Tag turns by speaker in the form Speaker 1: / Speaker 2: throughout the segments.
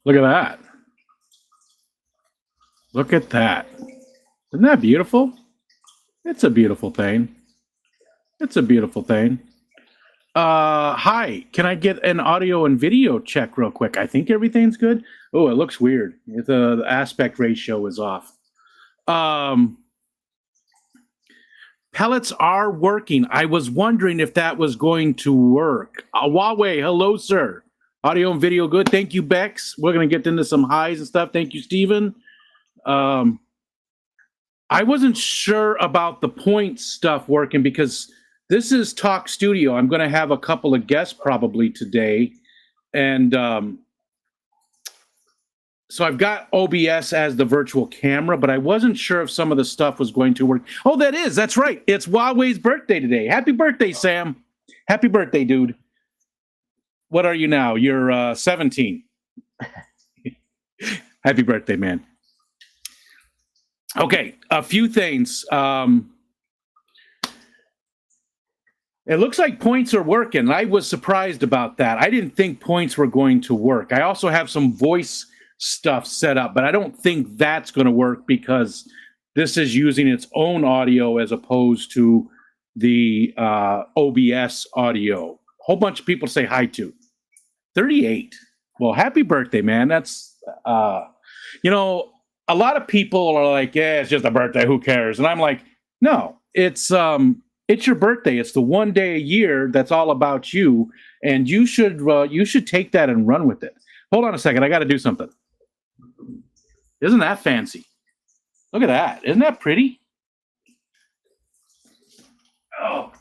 Speaker 1: Look at that. Look at that. Isn't that beautiful? It's a beautiful thing. It's a beautiful thing. Hi. Can I get an audio and video check real quick? I think everything's good. Oh, it looks weird. The aspect ratio is off. Pellets are working. I was wondering if that was going to work. Huawei, hello, sir. Audio and video good. Thank you, Bex. We're going to get into some highs and stuff. Thank you, Steven. I wasn't sure about the points stuff working because this is Talk Studio. I'm going to have a couple of guests probably today. And so I've got OBS as the virtual camera, but I wasn't sure if some of the stuff was going to work. Oh, that's right. It's Huawei's birthday today. Happy birthday, Sam. Happy birthday, dude. What are you now? You're 17. Happy birthday, man. Okay, a few things. It looks like points are working. I was surprised about that. I didn't think points were going to work. I also have some voice stuff set up, but I don't think that's going to work because this is using its own audio as opposed to the OBS audio. A whole bunch of people say hi to. 38. Well, happy birthday, man. That's, a lot of people are like, yeah, it's just a birthday. Who cares? And I'm like, no, it's your birthday. It's the one day a year that's all about you. And you should take that and run with it. Hold on a second. I got to do something. Isn't that fancy? Look at that. Isn't that pretty? Oh.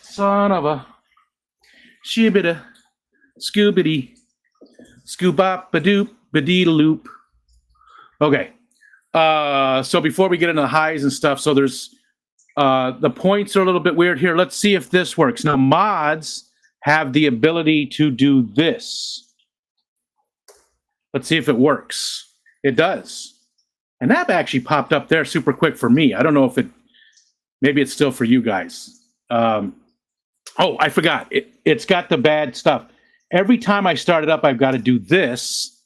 Speaker 1: Son of a shibbida, scoobity, scoop-bop, ba-doop, ba-dee-da-loop. Okay. So before we get into the highs and stuff, so there's the points are a little bit weird here. Let's see if this works. Now, mods have the ability to do this. Let's see if it works. It does. And that actually popped up there super quick for me. I don't know if maybe it's still for you guys. Oh, I forgot. It's got the bad stuff. Every time I start it up, I've got to do this.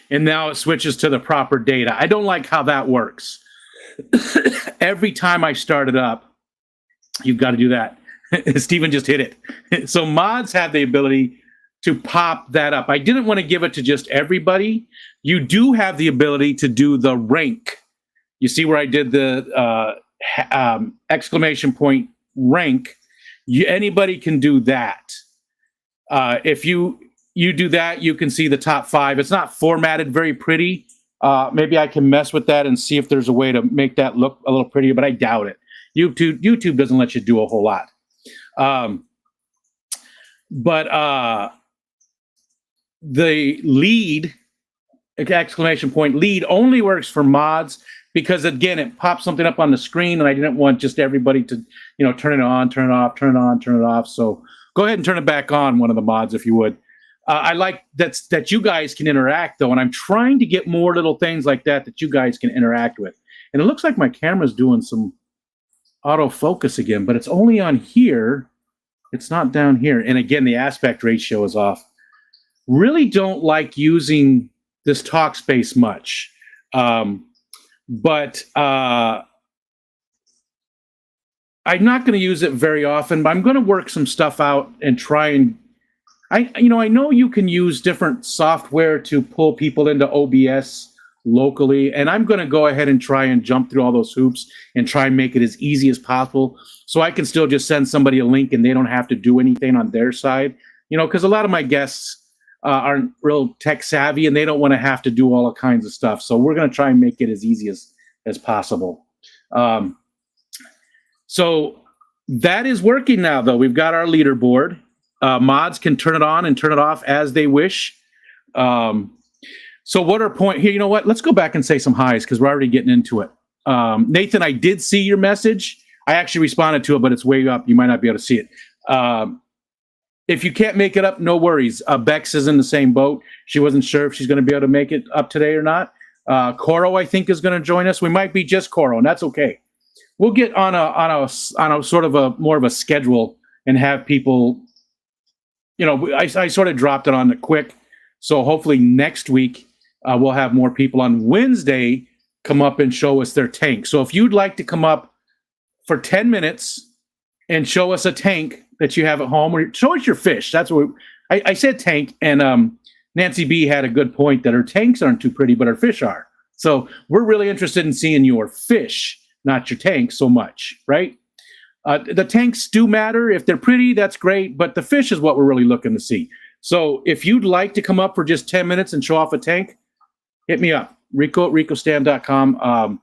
Speaker 1: And now it switches to the proper data. I don't like how that works. Every time I start it up, you've got to do that. Steven just hit it. So mods have the ability to pop that up. I didn't want to give it to just everybody. You do have the ability to do the rank. You see where I did the exclamation point rank. Anybody can do that. If you do that, you can see the top 5. It's not formatted very pretty. Maybe I can mess with that and see if there's a way to make that look a little prettier, but I doubt it. YouTube doesn't let you do a whole lot. But the lead, exclamation point lead, only works for mods because, again, it pops something up on the screen, and I didn't want just everybody to, turn it on, turn it off, turn it on, turn it off. So go ahead and turn it back on, one of the mods, if you would. I like that you guys can interact, though, and I'm trying to get more little things like that you guys can interact with. And it looks like my camera's doing some autofocus again, but it's only on here. It's not down here. And again, the aspect ratio is off. Really don't like using this talk space much. But I'm not going to use it very often, but I'm going to work some stuff out and try and I know you can use different software to pull people into OBS locally, and I'm going to go ahead and try and jump through all those hoops and try and make it as easy as possible so I can still just send somebody a link and they don't have to do anything on their side, because a lot of my guests aren't real tech savvy and they don't want to have to do all kinds of stuff. So we're going to try and make it as easy as possible. So that is working now, though. We've got our leaderboard. Mods can turn it on and turn it off as they wish. So what are point here? You know what? Let's go back and say some highs because we're already getting into it. Nathan, I did see your message. I actually responded to it, but it's way up. You might not be able to see it. If you can't make it up, no worries. Bex is in the same boat. She wasn't sure if she's going to be able to make it up today or not. Coro, I think, is going to join us. We might be just Coro, and that's okay. We'll get on a sort of a more of a schedule and have people. I sort of dropped it on the quick, so hopefully next week we'll have more people on Wednesday come up and show us their tank. So if you'd like to come up for 10 minutes and show us a tank that you have at home, or show us your fish. That's what I said tank, and Nancy B had a good point that her tanks aren't too pretty, but her fish are. So we're really interested in seeing your fish, not your tank so much, right? The tanks do matter. If they're pretty, that's great, but the fish is what we're really looking to see. So if you'd like to come up for just 10 minutes and show off a tank, hit me up, Rico at ricostan.com.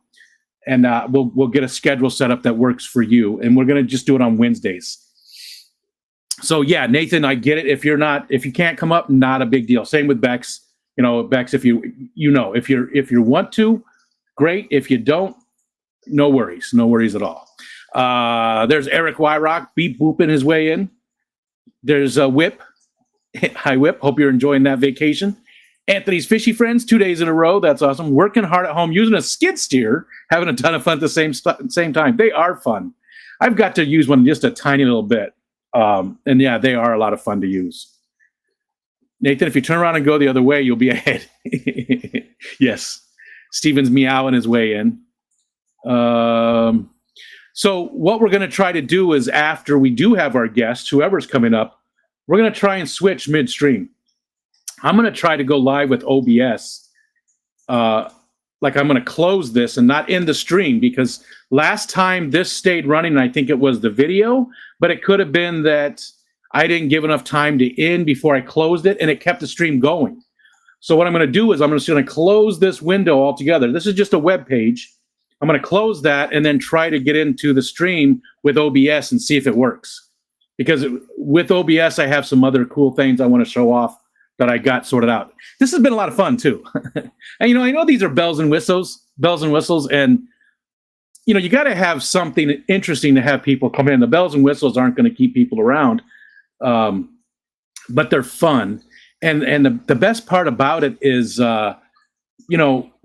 Speaker 1: And we'll get a schedule set up that works for you. And we're going to just do it on Wednesdays. So yeah, Nathan, I get it. If you can't come up, not a big deal. Same with Bex. Bex, if you want to, great. If you don't, no worries at all. There's Eric Wyrock, beep booping his way in. There's Whip. Hi, Whip. Hope you're enjoying that vacation. Anthony's Fishy Friends, 2 days in a row. That's awesome. Working hard at home, using a skid steer, having a ton of fun at the same time. They are fun. I've got to use one just a tiny little bit. And yeah, they are a lot of fun to use. Nathan, if you turn around and go the other way, you'll be ahead. Yes. Steven's meowing his way in. So what we're going to try to do is, after we do have our guests, whoever's coming up, we're going to try and switch midstream. I'm going to try to go live with OBS. Like I'm going to close this and not end the stream, because last time this stayed running, I think it was the video, but it could have been that I didn't give enough time to end before I closed it, and it kept the stream going. So what I'm going to do is I'm just going to close this window altogether. This is just a web page. I'm going to close that and then try to get into the stream with OBS and see if it works. Because with OBS, I have some other cool things I want to show off that I got sorted out. This has been a lot of fun too. And I know these are bells and whistles, and you got to have something interesting to have people come in. The bells and whistles aren't going to keep people around, but they're fun. And the best part about it is,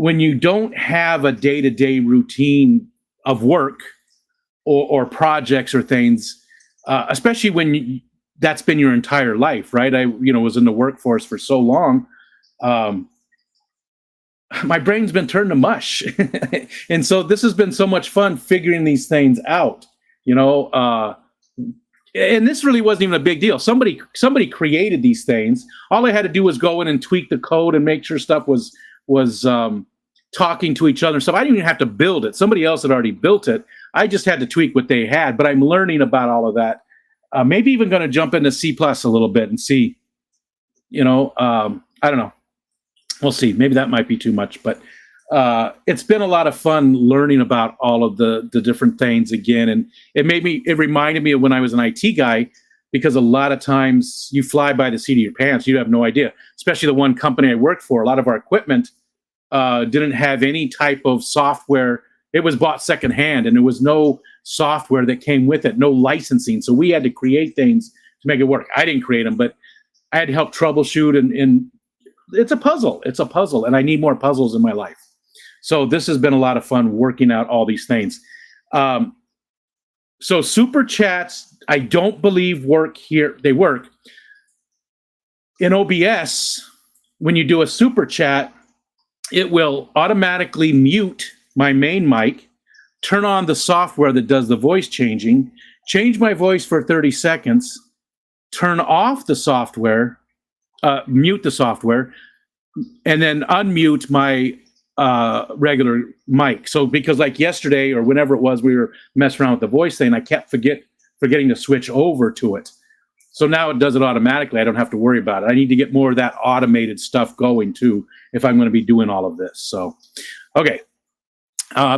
Speaker 1: when you don't have a day-to-day routine of work or projects or things, especially when that's been your entire life, right? I, was in the workforce for so long. My brain's been turned to mush. And so this has been so much fun figuring these things out, and this really wasn't even a big deal. Somebody created these things. All I had to do was go in and tweak the code and make sure stuff was talking to each other and stuff. I didn't even have to build it. Somebody else had already built it. I just had to tweak what they had, but I'm learning about all of that. Maybe even going to jump into C+ a little bit and see, I don't know. We'll see. Maybe that might be too much, but it's been a lot of fun learning about all of the different things again. And it reminded me of when I was an IT guy, because a lot of times you fly by the seat of your pants. You have no idea, especially the one company I worked for. A lot of our equipment didn't have any type of software. It was bought secondhand, and there was no software that came with it, no licensing. So we had to create things to make it work. I didn't create them, but I had to help troubleshoot, and it's a puzzle. It's a puzzle, and I need more puzzles in my life. So this has been a lot of fun working out all these things. So super chats, I don't believe work here. They work. In OBS, when you do a super chat, it will automatically mute my main mic, turn on the software that does the voice changing, change my voice for 30 seconds, turn off the software, mute the software, and then unmute my regular mic. So because like yesterday or whenever it was, we were messing around with the voice thing, I kept forgetting to switch over to it. So now it does it automatically. I don't have to worry about it. I need to get more of that automated stuff going too, if I'm going to be doing all of this. So, okay.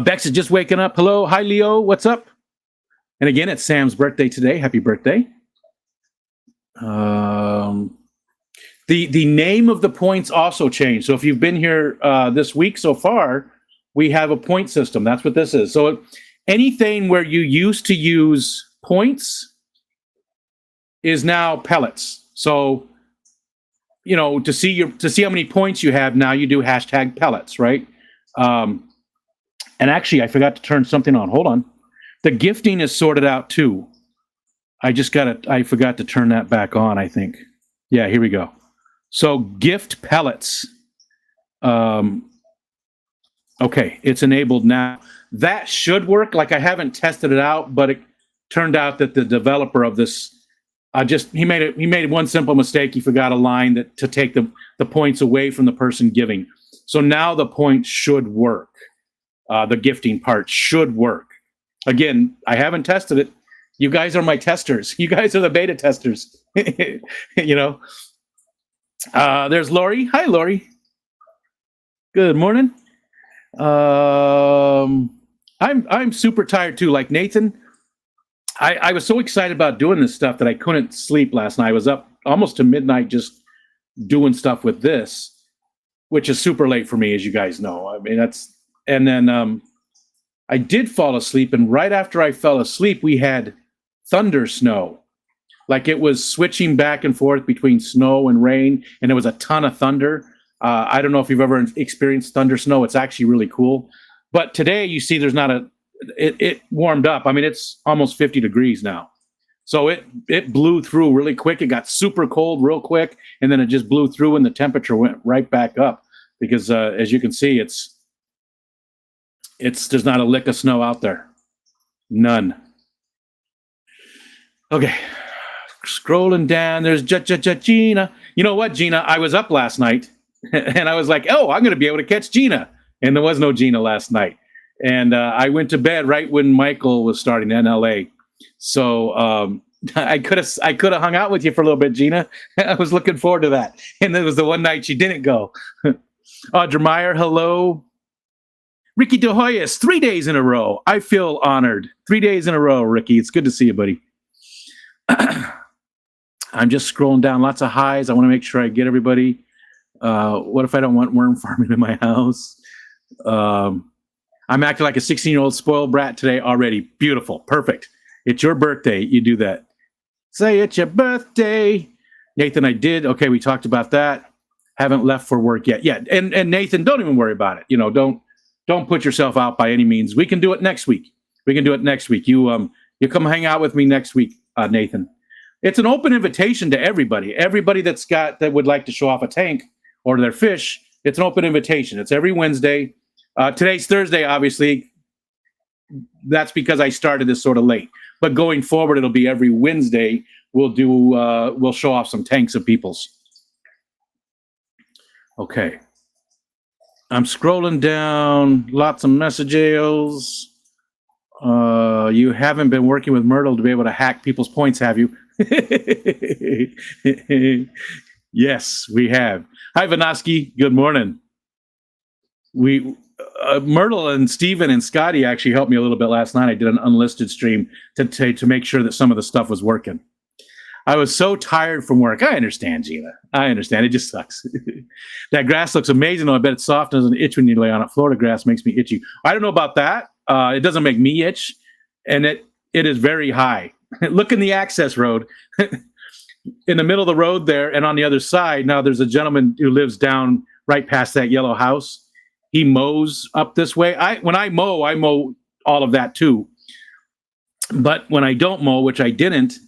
Speaker 1: Bex is just waking up. Hello. Hi, Leo. What's up? And again, it's Sam's birthday today. Happy birthday. The name of the points also changed. So if you've been here this week so far, we have a point system. That's what this is. So anything where you used to use points is now pellets. So, to see how many points you have now, you do hashtag pellets, right? And actually, I forgot to turn something on. Hold on. The gifting is sorted out too. I forgot to turn that back on, I think. Yeah, here we go. So gift pellets. Okay, it's enabled now. That should work. Like, I haven't tested it out, but it turned out that the developer of this he made one simple mistake. He forgot a line to take the points away from the person giving. So now the points should work. The gifting part should work. Again, I haven't tested it. You guys are my testers. You guys are the beta testers. You know. There's Lori. Hi, Lori. Good morning. I'm super tired too. Like Nathan, I was so excited about doing this stuff that I couldn't sleep last night. I was up almost to midnight just doing stuff with this, which is super late for me, as you guys know. I mean, and then I did fall asleep, and right after I fell asleep, we had thunder snow. Like, it was switching back and forth between snow and rain, and there was a ton of thunder. I don't know if you've ever experienced thunder snow. It's actually really cool. But today, you see, there's not it warmed up. I mean, it's almost 50 degrees now. So it blew through really quick. It got super cold real quick, and then it just blew through, and the temperature went right back up. Because as you can see, there's not a lick of snow out there. None. Okay. Scrolling down, there's Gina. You know what, Gina? I was up last night, and I was like, oh, I'm going to be able to catch Gina. And there was no Gina last night. And I went to bed right when Michael was starting in LA. So I could have hung out with you for a little bit, Gina. I was looking forward to that. And it was the one night she didn't go. Audra Meyer, hello. Ricky De Hoyos, 3 days in a row. I feel honored. 3 days in a row, Ricky. It's good to see you, buddy. I'm just scrolling down. Lots of highs. I want to make sure I get everybody. What if I don't want worm farming in my house? I'm acting like a 16-year-old spoiled brat today already. Beautiful. Perfect. It's your birthday. You do that. Say it's your birthday. Nathan, I did. Okay, we talked about that. Haven't left for work yet. Yeah, and Nathan, don't even worry about it. You know, don't put yourself out by any means. We can do it next week. You come hang out with me next week, Nathan. It's an open invitation to everybody. Everybody that would like to show off a tank or their fish. It's an open invitation. It's every Wednesday. Today's Thursday, obviously. That's because I started this sort of late. But going forward, it'll be every Wednesday. We'll show off some tanks of people's. Okay. I'm scrolling down. Lots of messages. You haven't been working with Myrtle to be able to hack people's points, have you? Yes, we have. Hi, Vanoski. Good morning. Myrtle and Steven and Scotty actually helped me a little bit last night. I did an unlisted stream to make sure that some of the stuff was working. I was so tired from work. I understand, Gina. I understand. It just sucks. That grass looks amazing, though. I bet it soft and doesn't itch when you lay on it. Florida grass makes me itchy. I don't know about that. It doesn't make me itch, and it is very high. Look in the access road. In the middle of the road there, and on the other side, now there's a gentleman who lives down right past that yellow house. He mows up this way. When I mow all of that too. But when I don't mow, which I didn't,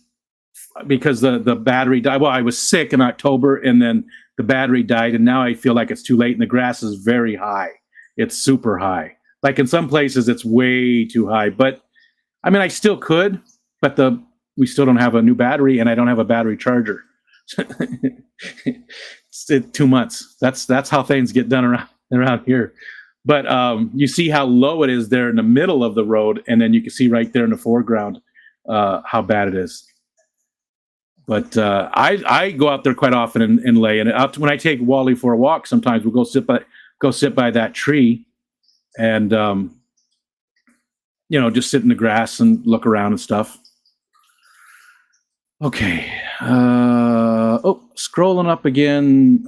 Speaker 1: because the battery died. Well, I was sick in October, and then the battery died, and now I feel like it's too late, and the grass is very high. It's super high. Like in some places, it's way too high. But I mean, I still could, but we still don't have a new battery, and I don't have a battery charger. It's 2 months. That's how things get done around here. But you see how low it is there in the middle of the road, and then you can see right there in the foreground how bad it is. But I go out there quite often and lay in it. When I take Wally for a walk, sometimes we'll go sit by that tree, and just sit in the grass and look around and stuff. Okay. Scrolling up again.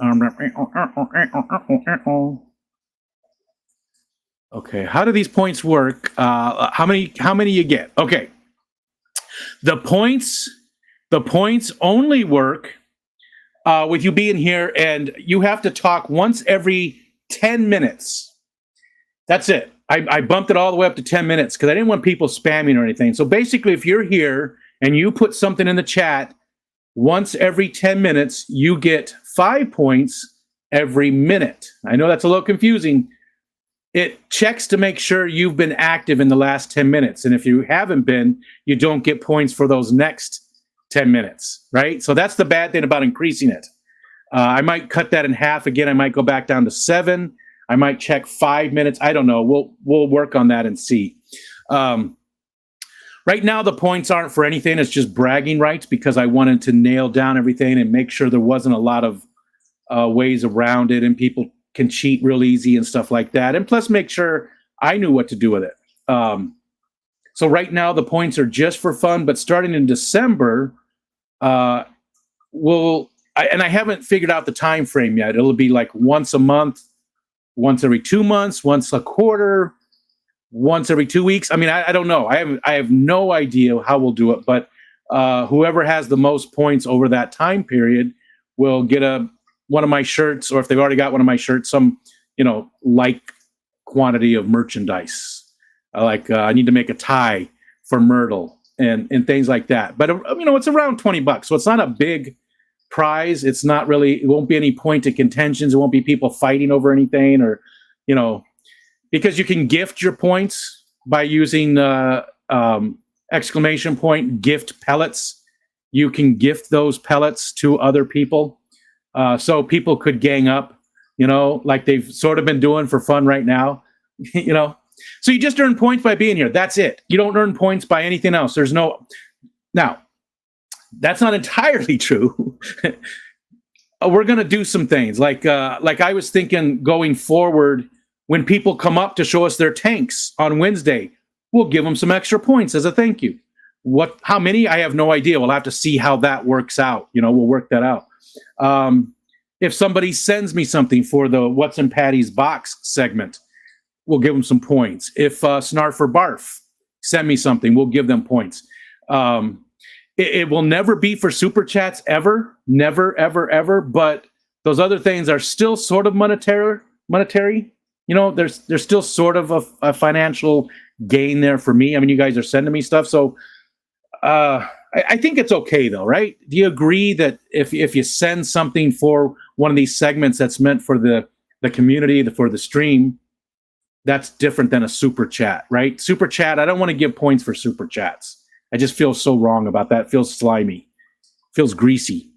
Speaker 1: Okay. How do these points work? How many you get? Okay. The points only work with you being here, and you have to talk once every 10 minutes. That's it. I bumped it all the way up to 10 minutes because I didn't want people spamming or anything. So basically, if you're here and you put something in the chat once every 10 minutes, you get 5 points every minute. I know that's a little confusing. It checks to make sure you've been active in the last 10 minutes. And if you haven't been, you don't get points for those next 10 minutes, right? So that's the bad thing about increasing it. I might cut that in half again. I might go back down to 7. I might check 5 minutes. I don't know. We'll work on that and see. Right now, the points aren't for anything. It's just bragging rights because I wanted to nail down everything and make sure there wasn't a lot of ways around it and people can cheat real easy and stuff like that. And plus make sure I knew what to do with it. So right now the points are just for fun, but starting in December, and I haven't figured out the time frame yet. It'll be like once a month, once every 2 months, once a quarter, once every 2 weeks. I mean, I don't know. I have no idea how we'll do it, but whoever has the most points over that time period will get one of my shirts, or if they've already got one of my shirts, some, like quantity of merchandise. I need to make a tie for Myrtle and things like that. But, it's around $20. So it's not a big prize. It's not really, it won't be any point of contentions. It won't be people fighting over anything or, because you can gift your points by using exclamation point gift pellets. You can gift those pellets to other people. So people could gang up, like they've sort of been doing for fun right now, So you just earn points by being here. That's it. You don't earn points by anything else. Now, that's not entirely true. We're going to do some things like I was thinking going forward, when people come up to show us their tanks on Wednesday, we'll give them some extra points as a thank you. How many? I have no idea. We'll have to see how that works out. We'll work that out. If somebody sends me something for the What's in Patty's Box segment, we'll give them some points. If Snarf or Barf send me something, we'll give them points. It will never be for super chats ever, never, ever, ever. But those other things are still sort of monetary. There's still sort of a financial gain there for me. I mean, you guys are sending me stuff, so I think it's okay though, right? Do you agree that if you send something for one of these segments that's meant for the community, for the stream, that's different than a super chat, right? Super chat, I don't want to give points for super chats. I just feel so wrong about that. It feels slimy. Feels greasy.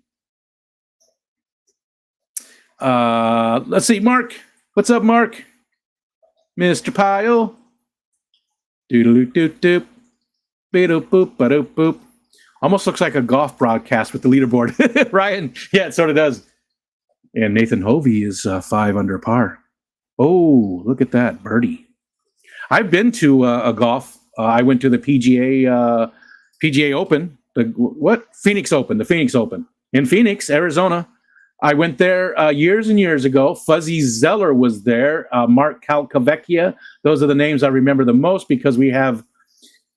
Speaker 1: Let's see, Mark. What's up, Mark? Mr. Pyle. Doodle-doop-doop-doop. Beep-doop-boop-ba-doop-boop. Almost looks like a golf broadcast with the leaderboard. Ryan, yeah, it sort of does. And Nathan Hovey is 5 under par. Oh, look at that, birdie. I've been to a golf. I went to the PGA Open. Phoenix Open, the Phoenix Open in Phoenix, Arizona. I went there years and years ago. Fuzzy Zeller was there. Mark Calcavecchia. Those are the names I remember the most because we have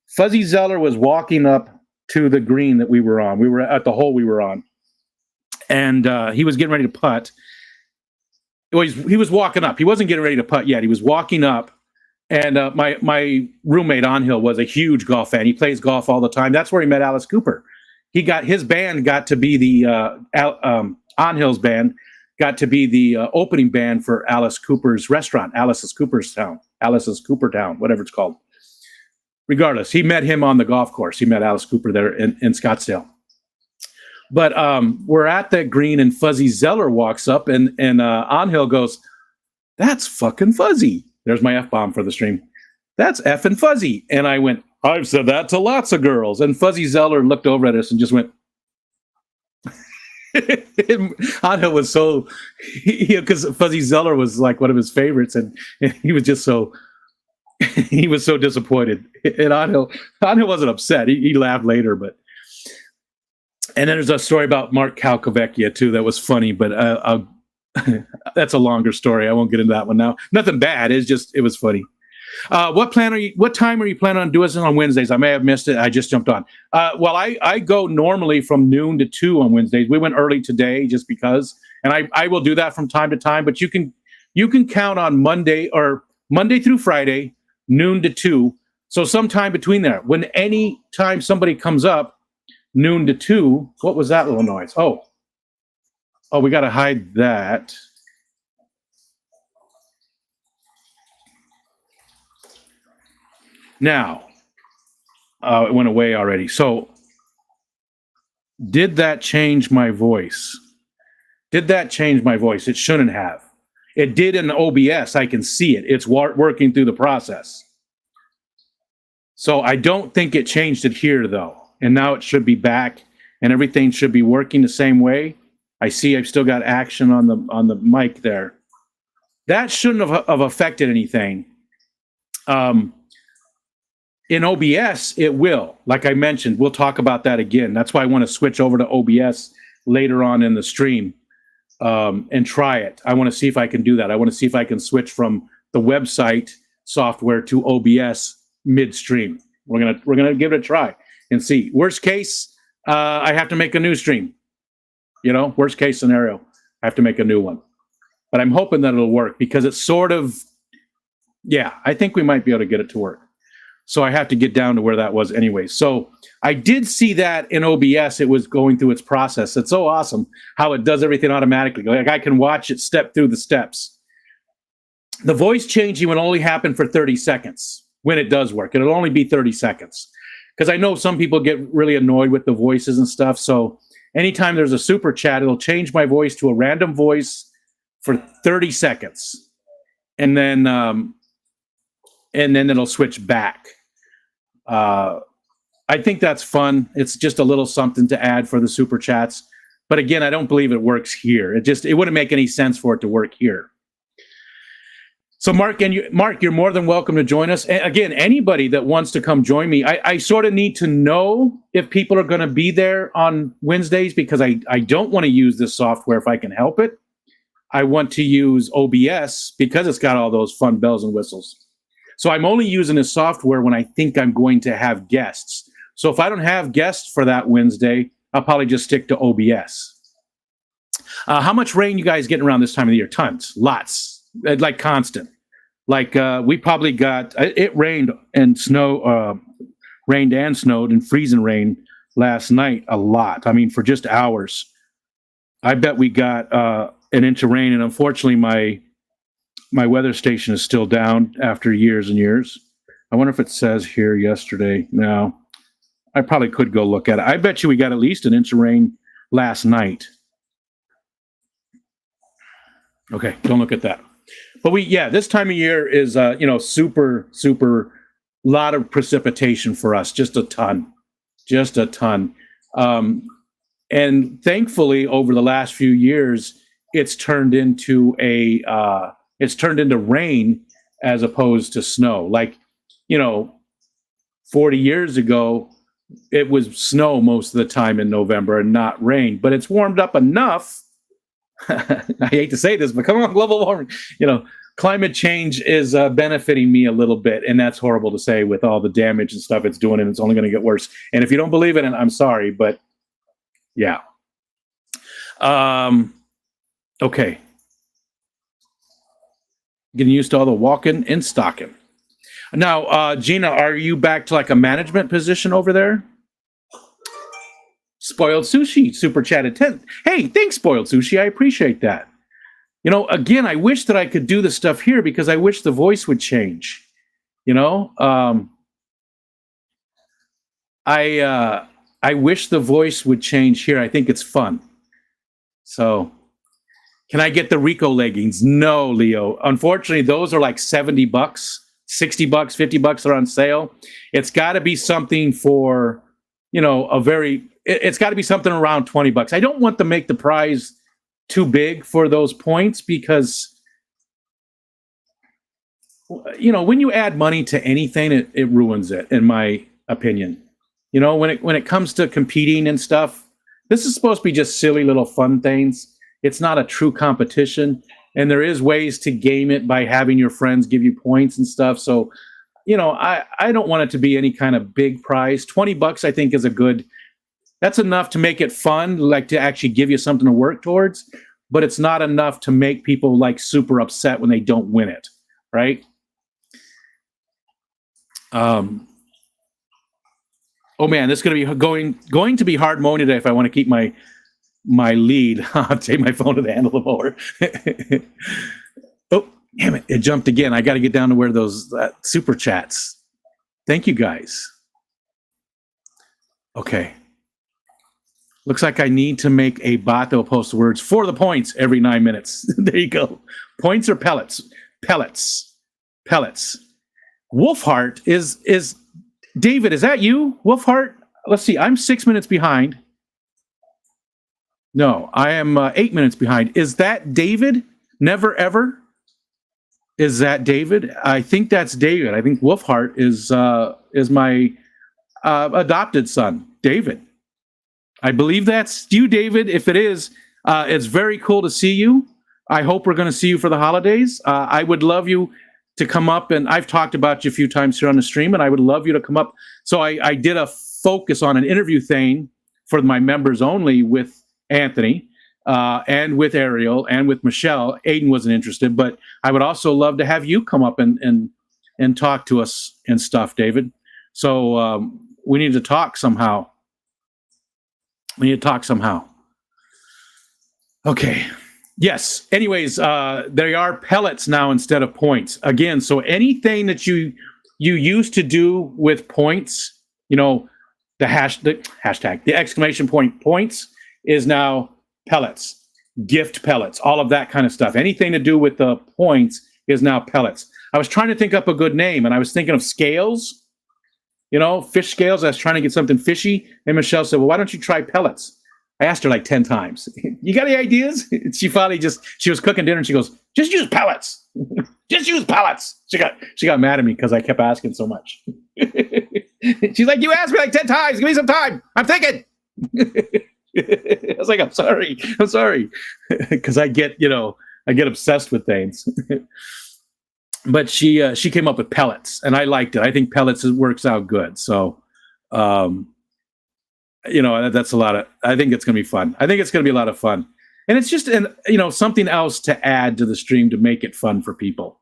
Speaker 1: Fuzzy Zeller was walking up to the green that we were on. We were at the hole we were on. And he was getting ready to putt. He was walking up. He wasn't getting ready to putt yet. He was walking up. And my roommate, Anhil, was a huge golf fan. He plays golf all the time. That's where he met Alice Cooper. His band got to be Anhil's band got to be the opening band for Alice Cooper's restaurant, Alice's Cooperstown, whatever it's called. Regardless, he met him on the golf course. He met Alice Cooper there in Scottsdale. But we're at that green, and Fuzzy Zeller walks up, and Anhil goes, "That's fucking Fuzzy." There's my F-bomb for the stream. "That's effing Fuzzy." And I went, "I've said that to lots of girls." And Fuzzy Zeller looked over at us and just went, Anhil was so, because Fuzzy Zeller was like one of his favorites, and he was just so, he was so disappointed. And Anhil wasn't upset. He laughed later, but. And then there's a story about Mark Calcavecchia too that was funny, but that's a longer story. I won't get into that one now. Nothing bad. It was funny. What time are you planning on doing this on Wednesdays? I may have missed it. I just jumped on. Well, I go normally from noon to 2 on Wednesdays. We went early today just because, and I will do that from time to time. But you can count on Monday or Monday through Friday, noon to 2. So sometime between there, when any time somebody comes up, noon to 2, what was that little noise? Oh, we got to hide that. Now, it went away already. So did that change my voice? Did that change my voice? It shouldn't have. It did in OBS. I can see it. It's working through the process. So I don't think it changed it here, though. And now it should be back, and everything should be working the same way. I see I've still got action on the mic there. That shouldn't have affected anything. In OBS, it will. Like I mentioned, we'll talk about that again. That's why I want to switch over to OBS later on in the stream and try it. I want to see if I can do that. I want to see if I can switch from the website software to OBS midstream. We're gonna give it a try and see. Worst case, I have to make a new stream. Worst case scenario, I have to make a new one. But I'm hoping that it'll work because it's sort of, I think we might be able to get it to work. So I have to get down to where that was anyway. So I did see that in OBS, it was going through its process. It's so awesome how it does everything automatically. Like I can watch it step through the steps. The voice changing will only happen for 30 seconds when it does work. It'll only be 30 seconds. Because I know some people get really annoyed with the voices and stuff. So anytime there's a super chat, it'll change my voice to a random voice for 30 seconds. And then it'll switch back. I think that's fun. It's just a little something to add for the super chats. But again, I don't believe it works here. It wouldn't make any sense for it to work here. So Mark, you're more than welcome to join us. And again, anybody that wants to come join me, I sort of need to know if people are going to be there on Wednesdays because I don't want to use this software if I can help it. I want to use OBS because it's got all those fun bells and whistles. So I'm only using this software when I think I'm going to have guests. So if I don't have guests for that Wednesday, I'll probably just stick to OBS. How much rain you guys getting around this time of the year? Tons, lots, like constant. Like we probably got, it rained and snowed and freezing rain last night a lot. I mean, for just hours. I bet we got an inch of rain, and unfortunately my weather station is still down after years and years. I wonder if it says here yesterday. No, I probably could go look at it. I bet you we got at least an inch of rain last night. Okay, don't look at that. But this time of year is, super, super, lot of precipitation for us. Just a ton. And thankfully, over the last few years, it's turned into rain as opposed to snow. Like, 40 years ago, it was snow most of the time in November and not rain. But it's warmed up enough. I hate to say this, but come on, global warming. Climate change is benefiting me a little bit. And that's horrible to say with all the damage and stuff it's doing. And it's only going to get worse. And if you don't believe it, and I'm sorry, but yeah. Okay. Getting used to all the walking and stalking. Now, Gina, are you back to like a management position over there? Spoiled Sushi super chatted 10. Hey, thanks, Spoiled Sushi. I appreciate that. Again, I wish that I could do the stuff here because I wish the voice would change. I wish the voice would change here. I think it's fun. So, can I get the Rico leggings? No, Leo. Unfortunately, those are like $70, $60, $50 are on sale. It's got to be something for, it's got to be something around $20. I don't want to make the prize too big for those points because, when you add money to anything, it ruins it, in my opinion. When it comes to competing and stuff, this is supposed to be just silly little fun things. It's not a true competition. And there is ways to game it by having your friends give you points and stuff. So, I don't want it to be any kind of big prize. $20, I think, is that's enough to make it fun, like to actually give you something to work towards. But it's not enough to make people like super upset when they don't win it, right? Um, oh man, this is going to be going to be hard mowing today if I want to keep my lead. I'll take my phone to the handle of the mower. Oh, damn it. It jumped again. I got to get down to where those super chats. Thank you guys. Okay. Looks like I need to make a bot that will post the words for the points every 9 minutes. There you go. Points or pellets? Pellets. Wolfheart is David, is that you? Wolfheart? Let's see. I'm 6 minutes behind. No, I am 8 minutes behind. Is that David? Never ever? Is that David? I think that's David. I think Wolfheart is my adopted son, David. I believe that's you, David. If it is, it's very cool to see you. I hope we're going to see you for the holidays. I would love you to come up, and I've talked about you a few times here on the stream, and I would love you to come up. So I did a focus on an interview thing for my members only with Anthony and with Ariel and with Michelle. Aiden wasn't interested, but I would also love to have you come up and talk to us and stuff, David. So we need to talk somehow. Okay. Yes. Anyways, there are pellets now instead of points. Again, so anything that you used to do with points, the hashtag, the exclamation point points is now pellets, gift pellets, all of that kind of stuff. Anything to do with the points is now pellets. I was trying to think up a good name, and I was thinking of scales, fish scales. I was trying to get something fishy, and Michelle said, well, why don't you try pellets? I asked her like 10 times. You got any ideas? She finally she was cooking dinner, and she goes, just use pellets. Just use pellets. She got mad at me because I kept asking so much. She's like, you asked me like 10 times. Give me some time. I'm thinking. I was like, I'm sorry, because I get obsessed with things. But she came up with pellets, and I liked it. I think pellets works out good. So, that's a lot of. I think it's going to be fun. I think it's going to be a lot of fun, and it's just something else to add to the stream to make it fun for people.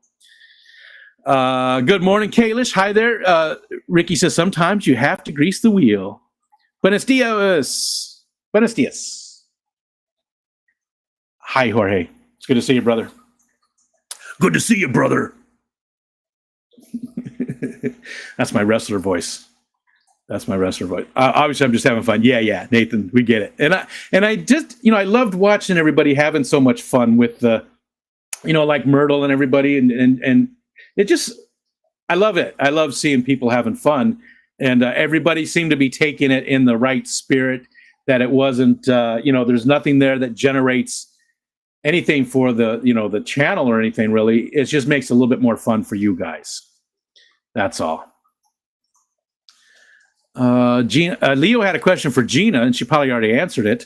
Speaker 1: Good morning, Kalish. Hi there. Ricky says sometimes you have to grease the wheel. Buenos dias. Buenos dias. Hi, Jorge. It's good to see you, brother. Good to see you, brother. That's my wrestler voice. Obviously, I'm just having fun. Yeah, Nathan, we get it. And I just, I loved watching everybody having so much fun with the, like Myrtle and everybody, and it just, I love it. I love seeing people having fun, and everybody seemed to be taking it in the right spirit. That it wasn't, there's nothing there that generates anything for the channel or anything really. It just makes it a little bit more fun for you guys. That's all. Leo had a question for Gina, and she probably already answered it.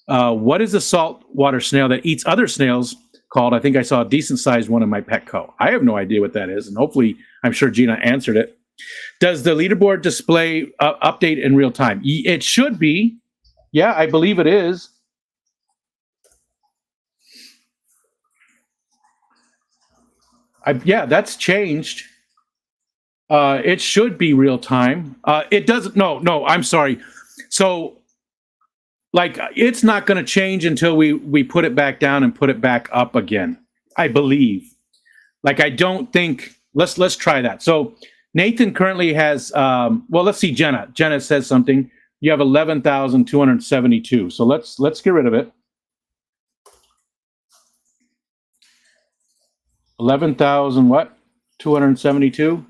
Speaker 1: What is the saltwater snail that eats other snails called? I think I saw a decent sized one in my Petco. I have no idea what that is, and hopefully, I'm sure Gina answered it. Does the leaderboard display update in real time? It should be. Yeah, I believe it is. That's changed. It should be real time. It doesn't. No, I'm sorry. So, it's not going to change until we put it back down and put it back up again. I believe. I don't think. Let's try that. So, Nathan currently has. Let's see. Jenna says something. You have 11,272. So let's get rid of it. 11,000 what? 272?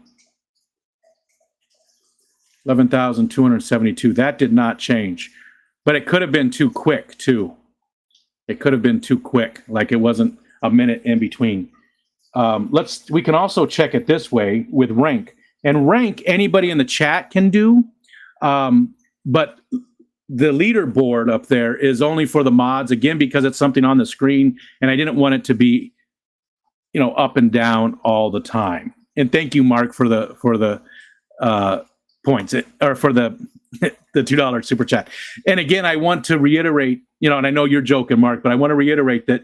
Speaker 1: 11,272. That did not change. But it could have been too quick, too. It could have been too quick. It wasn't a minute in between. We can also check it this way with rank. And rank, anybody in the chat can do. But the leaderboard up there is only for the mods, again, because it's something on the screen, and I didn't want it to be, up and down all the time. And thank you, Mark, for the points, or for the $2 super chat. And again, I want to reiterate, and I know you're joking, Mark, but I want to reiterate that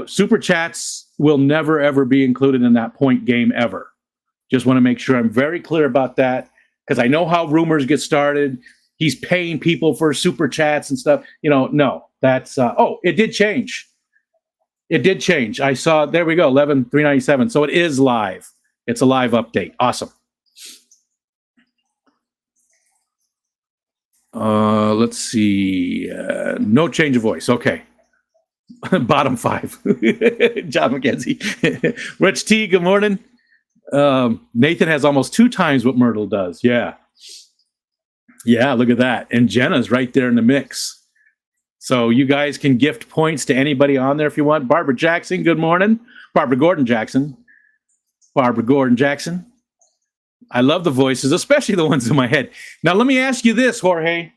Speaker 1: super chats will never, ever be included in that point game ever. Just want to make sure I'm very clear about that because I know how rumors get started. He's paying people for super chats and stuff. No, that's it did change. It did change. I saw, there we go, 11,397. So it is live. It's a live update. Awesome. Let's see. No change of voice. Okay. Bottom 5. John McKenzie. Rich T, good morning. Nathan has almost 2 times what Myrtle does. Yeah. Yeah, look at that. And Jenna's right there in the mix. So you guys can gift points to anybody on there if you want. Barbara Jackson, good morning. Barbara Gordon Jackson. Barbara Gordon Jackson. I love the voices, especially the ones in my head. Now, let me ask you this, Jorge.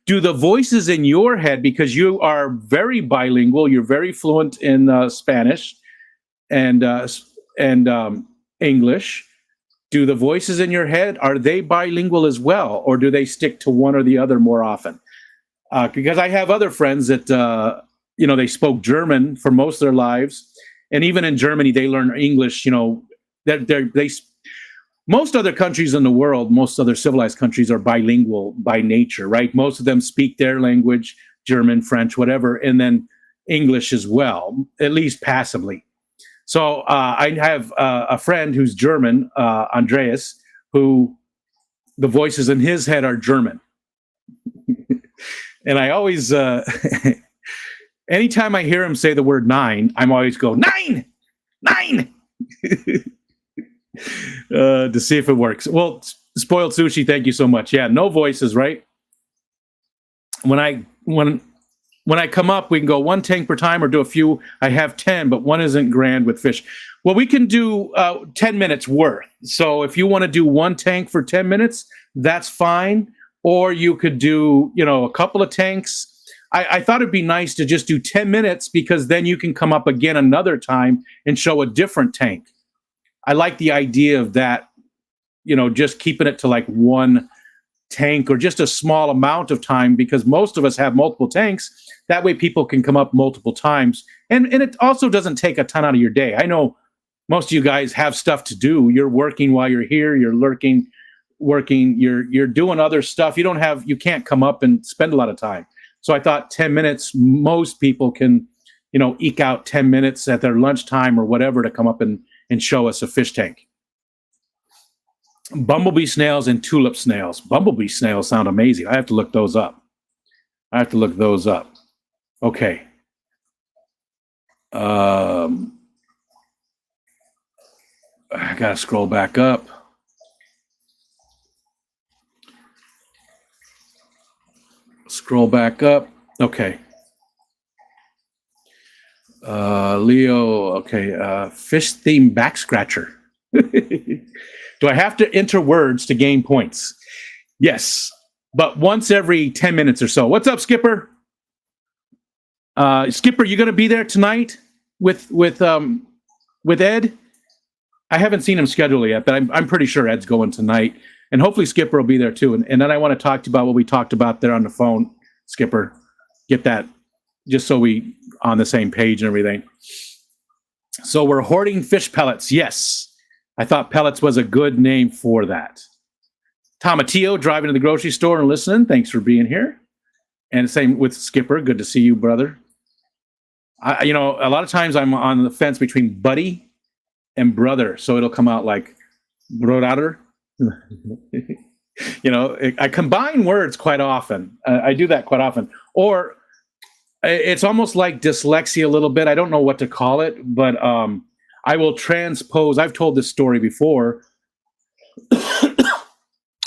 Speaker 1: Do the voices in your head, because you are very bilingual, you're very fluent in Spanish and English, do the voices in your head, are they bilingual as well, or do they stick to one or the other more often? Because I have other friends that, they spoke German for most of their lives. And even in Germany, they learn English, most other countries in the world, most other civilized countries are bilingual by nature, right? Most of them speak their language, German, French, whatever, and then English as well, at least passively. So I have a friend who's German, Andreas, who the voices in his head are German. And I always, anytime I hear him say the word 9, I'm always go, 9! To see if it works. Well, Spoiled Sushi, thank you so much. Yeah, no voices, right? When I come up, we can go 1 tank per time or do a few. I have 10, but 1 isn't grand with fish. Well, we can do 10 minutes worth. So if you want to do 1 tank for 10 minutes, that's fine. Or you could do, a couple of tanks. I thought it'd be nice to just do 10 minutes because then you can come up again another time and show a different tank. I like the idea of that, just keeping it to like 1 tank or just a small amount of time, because most of us have multiple tanks. That way people can come up multiple times. And it also doesn't take a ton out of your day. I know most of you guys have stuff to do. You're working while you're here. You're working. You're doing other stuff. You can't come up and spend a lot of time. So I thought 10 minutes, most people can, eke out 10 minutes at their lunchtime or whatever to come up and show us a fish tank. Bumblebee snails and tulip snails. Bumblebee snails sound amazing. I have to look those up. Okay. I got to scroll back up. Okay. Leo, okay. Fish theme back scratcher. Do I have to enter words to gain points? Yes, but once every 10 minutes or so. What's up, Skipper? Skipper, you going to be there tonight with Ed? I haven't seen him schedule yet, but I'm pretty sure Ed's going tonight. And hopefully Skipper will be there too. And then I want to talk to you about what we talked about there on the phone, Skipper. Get that just so we on the same page and everything. So we're hoarding fish pellets. Yes. I thought pellets was a good name for that. Tomatillo driving to the grocery store and listening. Thanks for being here. And same with Skipper. Good to see you, brother. A lot of times I'm on the fence between buddy and brother. So it'll come out like brother. I combine words quite often. I do that quite often. Or it's almost like dyslexia a little bit. I don't know what to call it, but I will transpose. I've told this story before.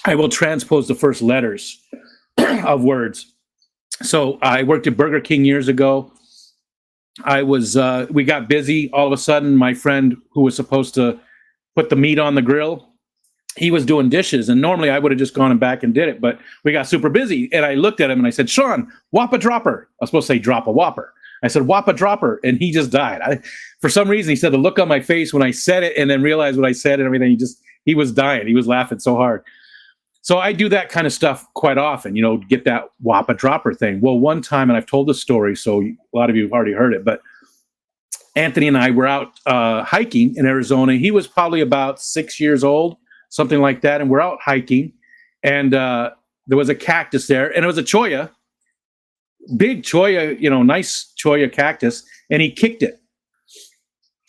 Speaker 1: I will transpose the first letters of words. So I worked at Burger King years ago. We got busy. All of a sudden, my friend who was supposed to put the meat on the grill, he was doing dishes. And normally I would have just gone back and did it, but we got super busy. And I looked at him and I said, Sean, whop a dropper. I was supposed to say drop a whopper. I said, whop a dropper. And he just died. For some reason, he said the look on my face when I said it and then realized what I said and everything. He was dying. He was laughing so hard. So I do that kind of stuff quite often, get that whop a dropper thing. Well, one time, and I've told this story, so a lot of you have already heard it, but Anthony and I were out hiking in Arizona. He was probably about 6 years old, something like that. And we're out hiking, and there was a cactus there, and it was a cholla, big cholla, nice cholla cactus, and he kicked it.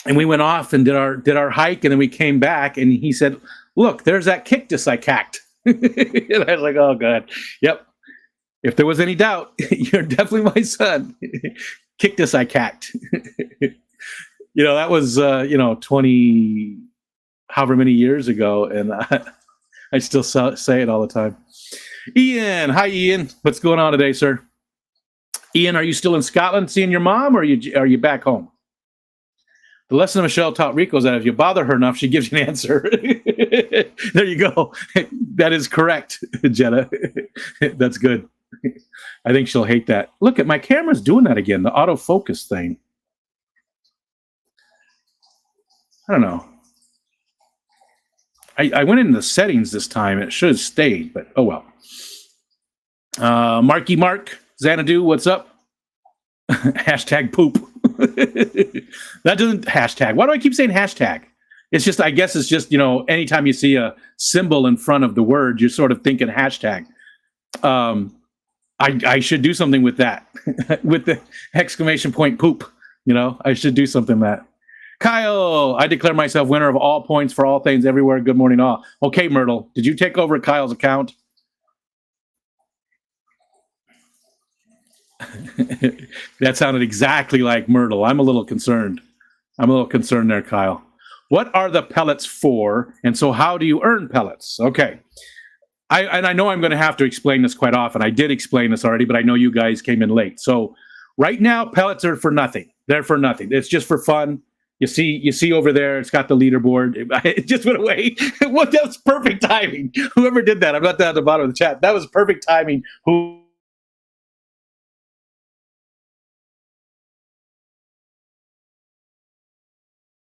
Speaker 1: And we went off and did our hike, and then we came back, and he said, "Look, there's that cactus I cacked." And I was like, "Oh, God, yep." If there was any doubt, you're definitely my son. Cactus I cacked. That was 20, however many years ago, and I still say it all the time. Ian, hi Ian. What's going on today, sir? Ian, are you still in Scotland seeing your mom, or are you back home? The lesson Michelle taught Rico is that if you bother her enough, she gives you an answer. There you go. That is correct, Jenna. That's good. I think she'll hate that. Look at my camera's doing that again, the autofocus thing. I don't know. I went into the settings this time. It should have stayed, but oh well. Marky Mark, Xanadu, what's up? Hashtag poop. That doesn't hashtag. Why do I keep saying hashtag? It's just, I guess it's just, anytime you see a symbol in front of the word, you're sort of thinking hashtag. I should do something with that, with the exclamation point poop. I should do something with that. Kyle, I declare myself winner of all points for all things everywhere. Good morning, all. Okay, Myrtle, did you take over Kyle's account? That sounded exactly like Myrtle. I'm a little concerned. There, Kyle. What are the pellets for? And so how do you earn pellets? Okay. I know I'm going to have to explain this quite often. I did explain this already, but I know you guys came in late. So right now, pellets are for nothing. They're for nothing. It's just for fun. You see over there, it's got the leaderboard. It just went away. Well, that was perfect timing. Whoever did that, I'm not down at the bottom of the chat. That was perfect timing.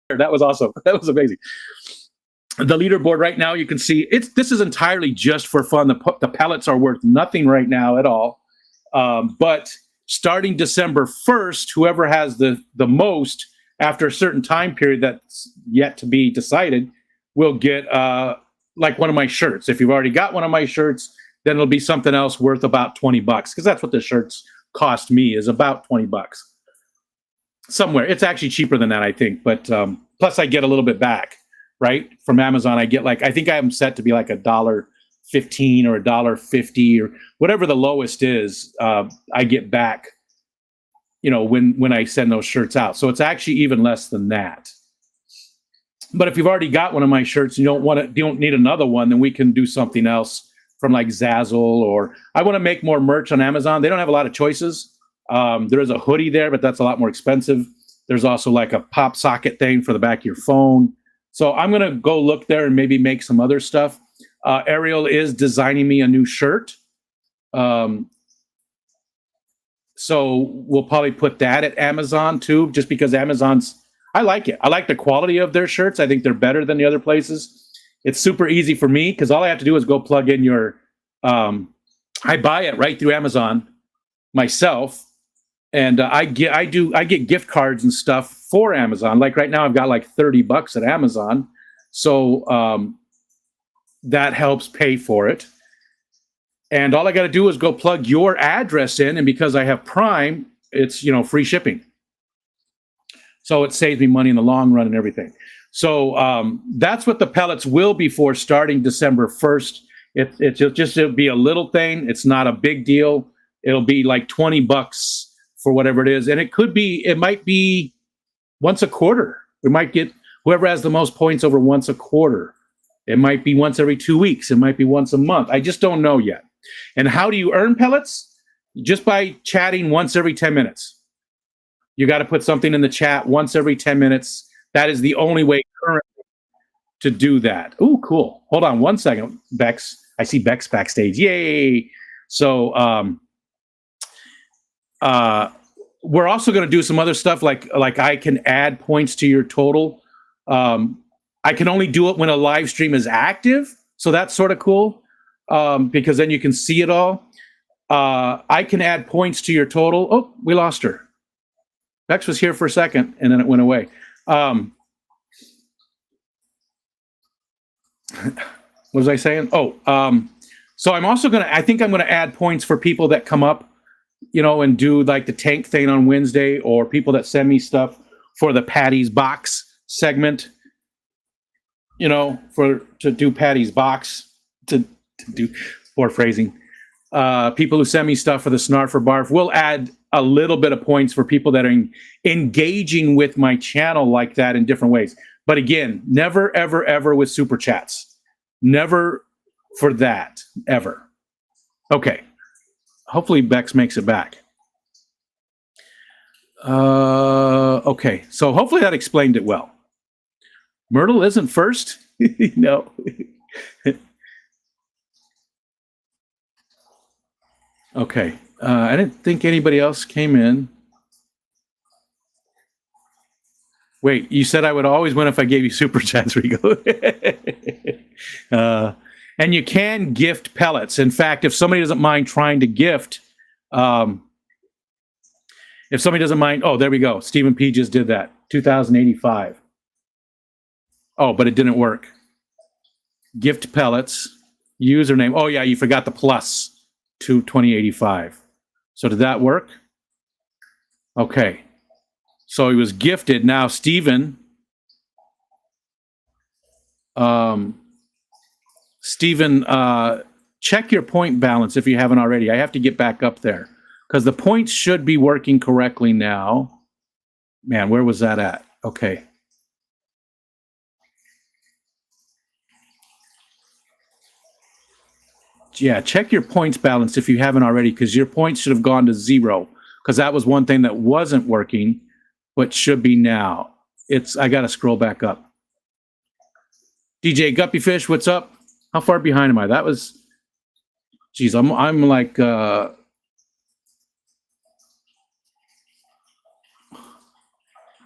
Speaker 1: That was awesome. That was amazing. The leaderboard right now, you can see this is entirely just for fun. The pellets are worth nothing right now at all. But starting December 1st, whoever has the most after a certain time period that's yet to be decided will get like one of my shirts. If you've already got one of my shirts, then it'll be something else worth about $20, because that's what the shirts cost me, is about $20. Somewhere. It's actually cheaper than that, I think. But plus I get a little bit back, right? From Amazon, I get I think I have them set to be like $1.15 or $1.50 or whatever the lowest is. I get back, when I send those shirts out. So it's actually even less than that. But if you've already got one of my shirts and you don't need another one, then we can do something else from like Zazzle, or I want to make more merch on Amazon. They don't have a lot of choices. There is a hoodie there, but that's a lot more expensive. There's also like a pop socket thing for the back of your phone. So I'm going to go look there and maybe make some other stuff. Ariel is designing me a new shirt. So we'll probably put that at Amazon too, just because I like it. I like the quality of their shirts. I think they're better than the other places. It's super easy for me because all I have to do is go plug in I buy it right through Amazon myself. And I get gift cards and stuff for Amazon. Like right now, I've got like $30 at Amazon, so that helps pay for it. And all I got to do is go plug your address in, and because I have Prime, it's free shipping. So it saves me money in the long run and everything. So that's what the pellets will be for starting December 1st. It'll be a little thing. It's not a big deal. It'll be like $20 for whatever it is. And it might be once a quarter. We might get whoever has the most points over once a quarter. It might be once every 2 weeks. It might be once a month. I just don't know yet. And how do you earn pellets? Just by chatting once every 10 minutes. You got to put something in the chat once every 10 minutes. That is the only way currently to do that. Oh, cool. Hold on one second, Bex. I see Bex backstage. Yay. So, we're also going to do some other stuff like I can add points to your total. I can only do it when a live stream is active. So that's sort of cool because then you can see it all. I can add points to your total. Oh, we lost her. Bex was here for a second, and then it went away. What was I saying? So I'm also I think I'm gonna add points for people that come up, and do like the tank thing on Wednesday, or people that send me stuff for the Patty's Box segment. To do Patty's Box, to do poor phrasing. People who send me stuff for the Snarf or Barf, we'll add a little bit of points for people that are engaging with my channel like that in different ways. But again, never, ever, ever with super chats. Never for that, ever. Okay. Hopefully Bex makes it back. Okay. So hopefully that explained it well. Myrtle isn't first? No. Okay. I didn't think anybody else came in. Wait, you said I would always win if I gave you super chats, Rico. And you can gift pellets. In fact, if somebody doesn't mind trying to gift, if somebody doesn't mind, oh, there we go. Stephen P just did that. 2085. Oh, but it didn't work. Gift pellets, username. Oh, yeah, you forgot the plus to 2085. So did that work? Okay. So he was gifted. Now, Stephen, check your point balance if you haven't already. I have to get back up there because the points should be working correctly now. Man, where was that at? Okay. Yeah, check your points balance if you haven't already, because your points should have gone to 0, because that was one thing that wasn't working, but should be now. I got to scroll back up. DJ Guppyfish, what's up? How far behind am I? That was, geez, I'm like,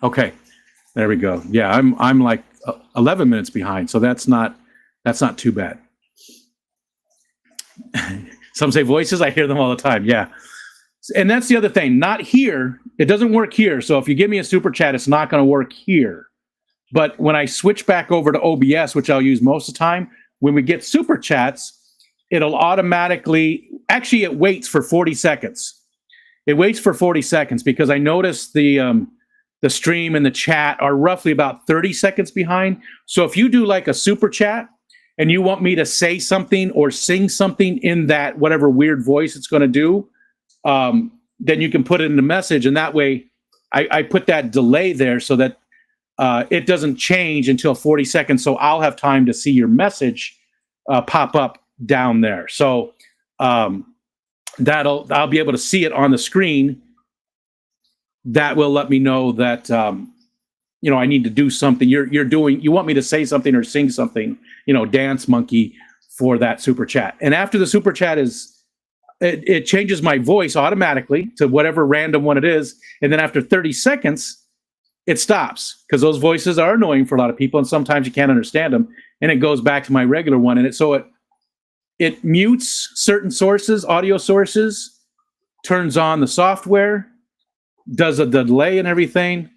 Speaker 1: okay, there we go. Yeah, I'm like 11 minutes behind, so that's not too bad. Some say voices. I hear them all the time. Yeah. And that's the other thing. Not here. It doesn't work here. So if you give me a super chat, it's not going to work here. But when I switch back over to OBS, which I'll use most of the time, when we get super chats, it'll automatically, actually it waits for 40 seconds. It waits for 40 seconds because I noticed the stream and the chat are roughly about 30 seconds behind. So if you do like a super chat, and you want me to say something or sing something in that whatever weird voice it's going to do, then you can put it in the message. And that way I put that delay there so that it doesn't change until 40 seconds. So I'll have time to see your message pop up down there. So I'll be able to see it on the screen. That will let me know that, I need to do something. You want me to say something or sing something, dance monkey for that super chat. And after the super chat it changes my voice automatically to whatever random one it is. And then after 30 seconds, it stops because those voices are annoying for a lot of people. And sometimes you can't understand them. And it goes back to my regular one. And it mutes certain sources, audio sources, turns on the software, does a delay and everything.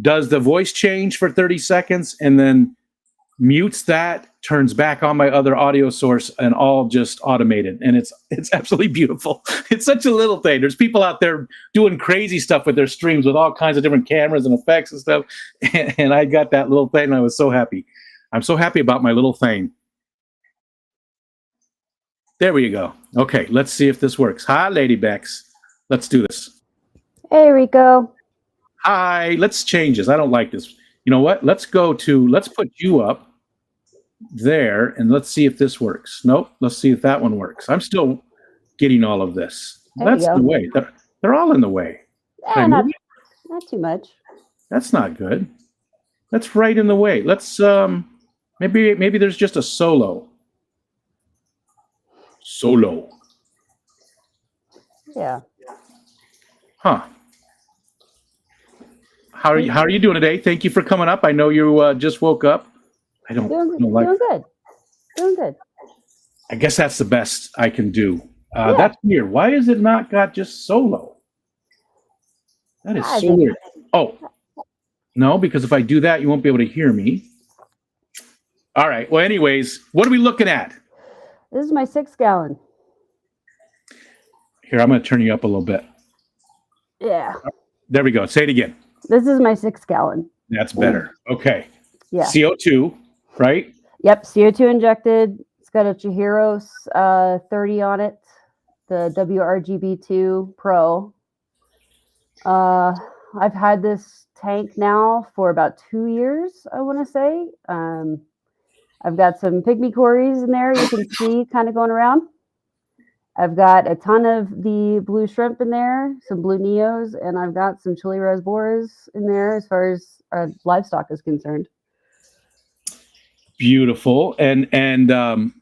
Speaker 1: Does the voice change for 30 seconds and then mutes that, turns back on my other audio source, and all just automated. And it's absolutely beautiful. It's such a little thing. There's people out there doing crazy stuff with their streams with all kinds of different cameras and effects and stuff. And I got that little thing and I was so happy. I'm so happy about my little thing. There we go. Okay, let's see if this works. Hi, Lady Bex. Let's do this.
Speaker 2: Hey, Rico.
Speaker 1: Hi, let's change this. I don't like this. You know what? Let's put you up there and let's see if this works. Nope. Let's see if that one works. I'm still getting all of this. That's the way. They're all in the way.
Speaker 2: Yeah, not too much.
Speaker 1: That's not good. That's right in the way. Let's maybe there's just a solo.
Speaker 2: Yeah.
Speaker 1: Huh. How are you doing today? Thank you for coming up. I know you just woke up. I don't like.
Speaker 2: Doing good.
Speaker 1: I guess that's the best I can do. That's weird. Why is it not got just solo? That is
Speaker 2: I
Speaker 1: so
Speaker 2: think
Speaker 1: weird. Oh, no, because if I do that, you won't be able to hear me. All right. Well, anyways, what are we looking at?
Speaker 2: this is my 6-gallon.
Speaker 1: Here, I'm going to turn you up a little bit.
Speaker 2: Yeah.
Speaker 1: There we go. Say it again.
Speaker 2: This is my 6-gallon.
Speaker 1: That's better. Okay.
Speaker 2: Yeah.
Speaker 1: CO2, right?
Speaker 2: Yep. CO2 injected. It's got a Chihiros 30 on it. The WRGB2 Pro. I've had this tank now for about 2 years, I want to say. I've got some pygmy cories in there you can see kind of going around. I've got a ton of the blue shrimp in there, some blue neos, and I've got some chili rasboras in there as far as livestock is concerned.
Speaker 1: Beautiful. And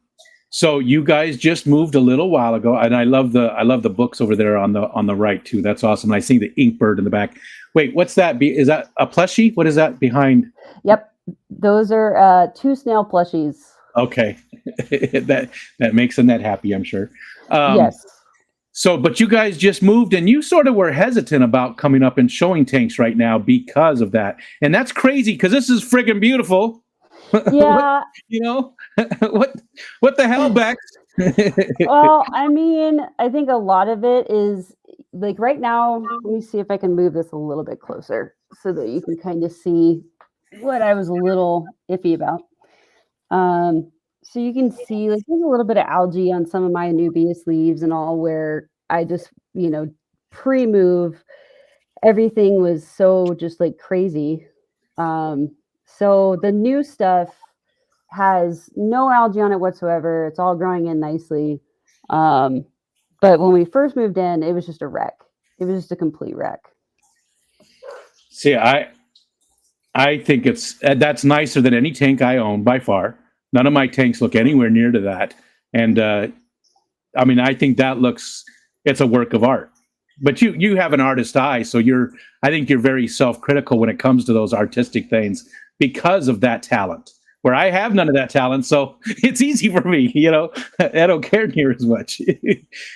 Speaker 1: so you guys just moved a little while ago, and I love the books over there on the right too. That's awesome. I see the ink bird in the back. Wait, what's that? Is that a plushie? What is that behind?
Speaker 2: Yep, those are 2 snail plushies.
Speaker 1: Okay, that makes Annette happy, I'm sure.
Speaker 2: Yes.
Speaker 1: So, but you guys just moved, and you sort of were hesitant about coming up and showing tanks right now because of that, and that's crazy because this is friggin' beautiful.
Speaker 2: Yeah.
Speaker 1: what the hell, Bex?
Speaker 2: Well, I mean, I think a lot of it is like right now. Let me see if I can move this a little bit closer so that you can kind of see what I was a little iffy about. So you can see like there's a little bit of algae on some of my Anubias leaves and all where I just, pre-move, everything was so just like crazy. So the new stuff has no algae on it whatsoever. It's all growing in nicely. But when we first moved in, it was just a wreck. It was just a complete wreck.
Speaker 1: See, I think that's nicer than any tank I own by far. None of my tanks look anywhere near to that. And I mean, I think it's a work of art. But you have an artist eye, so I think you're very self-critical when it comes to those artistic things because of that talent. Where I have none of that talent, so it's easy for me. I don't care near as much.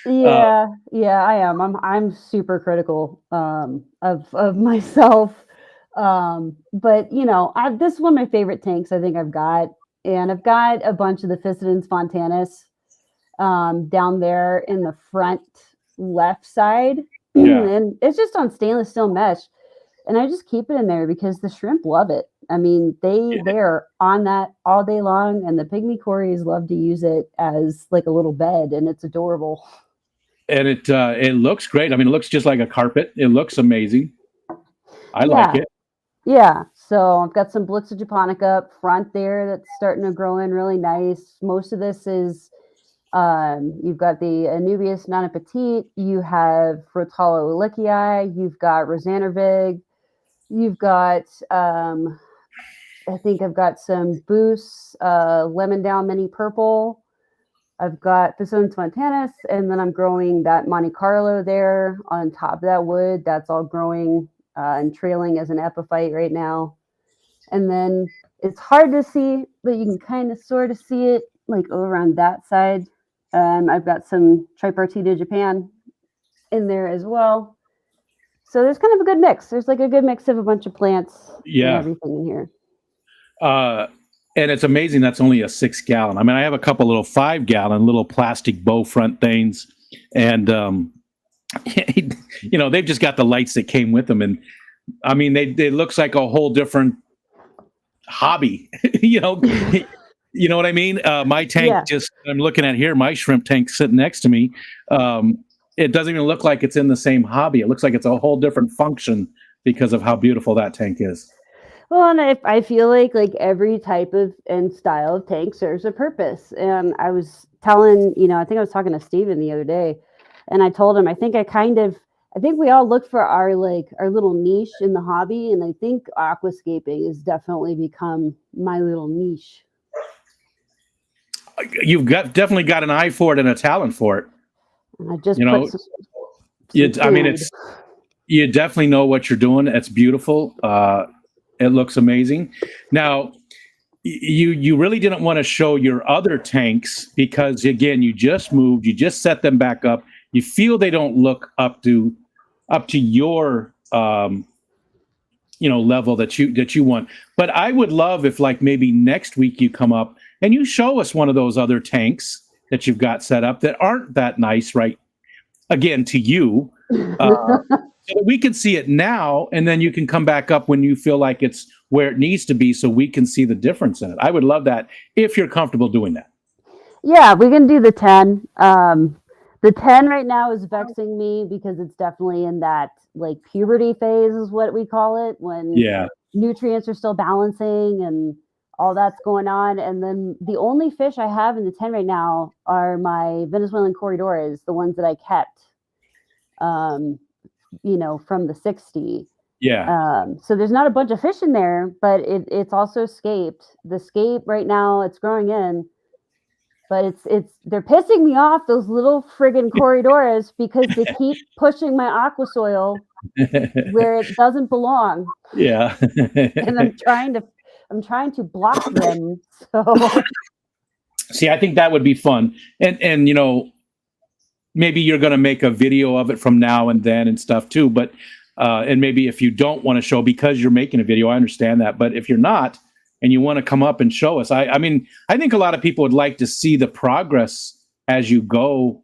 Speaker 2: Yeah, I am. I'm super critical of myself. But this is one of my favorite tanks I think I've got, and I've got a bunch of the Physidens Fontanus down there in the front left side, and it's just on stainless steel mesh, and I just keep it in there because the shrimp love it. I mean, they are on that all day long, and the pygmy cories love to use it as like a little bed, and it's adorable.
Speaker 1: And it looks great. I mean, it looks just like a carpet. It looks amazing. I like it.
Speaker 2: Yeah. So I've got some Blitzer japonica up front there that's starting to grow in really nice. Most of this is you've got the Anubias Nana Petite, you have Rotala ulickii, you've got Rosanervig, you've got I think I've got some Boost, Lemon Down Mini Purple. I've got Physidens Fontanus, and then I'm growing that Monte Carlo there on top of that wood. That's all growing and trailing as an epiphyte right now. And then it's hard to see, but you can kind of sort of see it like over on that side. I've got some Tripartita Japan in there as well. So there's kind of a good mix. There's like a good mix of a bunch of plants and everything in here.
Speaker 1: And it's amazing that's only a 6-gallon. I mean, I have a couple little 5-gallon little plastic bow front things, and they've just got the lights that came with them, and I mean, they looks like a whole different hobby. You know what I mean? My tank, I'm looking at here, my shrimp tank sitting next to me. It doesn't even look like it's in the same hobby. It looks like it's a whole different function because of how beautiful that tank is.
Speaker 2: Well, and I feel like every type of and style of tank serves a purpose. And I was telling, I think I was talking to Steven the other day, and I told him, I think we all look for our little niche in the hobby. And I think aquascaping has definitely become my little niche.
Speaker 1: You've definitely got an eye for it and a talent for it.
Speaker 2: And I just
Speaker 1: you definitely know what you're doing. It's beautiful. It looks amazing. Now, you really didn't want to show your other tanks because, again, you just moved. You just set them back up. You feel they don't look up to your level that you want. But I would love if, like, maybe next week you come up and you show us one of those other tanks that you've got set up that aren't that nice, right? Again, to you, so that we can see it now, and then you can come back up when you feel like it's where it needs to be, so we can see the difference in it. I would love that if you're comfortable doing that.
Speaker 2: Yeah, we can do the 10. The 10 right now is vexing me because it's definitely in that like puberty phase is what we call it, when
Speaker 1: Yeah.
Speaker 2: nutrients are still balancing and all that's going on. And then the only fish I have in the 10 right now are my Venezuelan corridores, the ones that I kept, from the 60.
Speaker 1: Yeah.
Speaker 2: So there's not a bunch of fish in there, but it's also scaped. The scape right now, it's growing in, but they're pissing me off, those little friggin' corridors, because they keep pushing my aqua soil where it doesn't belong.
Speaker 1: Yeah.
Speaker 2: And I'm trying to block them. So
Speaker 1: See, I think that would be fun. And maybe you're going to make a video of it from now and then and stuff too, but and maybe if you don't want to show because you're making a video, I understand that. But if you're not and you want to come up and show us, I mean, I think a lot of people would like to see the progress as you go,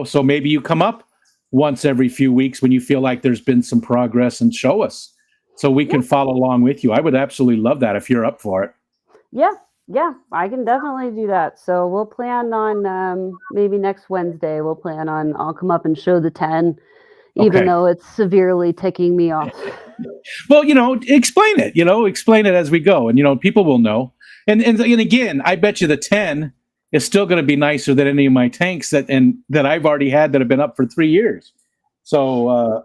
Speaker 1: so maybe you come up once every few weeks when you feel like there's been some progress and show us so we can follow along with you. I would absolutely love that if you're up for it.
Speaker 2: Yeah, I can definitely do that. So we'll plan on maybe next Wednesday. I'll come up and show the 10, even though it's severely ticking me off.
Speaker 1: Well, explain it as we go, and people will know. And again, I bet you the 10 is still going to be nicer than any of my tanks that I've already had that have been up for 3 years. So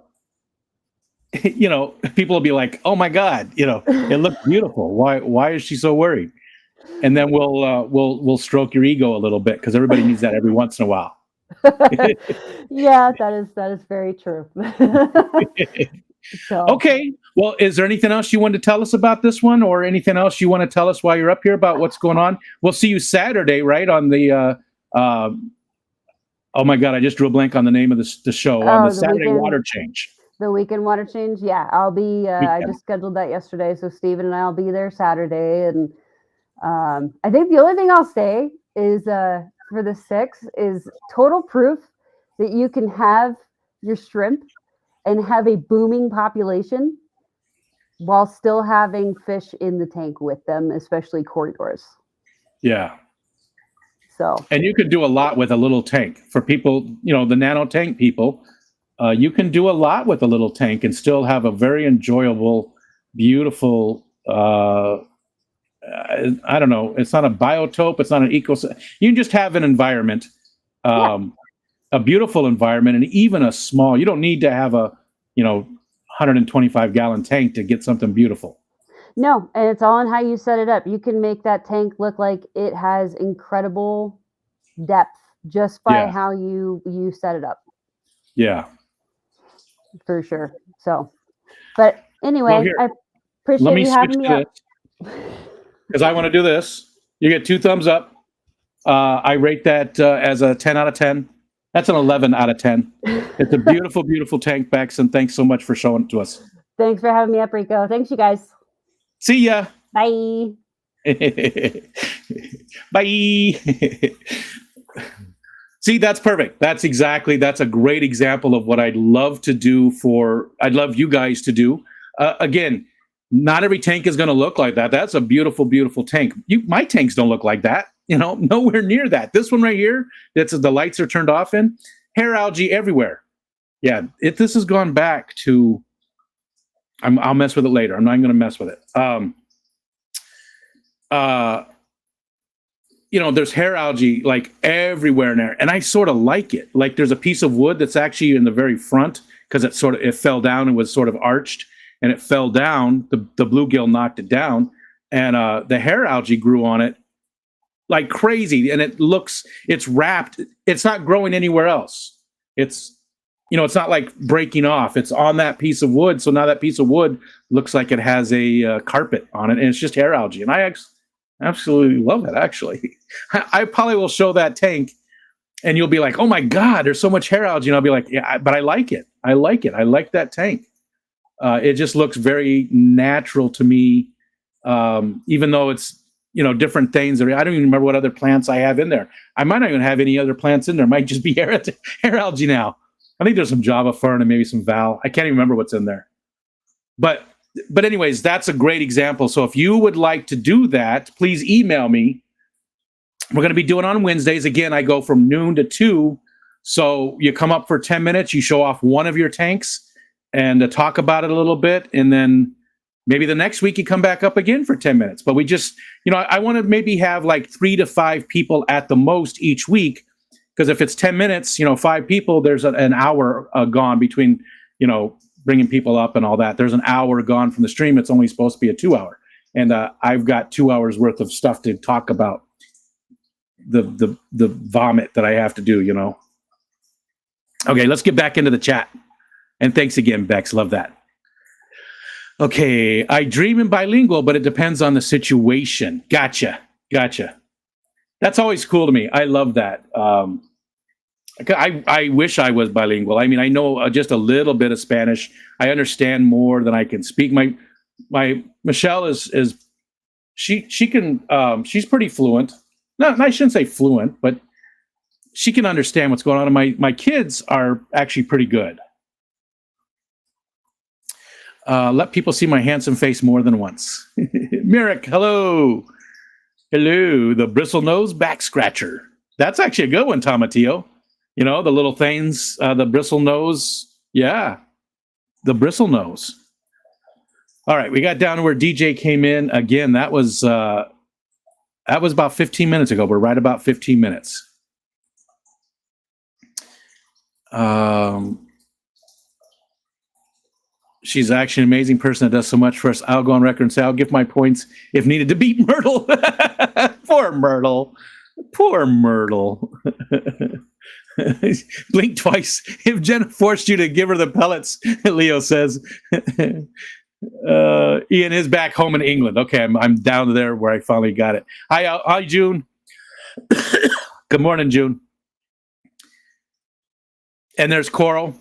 Speaker 1: people will be like, "Oh my God, it looks beautiful. Why is she so worried?" And then we'll stroke your ego a little bit, because everybody needs that every once in a while.
Speaker 2: Yeah, that is very true. So
Speaker 1: okay. Well, is there anything else you want to tell us about this one, or anything else you want to tell us while you're up here about what's going on? We'll see you Saturday, right? On the oh my God, I just drew a blank on the name of the show, on the Saturday water change.
Speaker 2: The weekend water change. Yeah, I'll be, I just scheduled that yesterday. So Steven and I'll be there Saturday. And I think the only thing I'll say is for the 6 is total proof that you can have your shrimp and have a booming population while still having fish in the tank with them, especially corridors.
Speaker 1: Yeah.
Speaker 2: So.
Speaker 1: And you could do a lot with a little tank. For people, the nano tank people, you can do a lot with a little tank and still have a very enjoyable, beautiful, I don't know, it's not a biotope, it's not an ecosystem. You can just have an environment, a beautiful environment, and even a small, you don't need to have a 125 gallon tank to get something beautiful.
Speaker 2: No, and it's all in how you set it up. You can make that tank look like it has incredible depth just by how you set it up.
Speaker 1: Yeah,
Speaker 2: for sure. So, but anyway, I appreciate you having me up.
Speaker 1: Because I want to do this. You get 2 thumbs up. I rate that as a 10 out of 10. That's an 11 out of 10. It's a beautiful, beautiful tank, Bex, and thanks so much for showing it to us.
Speaker 2: Thanks for having me up, Rico. Thanks, you guys.
Speaker 1: See ya.
Speaker 2: Bye.
Speaker 1: Bye. See, that's perfect. That's a great example of what I'd love you guys to do. Again, not every tank is going to look like that. That's a beautiful, beautiful tank. My tanks don't look like that. Nowhere near that. This one right here, the lights are turned off in, hair algae everywhere. Yeah, this has gone back to, I'll mess with it later. I'm not going to mess with it. There's hair algae like everywhere in there, and I sort of like it. Like there's a piece of wood that's actually in the very front because it fell down and was sort of arched, and it fell down. The bluegill knocked it down, and the hair algae grew on it like crazy, and it's wrapped. It's not growing anywhere else. It's not like breaking off. It's on that piece of wood. So now that piece of wood looks like it has a carpet on it, and it's just hair algae. And I absolutely love that, actually. I probably will show that tank, and you'll be like, oh my God, there's so much hair algae. And I'll be like, yeah, but I like it. I like it. I like that tank. It just looks very natural to me, even though it's different things. I don't even remember what other plants I have in there. I might not even have any other plants in there. It might just be hair algae now. I think there's some Java fern and maybe some Val. I can't even remember what's in there. But anyways, that's a great example. So if you would like to do that, please email me. We're going to be doing on Wednesdays. Again, I go from noon to 2. So you come up for 10 minutes, you show off one of your tanks and talk about it a little bit. And then maybe the next week you come back up again for 10 minutes. But we just, I want to maybe have like 3 to 5 people at the most each week. Because if it's 10 minutes, 5 people, there's an hour gone between, bringing people up and all that. There's an hour gone from the stream. It's only supposed to be a 2-hour. And I've got 2 hours worth of stuff to talk about. The vomit that I have to do, Okay, let's get back into the chat. And thanks again, Bex. Love that. Okay, I dream in bilingual, but it depends on the situation. Gotcha. That's always cool to me. I love that. I wish I was bilingual. I mean, I know just a little bit of Spanish. I understand more than I can speak. My Michelle is she can she's pretty fluent. No, I shouldn't say fluent, but she can understand what's going on. And my kids are actually pretty good. Let people see my handsome face more than once. Merrick, hello. Hello, the bristle nose back scratcher. That's actually a good one, Tomatillo. The little things, the bristle nose. Yeah, the bristle nose. All right, we got down to where DJ came in. Again, that was about 15 minutes ago. We're right about 15 minutes. She's actually an amazing person that does so much for us. I'll go on record and say I'll give my points if needed to beat Myrtle. Poor Myrtle. Blink twice. If Jenna forced you to give her the pellets, Leo says. Ian is back home in England. Okay, I'm down to there where I finally got it. Hi, June. Good morning, June. And there's Coral.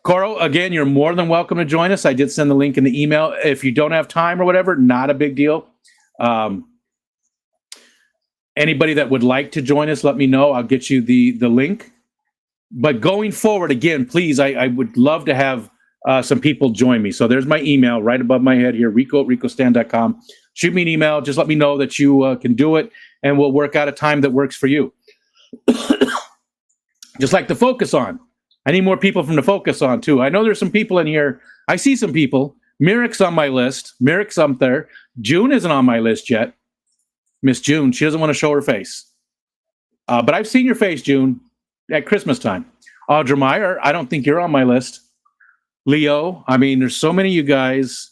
Speaker 1: Coral, again, you're more than welcome to join us. I did send the link in the email. If you don't have time or whatever, not a big deal. Anybody that would like to join us, let me know. I'll get you the link. But going forward, again, please, I would love to have some people join me. So there's my email right above my head here, rico@ricostan.com. Shoot me an email. Just let me know that you can do it, and we'll work out a time that works for you. Just like the Focus On. I need more people from the Focus On, too. I know there's some people in here. I see some people. Merrick's on my list. Merrick's up there. June isn't on my list yet. Miss June, she doesn't want to show her face. But I've seen your face, June, at Christmas time. Audra Meyer, I don't think you're on my list. Leo, I mean, there's so many of you guys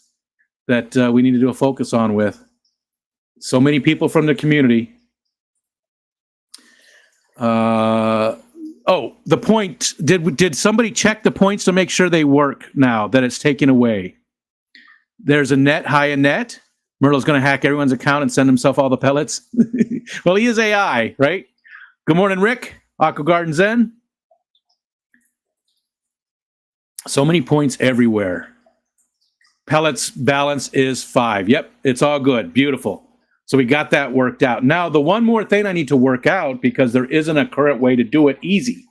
Speaker 1: that we need to do a Focus On with. So many people from the community. Oh, the point. Did somebody check the points to make sure they work now that it's taken away? There's a net. Hi, Annette. Myrtle's going to hack everyone's account and send himself all the pellets. Well, he is AI, right? Good morning, Rick. Aqua Garden Zen. So many points everywhere. Pellets balance is 5. Yep, it's all good. Beautiful. So we got that worked out. Now, the one more thing I need to work out, because there isn't a current way to do it easy.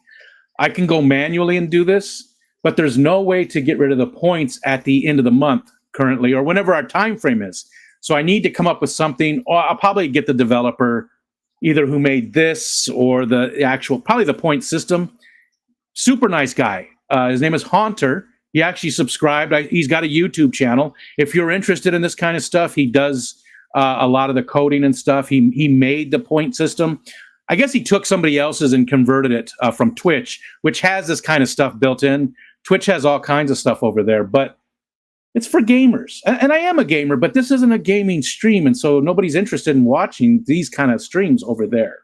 Speaker 1: I can go manually and do this, but there's no way to get rid of the points at the end of the month currently, or whenever our time frame is. So I need to come up with something, or I'll probably get the developer, either who made this or the actual, probably the point system. Super nice guy. His name is Haunter. He actually subscribed. He's got a YouTube channel. If you're interested in this kind of stuff, he does a lot of the coding and stuff. He made the point system. I guess he took somebody else's and converted it from Twitch, which has this kind of stuff built in. Twitch has all kinds of stuff over there, but it's for gamers. And I am a gamer, but this isn't a gaming stream, and so nobody's interested in watching these kind of streams over there.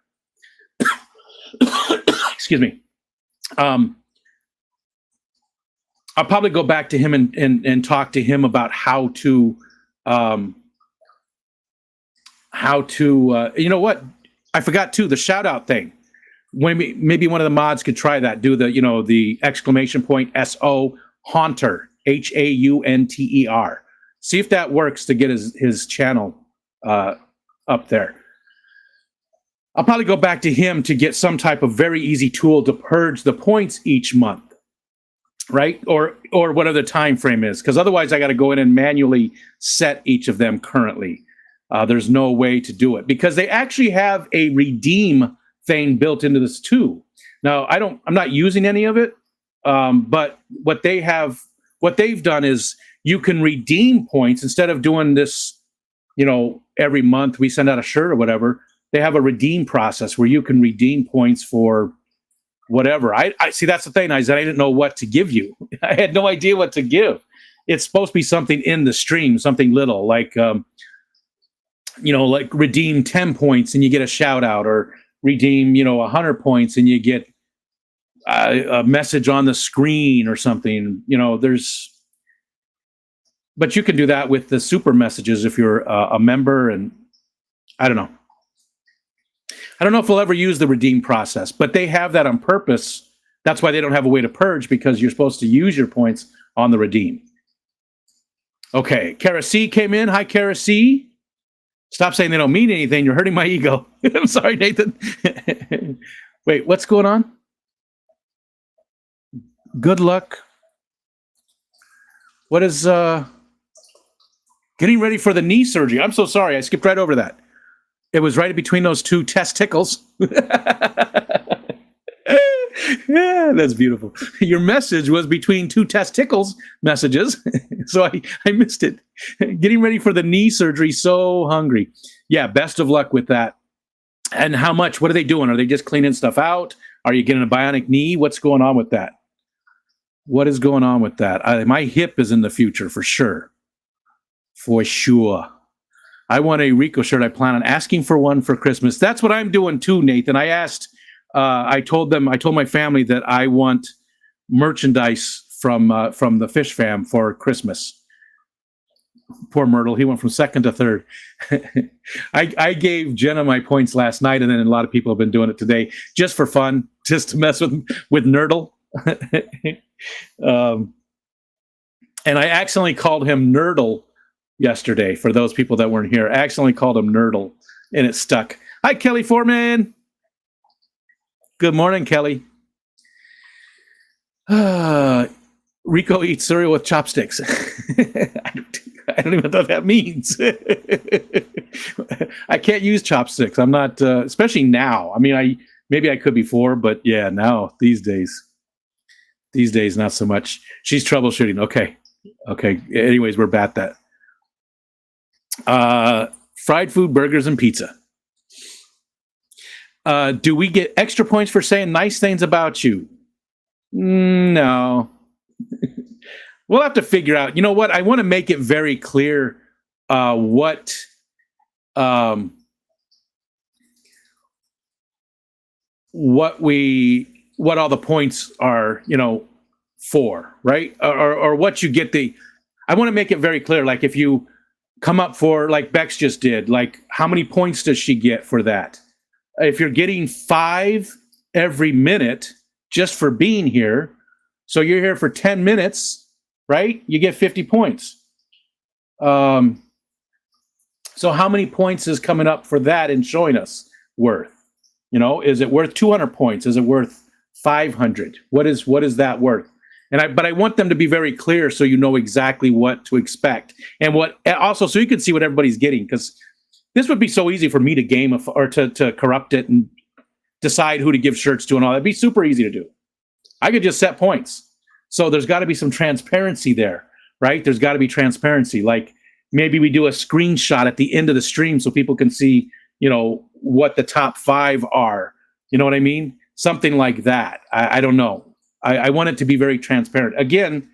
Speaker 1: Excuse me. I'll probably go back to him and talk to him about how to you know what? I forgot too, the shout out thing. Maybe one of the mods could try that. Do the, the exclamation point SO Haunter. Haunter. See if that works to get his channel up there. I'll probably go back to him to get some type of very easy tool to purge the points each month, right? Or whatever the time frame is, because otherwise I got to go in and manually set each of them currently. There's no way to do it because they actually have a redeem thing built into this too. Now I'm not using any of it, but what they've done is you can redeem points instead of doing this, every month we send out a shirt or whatever. They have a redeem process where you can redeem points for whatever. I see. That's the thing. I didn't know what to give you. I had no idea what to give. It's supposed to be something in the stream, something little like, like redeem 10 points and you get a shout out, or redeem, 100 points and you get a message on the screen or something. But you can do that with the super messages if you're a member. And I don't know if we'll ever use the redeem process, but they have that on purpose. That's why they don't have a way to purge, because you're supposed to use your points on the redeem. Okay, Kara C came in. Hi, Kara C. Stop saying they don't mean anything. You're hurting my ego. I'm sorry, Nathan. Wait, what's going on? Good luck. What is getting ready for the knee surgery? I'm so sorry. I skipped right over that. It was right between those two testicles. Yeah, that's beautiful. Your message was between two testicles messages, so I missed it. Getting ready for the knee surgery, so hungry. Yeah, best of luck with that. And how much? What are they doing? Are they just cleaning stuff out? Are you getting a bionic knee? What's going on with that? What is going on with that? My hip is in the future for sure. For sure. I want a Rico shirt. I plan on asking for one for Christmas. That's what I'm doing too, Nathan. I asked, I told my family that I want merchandise from the Fish Fam for Christmas. Poor Myrtle. He went from second to third. I gave Jenna my points last night, and then a lot of people have been doing it today just for fun, just to mess with Nerdle. And I accidentally called him Nerdle yesterday. For those people that weren't here, I accidentally called him Nerdle, and it stuck. Hi, Kelly Foreman. Good morning, Kelly. Rico eats cereal with chopsticks. I don't even know what that means. I can't use chopsticks. I'm not, especially now. I mean, maybe I could before, but yeah, now these days, not so much. She's troubleshooting. Okay. Anyways, we're at that. Fried food, burgers, and pizza. Do we get extra points for saying nice things about you? No. We'll have to figure out. You know what? I want to make it very clear what all the points are, for, right? Or what you get I want to make it very clear. Like if you come up for, like Bex just did, like how many points does she get for that? If you're getting 5 every minute just for being here, so you're here for 10 minutes, right? You get 50 points. So how many points is coming up for that and showing us worth? Is it worth 200 points? Is it worth 500? What is that worth? But I want them to be very clear so you know exactly what to expect, and also so you can see what everybody's getting, because this would be so easy for me to game or to corrupt it and decide who to give shirts to and all. That'd be super easy to do. I could just set points. So there's got to be some transparency there, right? There's got to be transparency. Like maybe we do a screenshot at the end of the stream so people can see, what the top 5 are. You know what I mean? Something like that. I don't know. I want it to be very transparent. Again,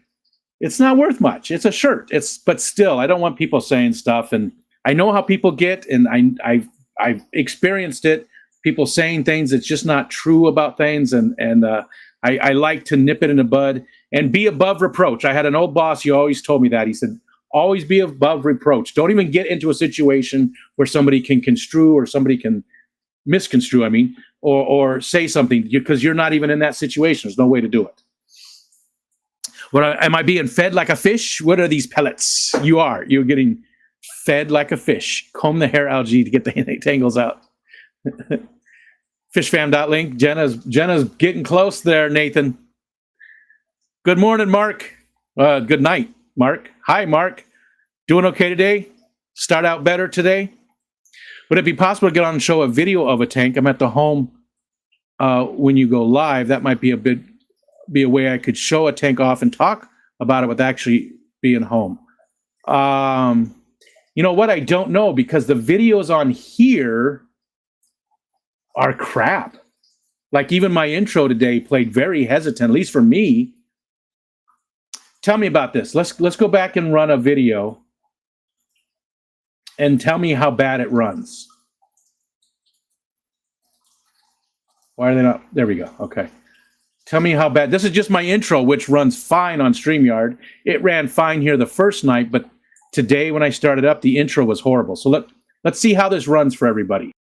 Speaker 1: it's not worth much. It's a shirt. But still, I don't want people saying stuff. And I know how people get, and I've experienced it. People saying things that's just not true about things, and I like to nip it in the bud and be above reproach. I had an old boss who always told me that. He said, always be above reproach. Don't even get into a situation where somebody can construe or somebody can misconstrue, or say something, because you're not even in that situation. There's no way to do it. Am I being fed like a fish? What are these pellets? You are. You're getting fed like a fish. Comb the hair algae to get the tangles out. Fishfam.link. Jenna's getting close there, Nathan. Good morning, Mark. Good night, Mark. Hi, Mark. Doing okay today? Start out better today? Would it be possible to get on and show a video of a tank? I'm at the home when you go live. That might be a way I could show a tank off and talk about it with actually being home. You know what? I don't know, because the videos on here are crap. Like even my intro today played very hesitant, at least for me. Tell me about this. Let's go back and run a video and tell me how bad it runs. Why are they not? There we go. Okay. Tell me how bad. This is just my intro, which runs fine on StreamYard. It ran fine here the first night, but today when I started up, the intro was horrible. So let's see how this runs for everybody.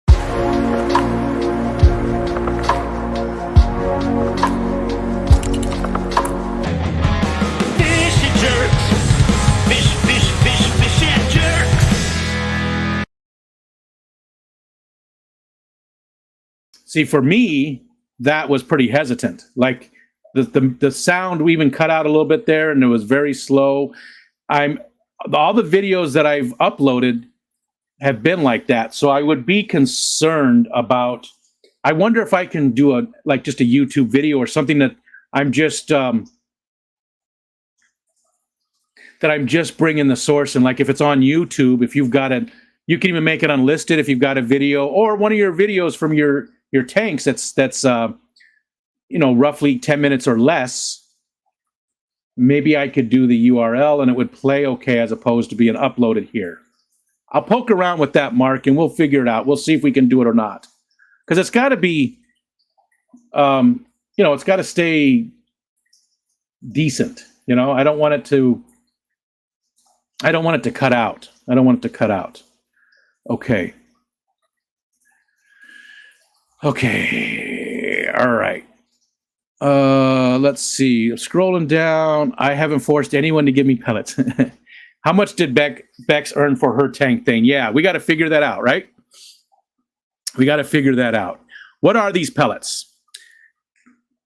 Speaker 1: See, for me, that was pretty hesitant. Like the sound we even cut out a little bit there, and it was very slow. All the videos that I've uploaded have been like that. So I would be concerned about, I wonder if I can do just a YouTube video or something that I'm just bringing the source. And like if it's on YouTube, if you've got it, you can even make it unlisted if you've got a video or one of your videos from your tanks that's roughly 10 minutes or less. Maybe I could do the URL and it would play okay as opposed to being uploaded here. I'll poke around with that, Mark, and we'll figure it out. We'll see if we can do it or not. Because it's got to be, it's got to stay decent. I don't want it to cut out. I don't want it to cut out. Okay. Okay. All right. Let's see. Scrolling down. I haven't forced anyone to give me pellets. How much did Bex earn for her tank thing? Yeah, we got to figure that out, right? We got to figure that out. What are these pellets?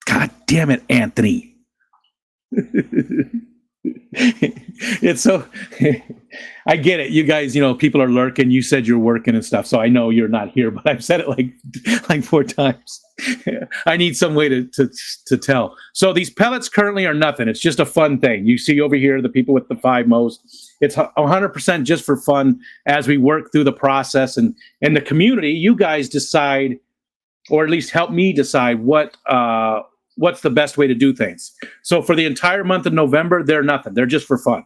Speaker 1: God damn it, Anthony. It's so I get it. You guys, people are lurking. You said you're working and stuff, so I know you're not here, but I've said it like 4 times. I need some way to tell. So these pellets currently are nothing. It's just a fun thing. You see over here the people with the 5 most. It's 100% just for fun as we work through the process, and the community, you guys decide, or at least help me decide what's the best way to do things. So for the entire month of November, they're nothing. They're just for fun.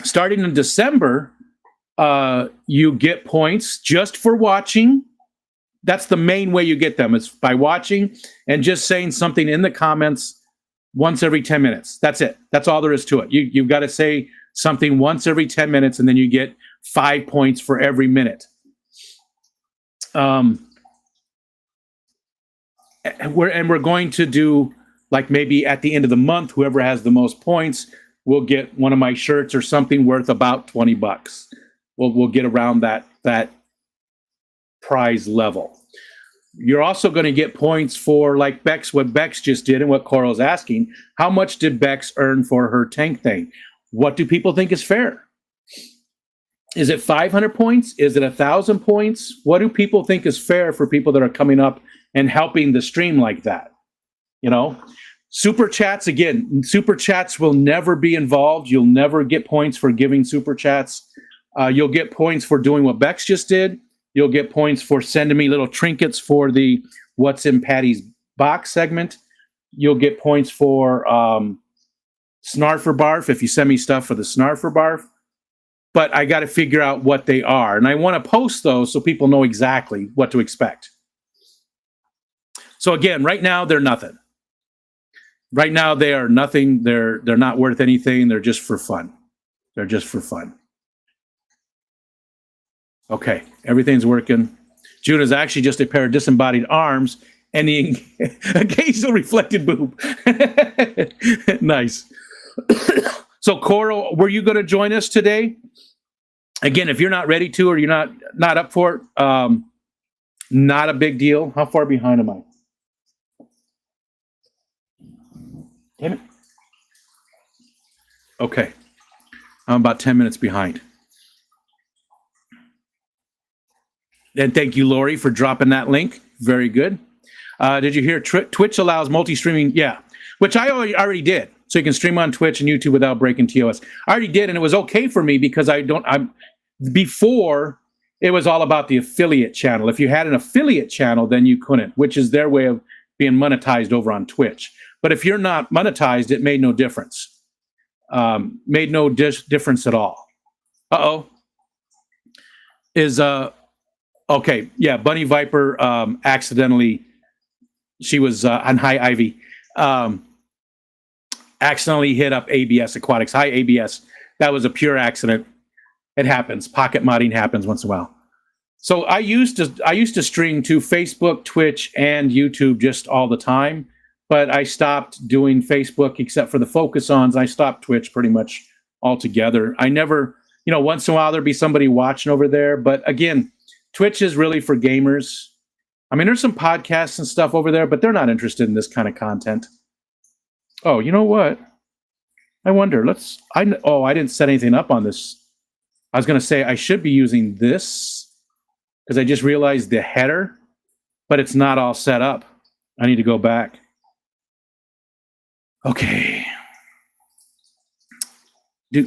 Speaker 1: Starting in December, you get points just for watching. That's the main way you get them. It's by watching and just saying something in the comments once every 10 minutes. That's it. That's all there is to it. You've got to say something once every 10 minutes, and then you get 5 points for every minute. We're going to do, like, maybe at the end of the month, whoever has the most points will get one of my shirts or something worth about $20. We'll get around that prize level. You're also going to get points for, like, what Bex just did and what Coral's asking. How much did Bex earn for her tank thing? What do people think is fair? Is it 500 points? Is it 1,000 points? What do people think is fair for people that are coming up and helping the stream like that? Super chats, again, super chats will never be involved. You'll never get points for giving super chats. You'll get points for doing what Bex just did. You'll get points for sending me little trinkets for the What's in Patty's Box segment. You'll get points for Snarfer Barf if you send me stuff for the Snarfer Barf. But I got to figure out what they are. And I want to post those so people know exactly what to expect. So again, right now, they're nothing. Right now, they are nothing. They're not worth anything. They're just for fun. They're just for fun. Okay, everything's working. June is actually just a pair of disembodied arms and the occasional reflected boob. Nice. So, Coral, were you going to join us today? Again, if you're not ready to or you're not up for it, not a big deal. How far behind am I? Damn it. Okay. I'm about 10 minutes behind. And thank you, Lori, for dropping that link. Very good. Did you hear Twitch allows multi-streaming? Yeah, which I already did. So you can stream on Twitch and YouTube without breaking TOS. I already did, and it was okay for me because before it was all about the affiliate channel. If you had an affiliate channel, then you couldn't, which is their way of being monetized over on Twitch. But if you're not monetized, it made no difference. Made no difference at all. Uh-oh. Okay, yeah, Bunny Viper accidentally, she was on High Ivy, accidentally hit up ABS Aquatics. Hi, ABS. That was a pure accident. It happens. Pocket modding happens once in a while. So I used to stream to Facebook, Twitch, and YouTube just all the time, but I stopped doing Facebook except for the focus-ons. I stopped Twitch pretty much altogether. I never, once in a while there'd be somebody watching over there, but again, Twitch is really for gamers. I mean, there's some podcasts and stuff over there, but they're not interested in this kind of content. Oh, you know what? I wonder, I didn't set anything up on this. I was going to say I should be using this because I just realized the header, but it's not all set up. I need to go back. Okay. Do.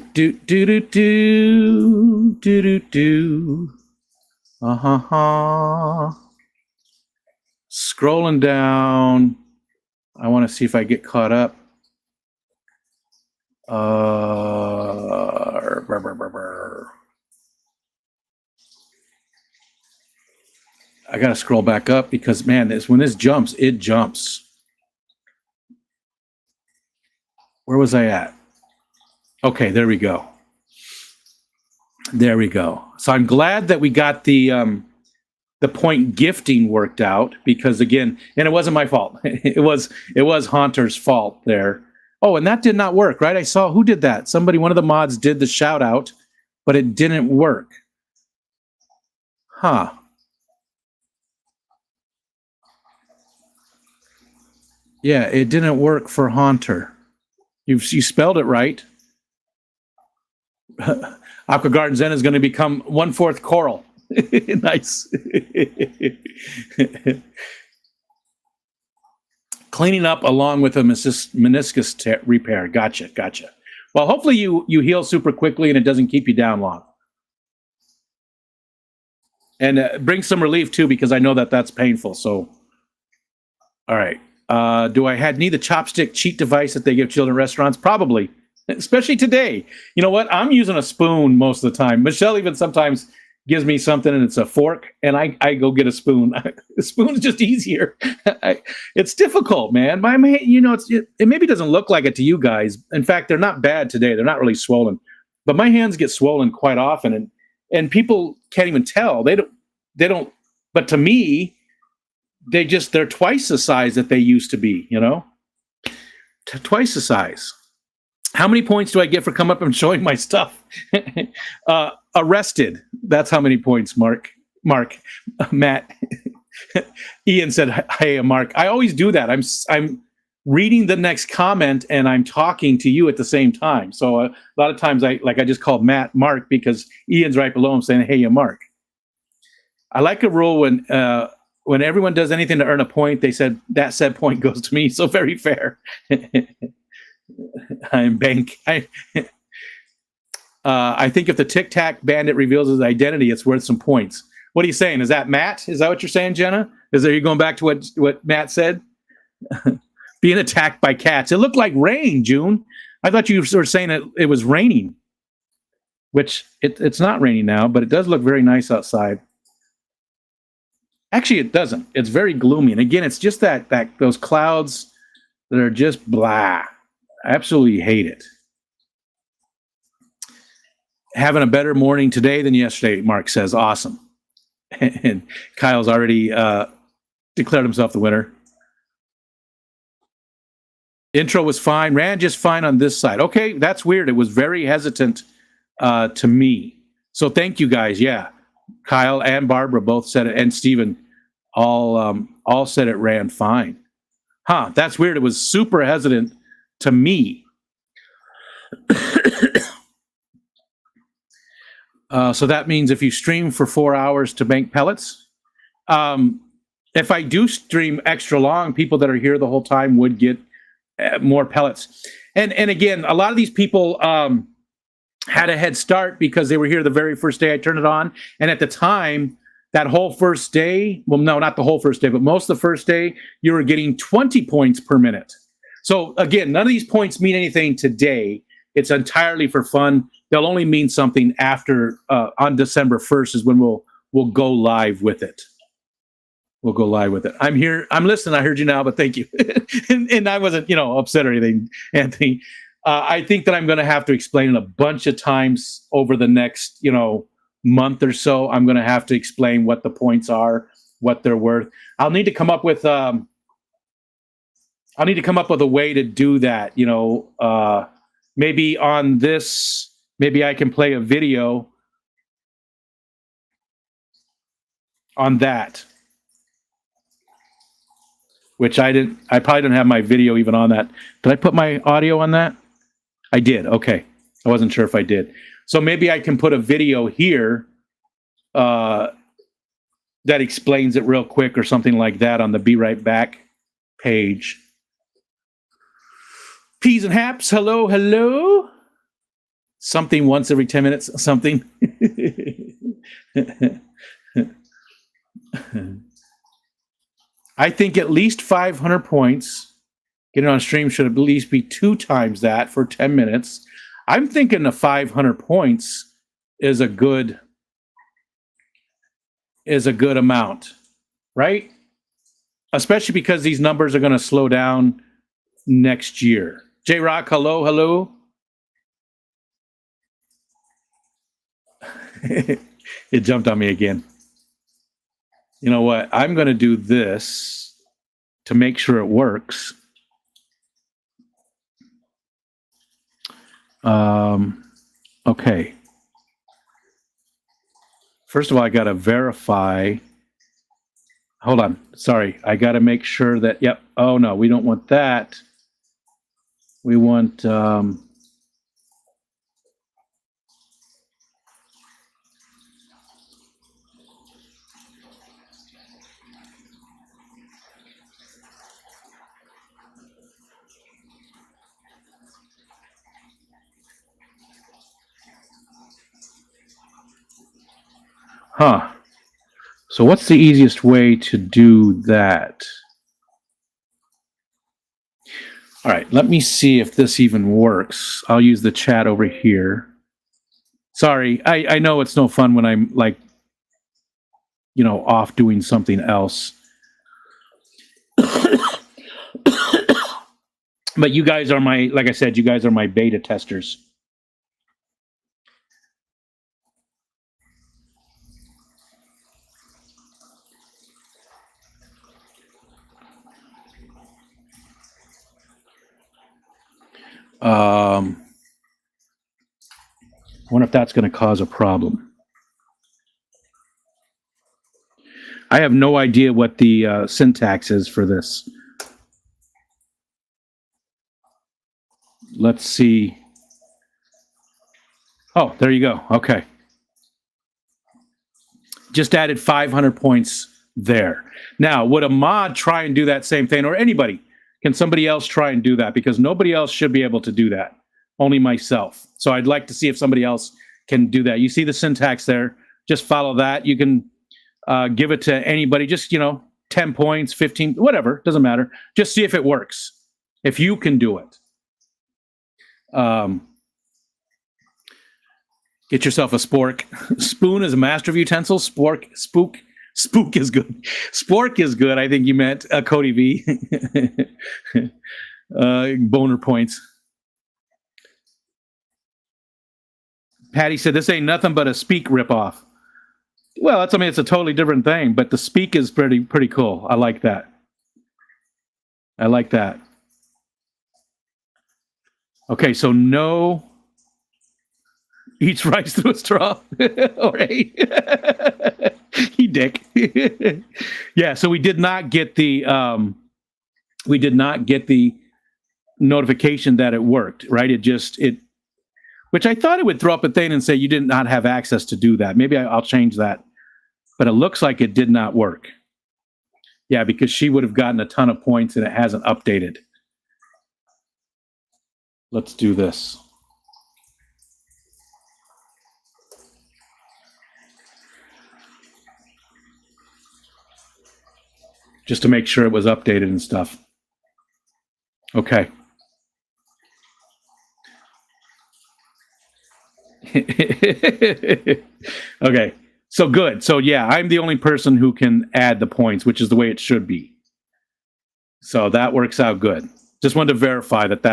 Speaker 1: Scrolling down. I want to see if I get caught up. I got to scroll back up because, man, when this jumps, it jumps. Where was I at? Okay, there we go. There we go. So I'm glad that we got the point gifting worked out because, again, and it wasn't my fault. It was Haunter's fault there. Oh, and that did not work, right? I saw who did that. One of the mods did the shout out, but it didn't work. Huh. Yeah, it didn't work for Haunter. You spelled it right. Aqua Garden Zen is going to become 1/4 coral. Nice. Cleaning up along with a meniscus repair. Gotcha. Well, hopefully you heal super quickly and it doesn't keep you down long. And bring some relief too, because I know that's painful. So, all right. Do I need the chopstick cheat device that they give children in restaurants? Probably, especially today. You know what? I'm using a spoon most of the time. Michelle even sometimes gives me something and it's a fork, and I go get a spoon. The spoon's just easier. It's difficult, man. It maybe doesn't look like it to you guys. In fact, they're not bad today. They're not really swollen, but my hands get swollen quite often, and people can't even tell. They don't. But to me, they're twice the size that they used to be. Twice the size. How many points do I get for coming up and showing my stuff? Arrested. That's how many points, Mark. Matt. Ian said, hey, Mark. I always do that. I'm reading the next comment and I'm talking to you at the same time. So a lot of times I just called Matt Mark because Ian's right below him saying, hey, Mark. I like a rule when everyone does anything to earn a point, they said that said point goes to me. So very fair. I'm bank. I think if the Tic Tac bandit reveals his identity, it's worth some points. What are you saying? Is that Matt? Is that what you're saying, Jenna? Are you going back to what Matt said? Being attacked by cats. It looked like rain, June. I thought you were saying it was raining, which it's not raining now, but it does look very nice outside. Actually, it doesn't. It's very gloomy. And again, it's just those clouds that are just blah. I absolutely hate it. Having a better morning today than yesterday, Mark says. Awesome. And Kyle's already declared himself the winner. Intro was fine. Ran just fine on this side. Okay, that's weird. It was very hesitant to me. So thank you guys. Yeah, Kyle and Barbara both said it, and Steven all said it ran fine. Huh? That's weird. It was super hesitant to me. So that means if you stream for 4 hours to bank pellets, if I do stream extra long, people that are here the whole time would get more pellets. And again, a lot of these people had a head start because they were here the very first day I turned it on. And at the time, that whole first day, well, no, not the whole first day, but most of the first day, you were getting 20 points per minute. So again, none of these points mean anything today. It's entirely for fun. They'll only mean something after on December 1st is when we'll go live with it. We'll go live with it. I'm here. I'm listening. I heard you now, but thank you. and I wasn't, upset or anything, Anthony. I think that I'm going to have to explain it a bunch of times over the next, month or so. I'm going to have to explain what the points are, what they're worth. I'll need to come up with a way to do that. Maybe on this, maybe I can play a video on that. Which I probably didn't have my video even on that. Did I put my audio on that? I did. Okay. I wasn't sure if I did. So maybe I can put a video here that explains it real quick or something like that on the Be Right Back page. Peas and Haps, hello, hello. Something once every 10 minutes, something. I think at least 500 points. Getting on stream should at least be 2 times that for 10 minutes. I'm thinking the 500 points is a good amount, right? Especially because these numbers are going to slow down next year. J Rock, hello, hello. It jumped on me again. You know what? I'm going to do this to make sure it works. Okay. First of all, I got to verify. Hold on. Sorry. I got to make sure that, yep. Oh, no, we don't want that. We want, huh. So what's the easiest way to do that? All right, let me see if this even works. I'll use the chat over here. Sorry, I know it's no fun when I'm like, off doing something else. But you guys are like I said, you guys are my beta testers. I wonder if that's going to cause a problem. I have no idea what the syntax is for this. Let's see. Oh, there you go. Okay. Just added 500 points there. Now, would a mod try and do that same thing, or anybody? Can somebody else try and do that? Because nobody else should be able to do that. Only myself. So I'd like to see if somebody else can do that. You see the syntax there. Just follow that. You can give it to anybody. Just, 10 points, 15, whatever. Doesn't matter. Just see if it works. If you can do it. Get yourself a spork. Spoon is a master of utensils. Spook is good. Spork is good. I think you meant Cody V. Boner points. Patty said, this ain't nothing but a Speak ripoff. Well, it's a totally different thing, but the Speak is pretty cool. I like that. Okay, so no eats rice through a straw. All right. He dick. Yeah, so we did not get the notification that it worked, right? It which I thought it would throw up a thing and say you did not have access to do that. Maybe I'll change that. But it looks like it did not work. Yeah, because she would have gotten a ton of points and it hasn't updated. Let's do this. Just to make sure it was updated and stuff. Okay. Okay. So good. So yeah, I'm the only person who can add the points, which is the way it should be. So that works out good. Just wanted to verify that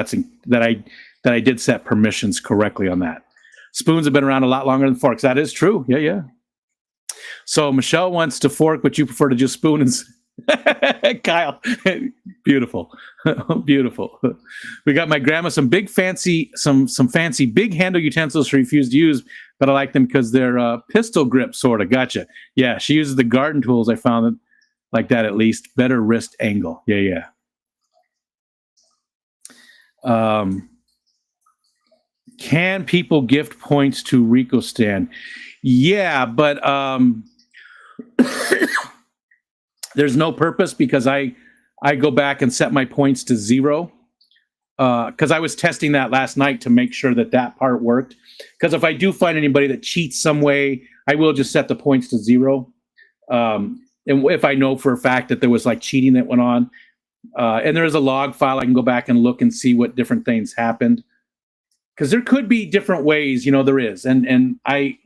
Speaker 1: I did set permissions correctly on that. Spoons have been around a lot longer than forks. That is true. Yeah, yeah. So Michelle wants to fork, but you prefer to just spoon and Kyle. Beautiful. Beautiful. We got my grandma some big fancy, some fancy big handle utensils she refused to use, but I like them because they're pistol grip sort of. Gotcha. Yeah, she uses the garden tools. I found it like that at least. Better wrist angle. Yeah, yeah. Can people gift points to Rico Stan? Yeah, but there's no purpose because I go back and set my points to 0 because I was testing that last night to make sure that part worked. Because if I do find anybody that cheats some way, I will just set the points to 0. And if I know for a fact that there was like cheating that went on, and there is a log file, I can go back and look and see what different things happened. Because there could be different ways, there is, and I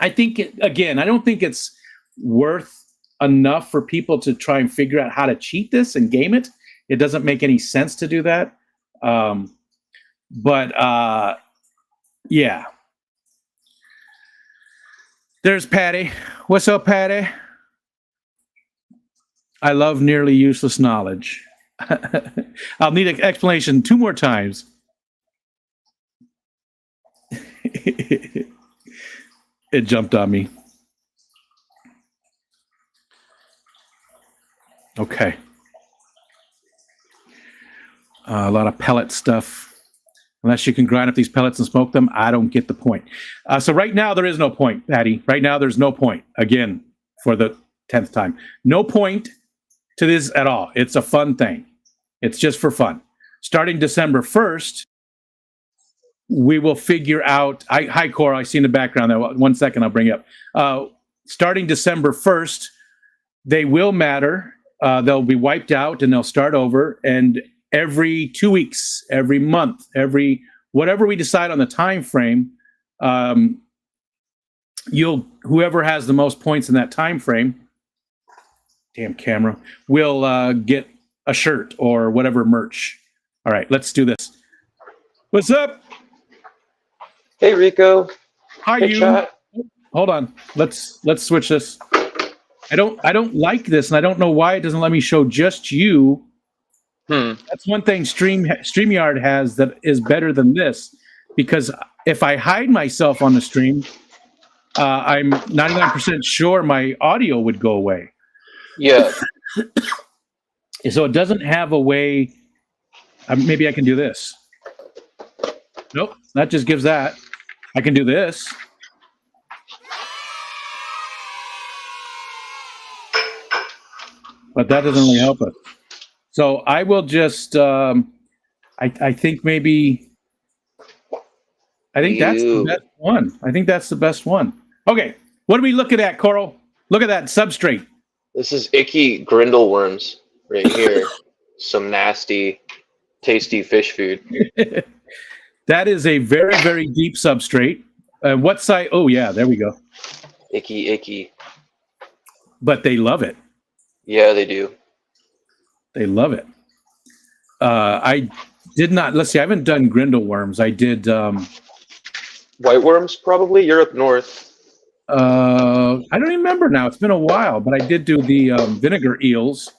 Speaker 1: think I don't think it's worth enough for people to try and figure out how to cheat this and game it. It doesn't make any sense to do that. Yeah. There's Patty. What's up, Patty? I love nearly useless knowledge. I'll need an explanation 2 more times. It jumped on me. Okay. A lot of pellet stuff. Unless you can grind up these pellets and smoke them, I don't get the point. So right now, there is no point, Patty. Right now, there's no point. Again, for the 10th time. No point to this at all. It's a fun thing. It's just for fun. Starting December 1st, we will figure out. Hi, Cora. I see in the background there. 1 second, I'll bring it up. Starting December 1st, they will matter. They'll be wiped out and they'll start over. And every 2 weeks, every month, whatever we decide on the time frame, whoever has the most points in that time frame, damn camera, will get a shirt or whatever merch. All right, let's do this. What's up?
Speaker 3: Hey, Rico.
Speaker 1: Hi,
Speaker 3: hey,
Speaker 1: you.
Speaker 3: Chat.
Speaker 1: Hold on. Let's switch this. I don't like this, and I don't know why it doesn't let me show just you. That's one thing StreamYard has that is better than this, because if I hide myself on the stream, I'm 99% sure my audio would go away.
Speaker 3: Yeah.
Speaker 1: So it doesn't have a way. Maybe I can do this. Nope, that just gives that. I can do this. But that doesn't really help us. So I will just, I think maybe, that's the best one. I think that's the best one. Okay, what are we looking at, Coral? Look at that substrate.
Speaker 3: This is icky grindle worms right here. Some nasty, tasty fish food.
Speaker 1: That is a very, very deep substrate. What size? Oh, yeah, there we go.
Speaker 3: Icky, icky.
Speaker 1: But they love it.
Speaker 3: Yeah, they do.
Speaker 1: They love it. I did not. Let's see. I haven't done grindle worms. I did.
Speaker 3: White worms, probably. You're up north.
Speaker 1: I don't even remember now. It's been a while, but I did do the vinegar eels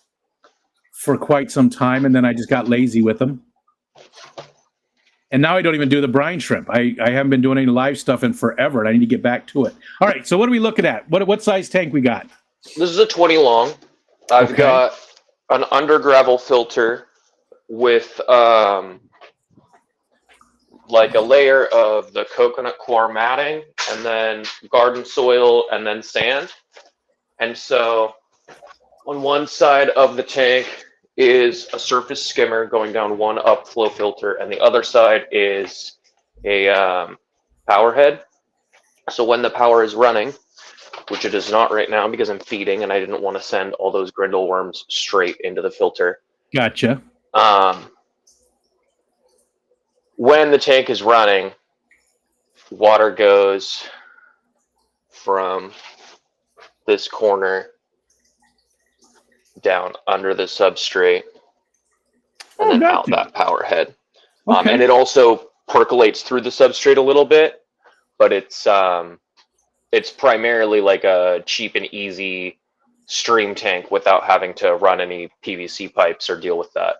Speaker 1: for quite some time, and then I just got lazy with them. And now I don't even do the brine shrimp. I haven't been doing any live stuff in forever, and I need to get back to it. All right, so what are we looking at? What size tank we got?
Speaker 3: This is a 20 long. I've
Speaker 1: Okay.
Speaker 3: got an under gravel filter with like a layer of the coconut coir matting, and then garden soil, and then sand. And so on one side of the tank is a surface skimmer going down one upflow filter, and the other side is a power head. So when the power is running, which it is not right now because I'm feeding and I didn't want to send all those grindle worms straight into the filter.
Speaker 1: Gotcha.
Speaker 3: When the tank is running, water goes from this corner down under the substrate and then out that power head.
Speaker 1: Okay.
Speaker 3: And it also percolates through the substrate a little bit, but it's primarily like a cheap and easy stream tank without having to run any PVC pipes or deal with that.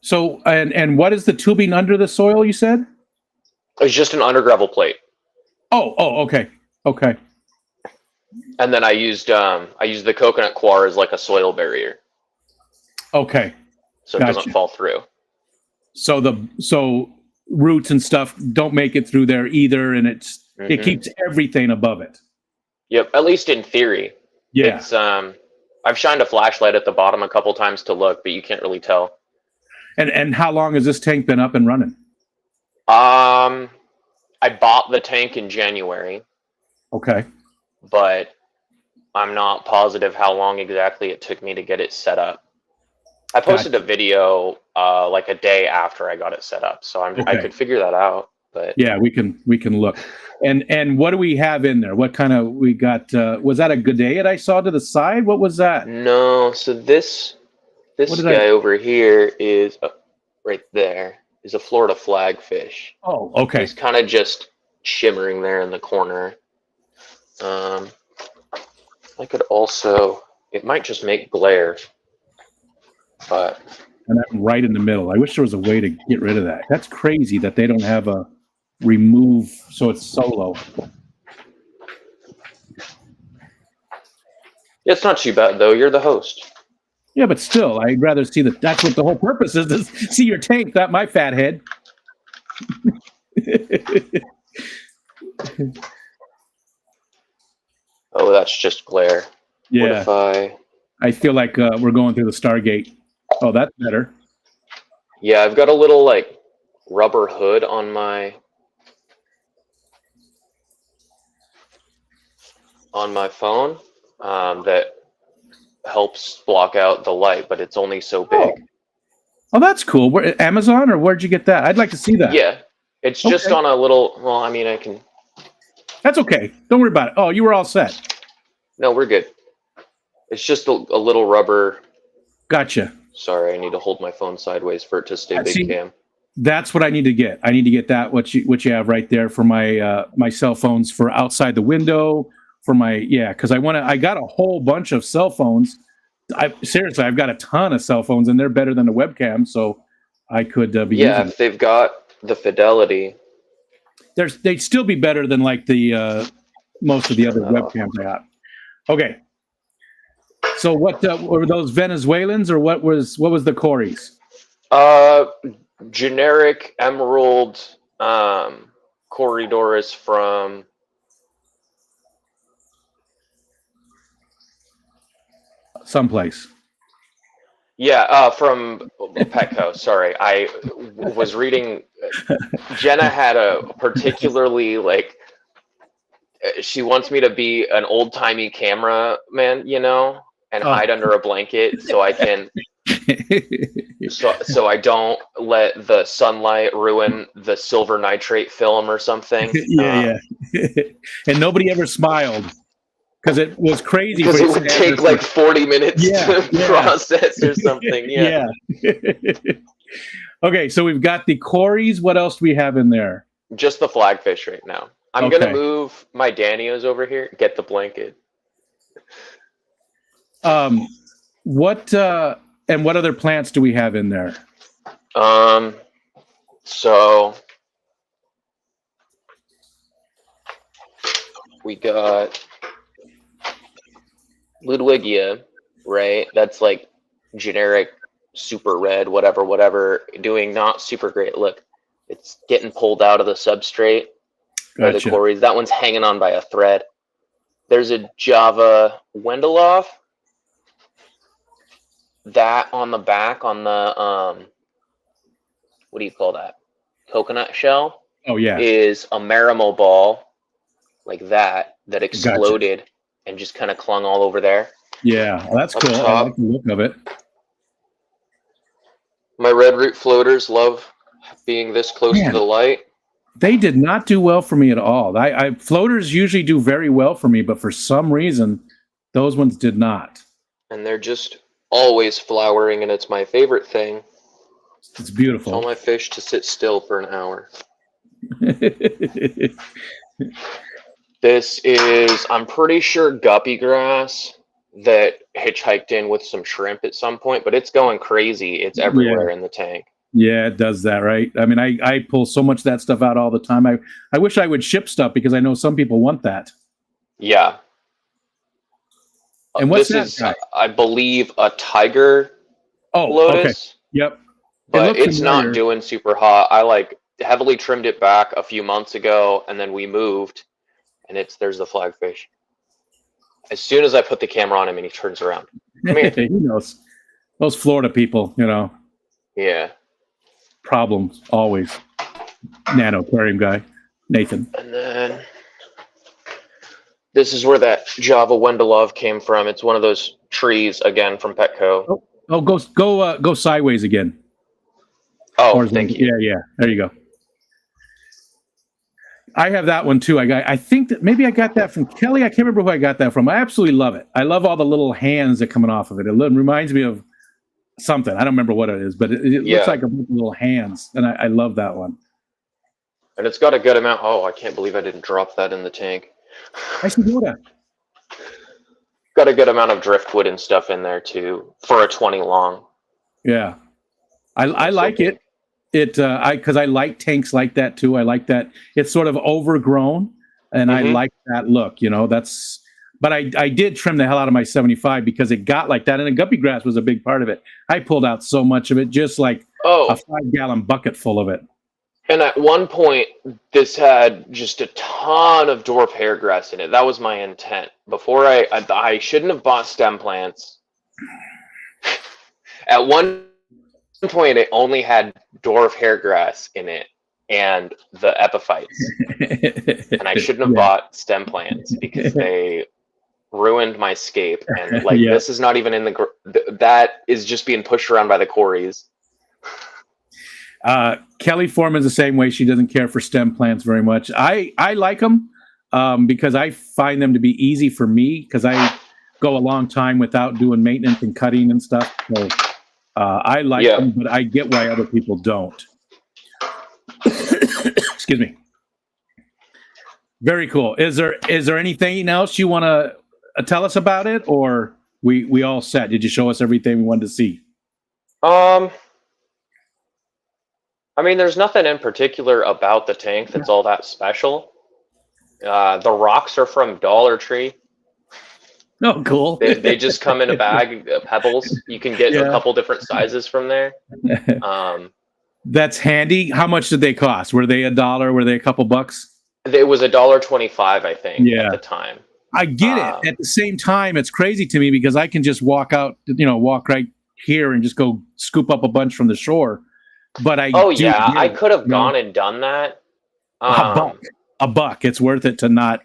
Speaker 1: So, and what is the tubing under the soil, you said?
Speaker 3: It's just an under gravel plate.
Speaker 1: Oh, okay. Okay.
Speaker 3: And then I used the coconut coir as like a soil barrier.
Speaker 1: Okay.
Speaker 3: So it doesn't fall through.
Speaker 1: So roots and stuff don't make it through there either, and it keeps everything above it.
Speaker 3: Yep, at least in theory.
Speaker 1: Yeah.
Speaker 3: It's I've shined a flashlight at the bottom a couple times to look, but you can't really tell.
Speaker 1: And how long has this tank been up and running?
Speaker 3: I bought the tank in January.
Speaker 1: Okay.
Speaker 3: But I'm not positive how long exactly it took me to get it set up. I posted a video like a day after I got it set up, so I could figure that out. But
Speaker 1: yeah, we can look. And what do we have in there? What kind of we got? Was that a G'day I saw to the side? What was that?
Speaker 3: No, so this guy over here is right there is a Florida flagfish.
Speaker 1: Oh, okay.
Speaker 3: He's kind of just shimmering there in the corner. I could also, it might just make glare, but.
Speaker 1: And I'm right in the middle. I wish there was a way to get rid of that. That's crazy that they don't have a remove so it's solo.
Speaker 3: It's not too bad though. You're the host.
Speaker 1: Yeah, but still, I'd rather see that. That's what the whole purpose is, to see your tank, not my fat head.
Speaker 3: Oh, that's just glare.
Speaker 1: Yeah.
Speaker 3: What if
Speaker 1: I feel like we're going through the Stargate. Oh, that's better.
Speaker 3: Yeah, I've got a little like rubber hood on my phone that helps block out the light, but it's only so big.
Speaker 1: Oh, that's cool. Where, Amazon, or where'd you get that? I'd like to see that.
Speaker 3: Yeah, it's just on a little. Well, I mean, I can.
Speaker 1: That's okay. Don't worry about it. Oh, you were all set.
Speaker 3: No, we're good. It's just a little rubber.
Speaker 1: Gotcha.
Speaker 3: Sorry, I need to hold my phone sideways for it to stay big cam.
Speaker 1: That's what I need to get. I need to get that. What you have right there for my my cell phones for outside the window. For my because I got a whole bunch of cell phones. Seriously, I've got a ton of cell phones, and they're better than the webcam, so I could be using
Speaker 3: if they've got the fidelity.
Speaker 1: They'd still be better than like the most of the other webcams I got. Okay. So what were those Venezuelans, or what was the Corys?
Speaker 3: Generic emerald Corydorus from
Speaker 1: someplace.
Speaker 3: Yeah, from Petco. Sorry, I was reading. Jenna had a particularly like. She wants me to be an old-timey cameraman, and hide under a blanket so I can. so I don't let the sunlight ruin the silver nitrate film or something.
Speaker 1: Yeah. And nobody ever smiled. Because it was crazy.
Speaker 3: Because it would take like 40 minutes to process or something. Yeah.
Speaker 1: Okay, so we've got the Corys. What else do we have in there?
Speaker 3: Just the flagfish right now. I'm going to move my Danios over here. Get the blanket.
Speaker 1: What other plants do we have in there?
Speaker 3: So We got Ludwigia, right? That's like generic, super red, whatever, doing not super great. Look, it's getting pulled out of the substrate by the
Speaker 1: Gotcha.
Speaker 3: quarries. That one's hanging on by a thread. There's a Java Wendeloff. That on the back, on the, what do you call that? Coconut shell?
Speaker 1: Oh yeah.
Speaker 3: Is a Marimo ball, like that exploded and just kind of clung all over there.
Speaker 1: Yeah, well, that's
Speaker 3: Up
Speaker 1: cool. I
Speaker 3: top.
Speaker 1: like the look of it.
Speaker 3: My red root floaters love being this close to
Speaker 1: Man.
Speaker 3: the light.
Speaker 1: They did not do well for me at all. Floaters usually do very well for me, but for some reason, those ones did not.
Speaker 3: And they're just always flowering, and it's my favorite thing.
Speaker 1: It's beautiful.
Speaker 3: Tell my fish to sit still for an hour. This is, I'm pretty sure, guppy grass that hitchhiked in with some shrimp at some point, but it's going crazy. It's everywhere in the tank.
Speaker 1: Yeah, it does that, right? I mean, I pull so much of that stuff out all the time. I wish I would ship stuff because I know some people want that.
Speaker 3: Yeah.
Speaker 1: And what's
Speaker 3: this
Speaker 1: that
Speaker 3: is, I believe, a tiger lotus.
Speaker 1: Okay. Yep.
Speaker 3: But it's
Speaker 1: familiar.
Speaker 3: not doing super hot. I like heavily trimmed it back a few months ago, and then we moved, and there's the flagfish. As soon as I put the camera on him and he turns around. Come here.
Speaker 1: He knows. Those Florida people,
Speaker 3: Yeah.
Speaker 1: problems always. Nano aquarium guy, Nathan.
Speaker 3: And then this is where that Java Wendelov came from. It's one of those trees again from Petco.
Speaker 1: Oh, go sideways again.
Speaker 3: Oh, thank you.
Speaker 1: Yeah. There you go. I have that one too. I think that maybe I got that from Kelly. I can't remember who I got that from. I absolutely love it. I love all the little hands that coming off of it. It reminds me of something. I don't remember what it is, but it looks like a bunch of little hands, and I love that one.
Speaker 3: And it's got a good amount. Oh, I can't believe I didn't drop that in the tank.
Speaker 1: I should do that.
Speaker 3: Got a good amount of driftwood and stuff in there too for a 20 long.
Speaker 1: Yeah, I like it. Because I like tanks like that too. I like that it's sort of overgrown, and I like that look. But I did trim the hell out of my 75 because it got like that, and the guppy grass was a big part of it. I pulled out so much of it, just like a 5-gallon bucket full of it.
Speaker 3: And at one point, this had just a ton of dwarf hairgrass in it. That was my intent. Before I shouldn't have bought stem plants. At one point, it only had dwarf hairgrass in it and the epiphytes. And I shouldn't have bought stem plants because they ruined my scape. And this is not even in that is just being pushed around by the quarries.
Speaker 1: Kelly Foreman's the same way. She doesn't care for stem plants very much. I like them because I find them to be easy for me because I go a long time without doing maintenance and cutting and stuff. So I like them, but I get why other people don't. Excuse me. Very cool. Is there anything else you want to tell us about it, or we all set? Did you show us everything we wanted to see?
Speaker 3: I mean, there's nothing in particular about the tank that's all that special. The rocks are from Dollar Tree.
Speaker 1: Oh, cool.
Speaker 3: They just come in a bag of pebbles. You can get a couple different sizes from there.
Speaker 1: That's handy. How much did they cost? Were they $1? Were they a couple bucks?
Speaker 3: It was $1.25, I think, at the time.
Speaker 1: I get it. At the same time, it's crazy to me because I can just walk right here and just go scoop up a bunch from the shore. But I
Speaker 3: could have gone and done that.
Speaker 1: A buck. It's worth it to not,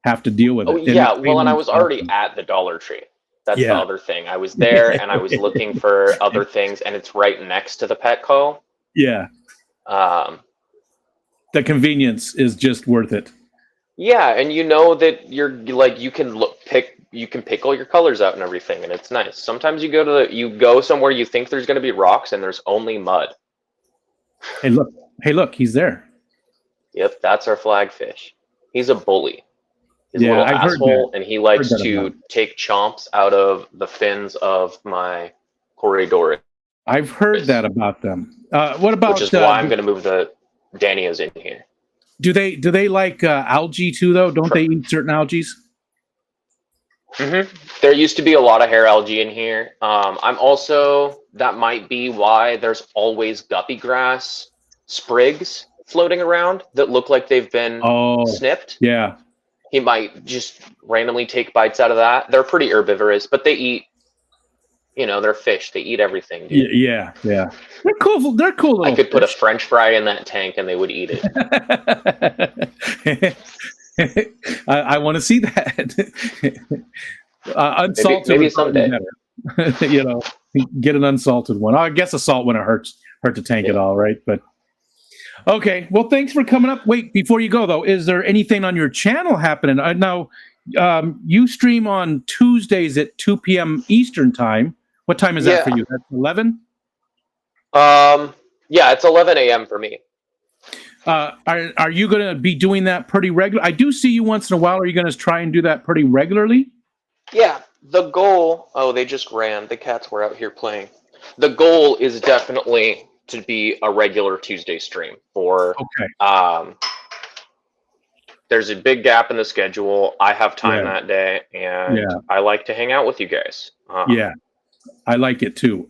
Speaker 1: have to deal with it.
Speaker 3: And I was already at the Dollar Tree. That's the other thing. I was there and I was looking for other things, and it's right next to the Petco.
Speaker 1: Yeah. The convenience is just worth it.
Speaker 3: Yeah, and that you can pick all your colors out and everything, and it's nice. Sometimes you go somewhere you think there's going to be rocks and there's only mud.
Speaker 1: Hey look, he's there.
Speaker 3: Yep, that's our flagfish. He's a bully. He's a little
Speaker 1: I've
Speaker 3: asshole, and he likes to take chomps out of the fins of my corridor.
Speaker 1: I've heard that about them. What about?
Speaker 3: Which is why I'm going to move the Danios in here.
Speaker 1: Do they like algae too, though? Don't they eat certain algae?
Speaker 3: There used to be a lot of hair algae in here. I'm also, that might be why there's always guppy grass sprigs floating around that look like they've been snipped.
Speaker 1: Yeah.
Speaker 3: He might just randomly take bites out of that. They're pretty herbivorous, but they eat, they're fish. They eat everything, dude.
Speaker 1: Yeah. They're cool. They're cool little
Speaker 3: I could put a
Speaker 1: fish.
Speaker 3: French fry in that tank and they would eat it.
Speaker 1: I want to see that. Unsalted,
Speaker 3: maybe someday.
Speaker 1: Better. Get an unsalted one. I guess a salt one hurt the tank at all, right? But okay. Well, thanks for coming up. Wait, before you go though, is there anything on your channel happening? Now, you stream on Tuesdays at 2 p.m. Eastern time. What time is that for you? That's 11?
Speaker 3: Yeah, it's 11 a.m. for me.
Speaker 1: Are you going to be doing that pretty regular? I do see you once in a while. Are you going to try and do that pretty regularly?
Speaker 3: Yeah, the goal. Oh, they just ran. The cats were out here playing. The goal is definitely to be a regular Tuesday stream. There's a big gap in the schedule. I have time that day, and I like to hang out with you guys.
Speaker 1: Yeah, I like it too.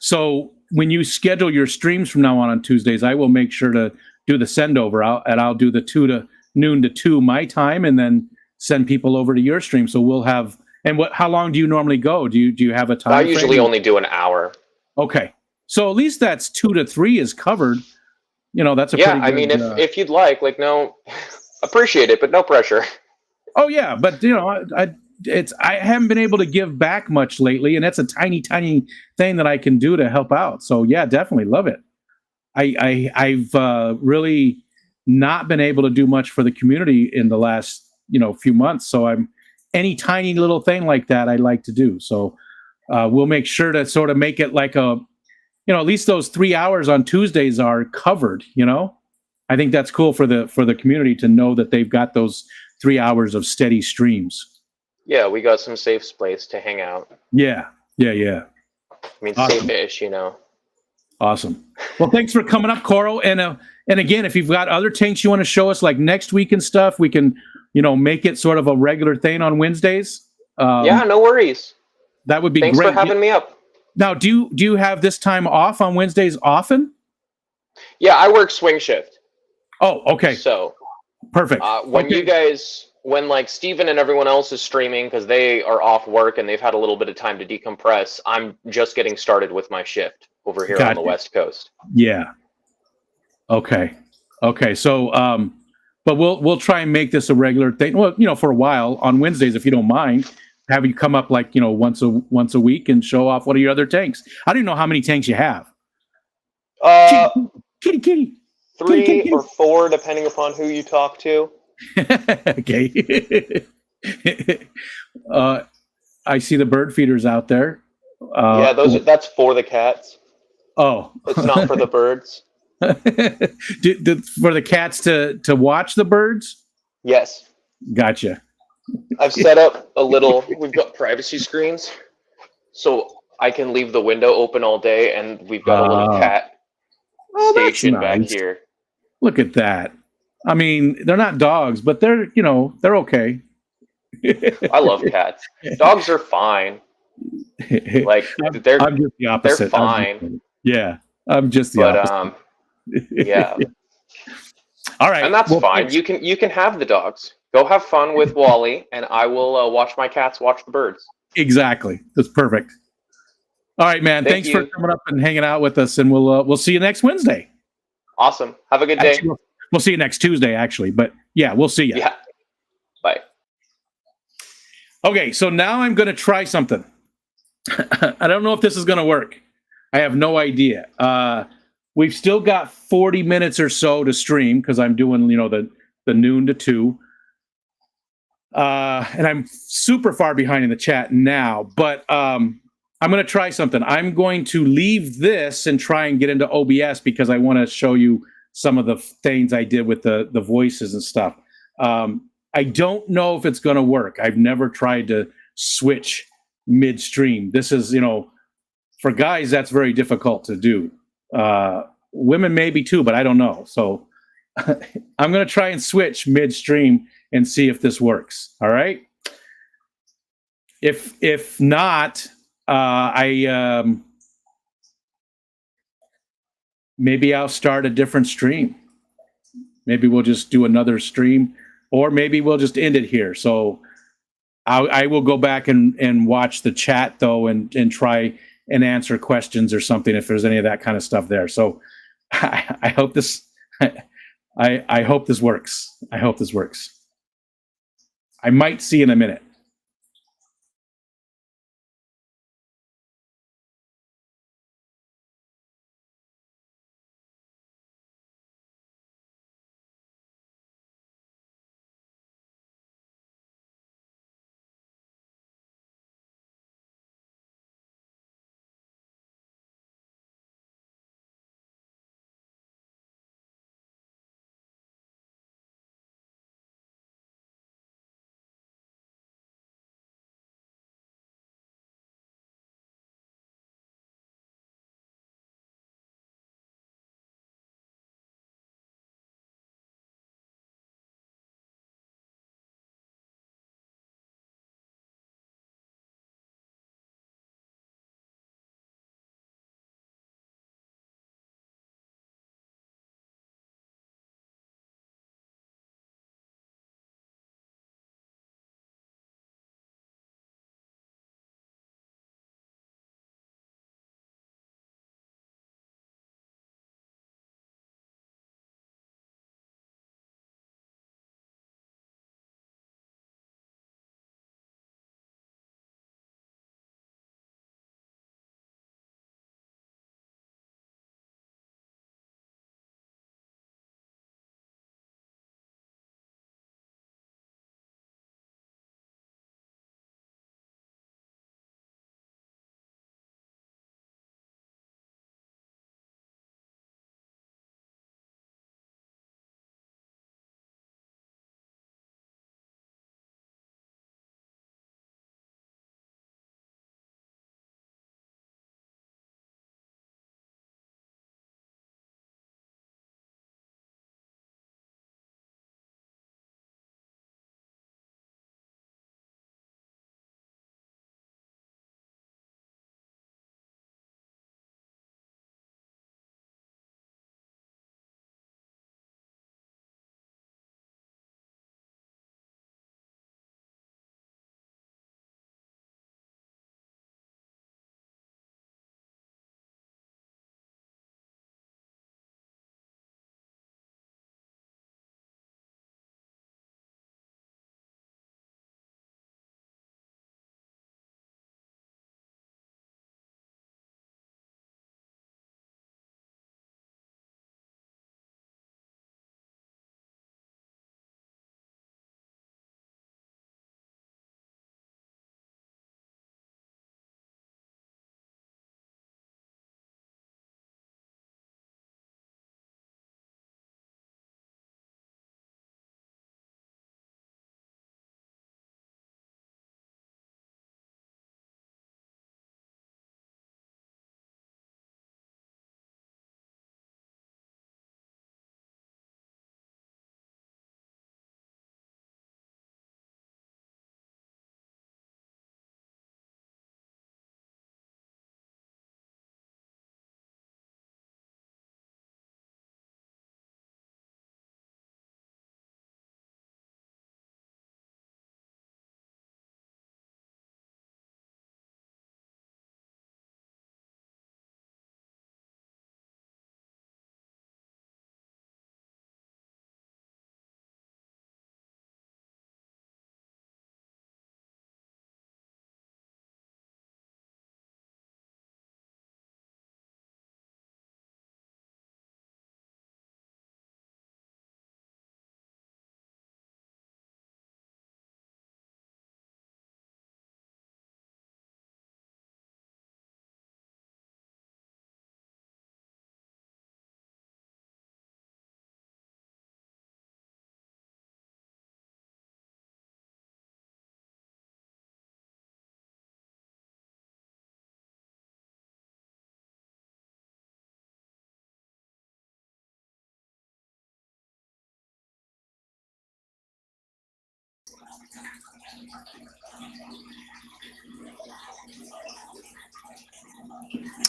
Speaker 1: So when you schedule your streams from now on Tuesdays, I will make sure to do the send over. I'll do the noon to 2 my time, and then send people over to your stream. So we'll have. And how long do you normally go? Do you have a time?
Speaker 3: I usually only do an hour.
Speaker 1: Okay, so at least that's 2 to 3 is covered. That's a pretty good,
Speaker 3: I mean, if you'd like, no, appreciate it, but no pressure.
Speaker 1: Oh yeah, but I haven't been able to give back much lately, and that's a tiny thing that I can do to help out. So yeah, definitely love it. I've really not been able to do much for the community in the last few months. So any tiny little thing like that I like to do. So we'll make sure to sort of make it like at least those 3 hours on Tuesdays are covered. I think that's cool for the community to know that they've got those 3 hours of steady streams.
Speaker 3: Yeah, we got some safe space to hang out.
Speaker 1: Yeah.
Speaker 3: I mean,
Speaker 1: Awesome.
Speaker 3: safe-ish,
Speaker 1: Awesome. Well, thanks for coming up, Coro. And again, if you've got other tanks you want to show us, like next week and stuff, we can, make it sort of a regular thing on Wednesdays.
Speaker 3: Yeah, no worries.
Speaker 1: That would be
Speaker 3: Thanks
Speaker 1: great.
Speaker 3: for having me up.
Speaker 1: Now, do you have this time off on Wednesdays often?
Speaker 3: Yeah, I work swing shift.
Speaker 1: Oh, okay.
Speaker 3: So
Speaker 1: perfect.
Speaker 3: When like Steven and everyone else is streaming because they are off work and they've had a little bit of time to decompress, I'm just getting started with my shift over here on the West Coast.
Speaker 1: Yeah. Okay. So, but we'll try and make this a regular thing. Well, for a while on Wednesdays, if you don't mind, have you come up like once a week and show off one of your other tanks. I don't even know how many tanks you have. Kitty.
Speaker 3: 3 or 4, depending upon who you talk to.
Speaker 1: Okay. I see the bird feeders out there.
Speaker 3: That's for the cats.
Speaker 1: Oh,
Speaker 3: it's not for the birds.
Speaker 1: For the cats to watch the birds?
Speaker 3: Yes.
Speaker 1: Gotcha.
Speaker 3: I've set up we've got privacy screens, so I can leave the window open all day, and we've got a little cat station back here.
Speaker 1: Look at that. I mean, they're not dogs, but they're okay.
Speaker 3: I love cats. Dogs are fine. Like
Speaker 1: I'm just the opposite.
Speaker 3: They're fine.
Speaker 1: I'm just the opposite.
Speaker 3: Yeah.
Speaker 1: All right,
Speaker 3: and that's fine. You can have the dogs. Go have fun with Wally, and I will watch my cats watch the birds.
Speaker 1: Exactly. That's perfect. All right, man. Thanks for coming up and hanging out with us, and we'll see you next Wednesday.
Speaker 3: Awesome. Have a good day.
Speaker 1: Actually, we'll see you next Tuesday, actually. But yeah, we'll see you.
Speaker 3: Yeah. Bye.
Speaker 1: Okay, so now I'm going to try something. I don't know if this is going to work. I have no idea. We've still got 40 minutes or so to stream because I'm doing, the noon to 2. And I'm super far behind in the chat now, but I'm going to try something. I'm going to leave this and try and get into OBS because I want to show you some of the things I did with the voices and stuff. I don't know if it's going to work. I've never tried to switch midstream. This is, for guys, that's very difficult to do. Women maybe too, but I don't know. So I'm going to try and switch midstream and see if this works. All right. If not, maybe I'll start a different stream. Maybe we'll just do another stream, or maybe we'll just end it here. So I will go back and watch the chat though, and try and answer questions or something if there's any of that kind of stuff there. So I hope this I hope this works. I hope this works. I might see in a minute.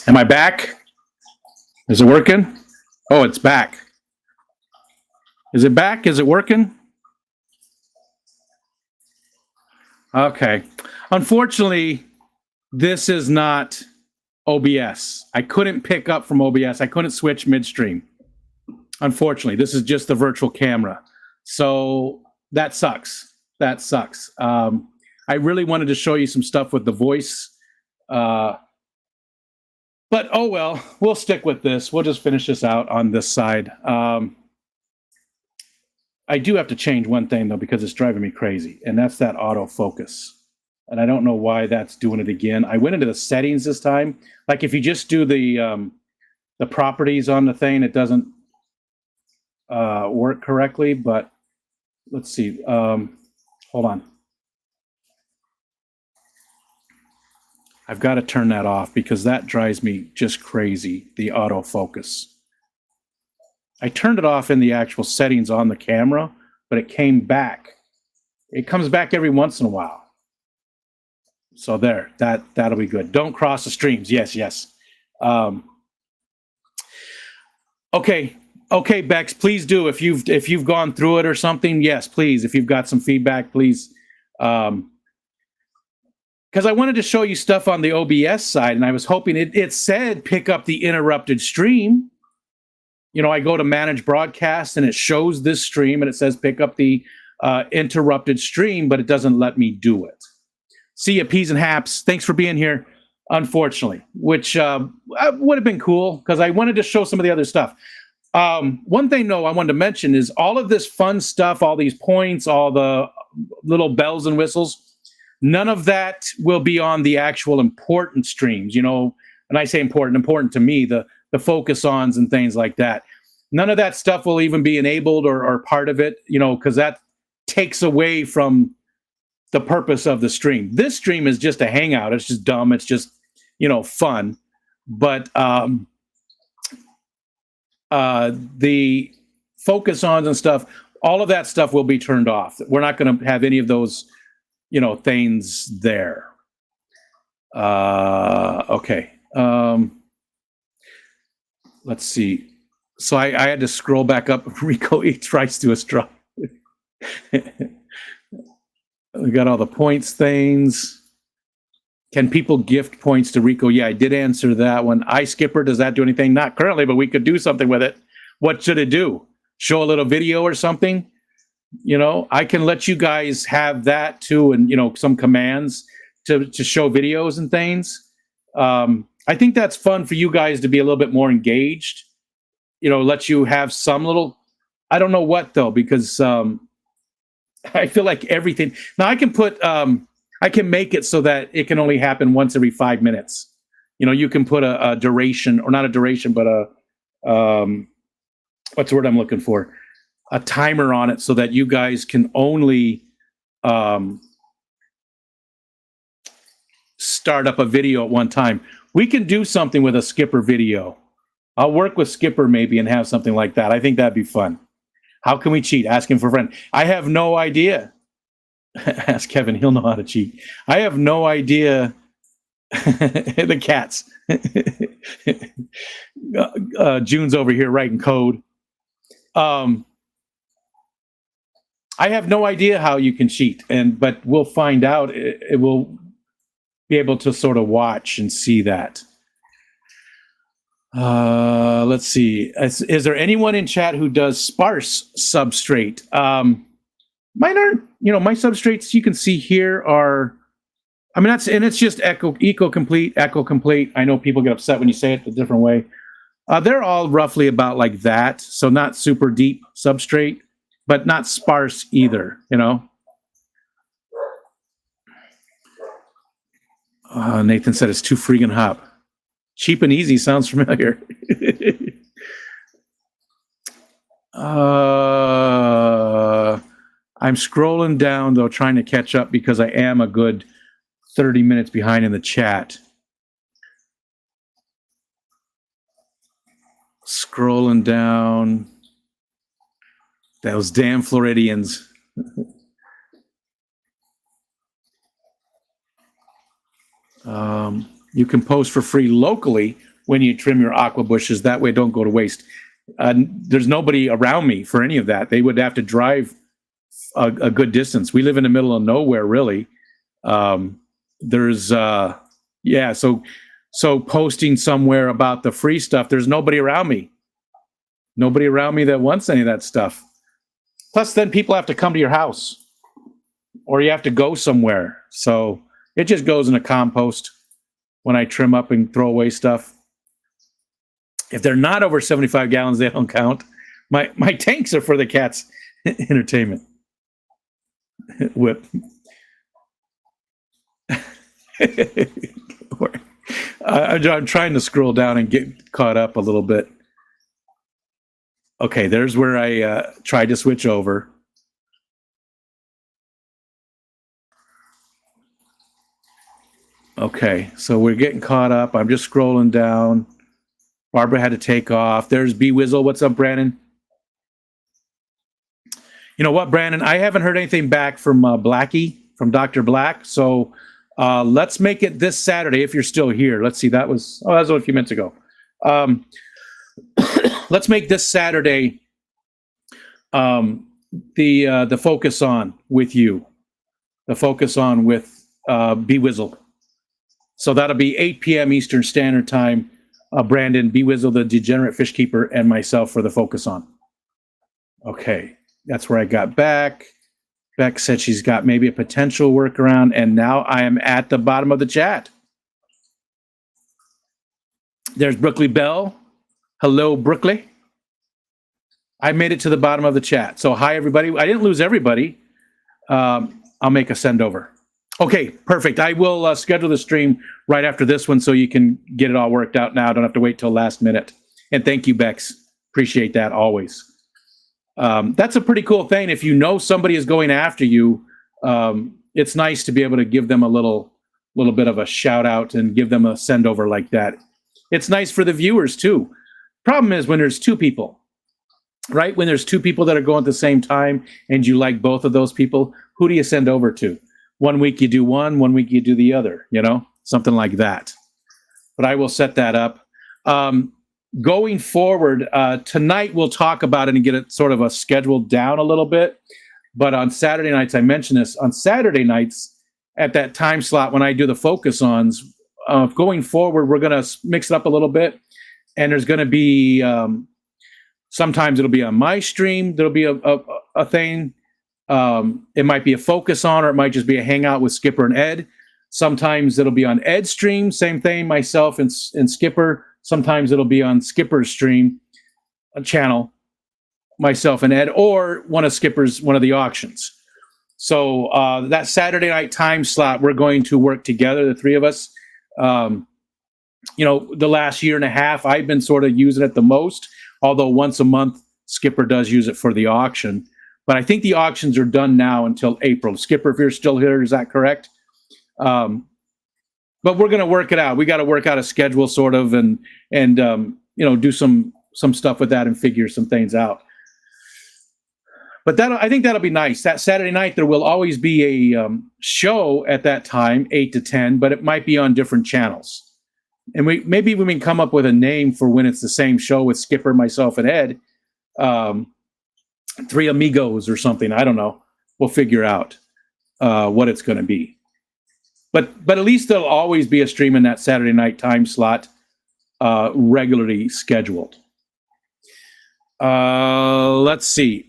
Speaker 1: Am I back? Is it working? Oh, it's back. Is it back? Is it working? Okay. Unfortunately, this is not OBS. I couldn't pick up from OBS. I couldn't switch midstream. Unfortunately, this is just the virtual camera. So that sucks. That sucks. I really wanted to show you some stuff with the voice. But oh well, we'll stick with this. We'll just finish this out on this side. I do have to change one thing though, because it's driving me crazy, and that's that autofocus. And I don't know why that's doing it again. I went into the settings this time. Like if you just do the properties on the thing, it doesn't work correctly. But let's see. Hold on. I've got to turn that off because that drives me just crazy, the autofocus. I turned it off in the actual settings on the camera, but it came back. It comes back every once in a while. So there, that'll be good. Don't cross the streams. Yes, yes. Okay, Bex, please do. If you've gone through it or something, yes, please. If you've got some feedback, please. Because I wanted to show you stuff on the OBS side, and I was hoping it said pick up the interrupted stream. You know, I go to manage broadcast, and it shows this stream, and it says pick up the interrupted stream, but it doesn't let me do it. See ya, peas and haps. Thanks for being here. Unfortunately, which would have been cool because I wanted to show some of the other stuff. One thing, though, I wanted to mention is all of this fun stuff, all these points, all the little bells and whistles. None of that will be on the actual important streams, you know. And I say important to me, the focus-ons and things like that. None of that stuff will even be enabled or part of it, you know, because that takes away from the purpose of the stream. This stream is just a hangout. It's just dumb. It's just, you know, fun. But the focus-ons and stuff, all of that stuff will be turned off. We're not going to have any of those, you know, things there. Okay. Let's see. So I had to scroll back up. Rico eats rice to a straw. We got all the points things. Can people gift points to Rico? Yeah, I did answer that one. iSkipper, does that do anything? Not currently, but we could do something with it. What should it do? Show a little video or something? You know, I can let you guys have that too, and you know, some commands to show videos and things. I think that's fun for you guys to be a little bit more engaged. You know, let you have some little. I don't know what though, because I feel like everything. Now I can put. I can make it so that it can only happen once every 5 minutes. You know, you can put a duration, or not a duration, but a what's the word I'm looking for? A timer on it so that you guys can only start up a video at one time. We can do something with a Skipper video. I'll work with Skipper maybe and have something like that. I think that'd be fun. How can we cheat? Ask him for a friend. I have no idea. Ask Kevin. He'll know how to cheat. I have no idea. The cats. June's over here writing code. I have no idea how you can cheat, but we'll find out. It will be able to sort of watch and see that. Let's see. Is there anyone in chat who does sparse substrate? Mine aren't, you know, my substrates you can see here are, I mean, it's just eco complete. I know people get upset when you say it a different way. They're all roughly about like that. So not super deep substrate, but not sparse either, you know? Nathan said it's too freaking hot. Cheap and easy sounds familiar. I'm scrolling down, though, trying to catch up because I am a good 30 minutes behind in the chat. Scrolling down. Those damn Floridians. You can post for free locally when you trim your aqua bushes. That way, don't go to waste. There's nobody around me for any of that. They would have to drive a good distance. We live in the middle of nowhere, really. So posting somewhere about the free stuff, there's nobody around me. Nobody around me that wants any of that stuff. Plus, then people have to come to your house, or you have to go somewhere. So it just goes in a compost when I trim up and throw away stuff. If they're not over 75 gallons, they don't count. My tanks are for the cats' entertainment. Whip. I'm trying to scroll down and get caught up a little bit. Okay, there's where I tried to switch over. Okay, so we're getting caught up. I'm just scrolling down. Barbara had to take off. There's B Wizzle. What's up, Brandon? You know what, Brandon? I haven't heard anything back from Blackie, from Dr. Black. So let's make it this Saturday if you're still here. Let's see. That was a few minutes ago. Let's make this Saturday the focus on with you. The focus on with B Wizzle. So that'll be 8 p.m. Eastern Standard Time. Brandon, B Wizzle, the Degenerate Fish Keeper, and myself for the focus on. Okay, that's where I got back. Beck said she's got maybe a potential workaround, and now I am at the bottom of the chat. There's Brookley Bell. Hello, Brookley. I made it to the bottom of the chat. So hi, everybody. I didn't lose everybody. I'll make a send over. Okay, perfect. I will schedule the stream right after this one so you can get it all worked out now. Don't have to wait till last minute. And thank you, Bex. Appreciate that always. That's a pretty cool thing. If you know somebody is going after you, it's nice to be able to give them a little bit of a shout out and give them a send over like that. It's nice for the viewers too. Problem is when there's two people, right? When there's two people that are going at the same time and you like both of those people, who do you send over to? 1 week you do one week you do the other, something like that. But I will set that up. Going forward, tonight we'll talk about it and get it sort of a scheduled down a little bit. But on Saturday nights, I mentioned this, on Saturday nights at that time slot when I do the focus-ons, going forward, we're going to mix it up a little bit. And there's going to be, sometimes it'll be on my stream, there'll be a thing. It might be a focus on, or it might just be a hangout with Skipper and Ed. Sometimes it'll be on Ed's stream, same thing, myself and Skipper. Sometimes it'll be on Skipper's stream, a channel, myself and Ed, or one of the auctions. So that Saturday night time slot, we're going to work together, the three of us. The last year and a half, I've been sort of using it the most, although once a month, Skipper does use it for the auction. But I think the auctions are done now until April. Skipper, if you're still here, is that correct? But we're going to work it out. We got to work out a schedule, sort of, and do some stuff with that and figure some things out. But I think that'll be nice. That Saturday night, there will always be a show at that time, 8 to 10, but it might be on different channels. And maybe we can come up with a name for when it's the same show with Skipper, myself, and Ed. Three Amigos or something. I don't know. We'll figure out what it's going to be. But at least there'll always be a stream in that Saturday night time slot, regularly scheduled. Let's see.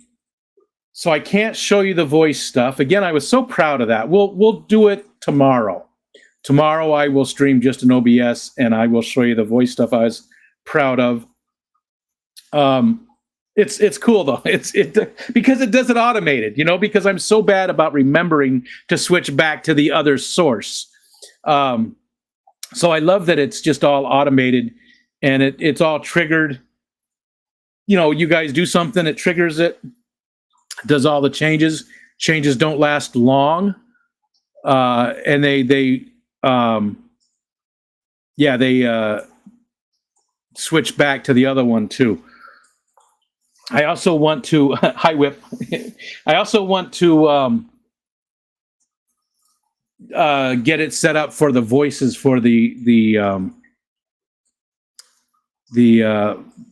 Speaker 1: So I can't show you the voice stuff. Again, I was so proud of that. We'll do it tomorrow. Tomorrow I will stream just an OBS and I will show you the voice stuff I was proud of. It's cool though. Because it does it automated, because I'm so bad about remembering to switch back to the other source. So I love that it's just all automated and it's all triggered. You guys do something, it triggers it, does all the changes. Changes don't last long. And they switch back to the other one too. I also want to hi Whip. I also want to get it set up for the voices for the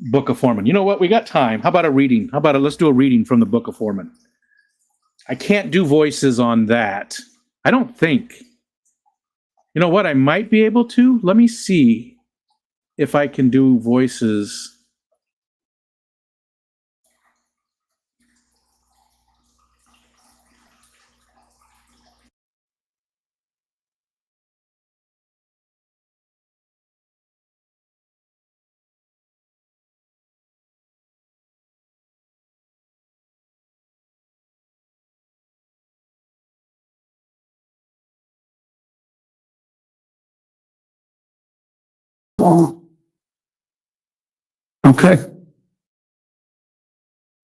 Speaker 1: Book of Foreman. You know what? We got time. How about a reading? Let's do a reading from the Book of Foreman. I can't do voices on that. I don't think. You know what? I might be able to. Let me see if I can do voices.
Speaker 4: Oh, okay.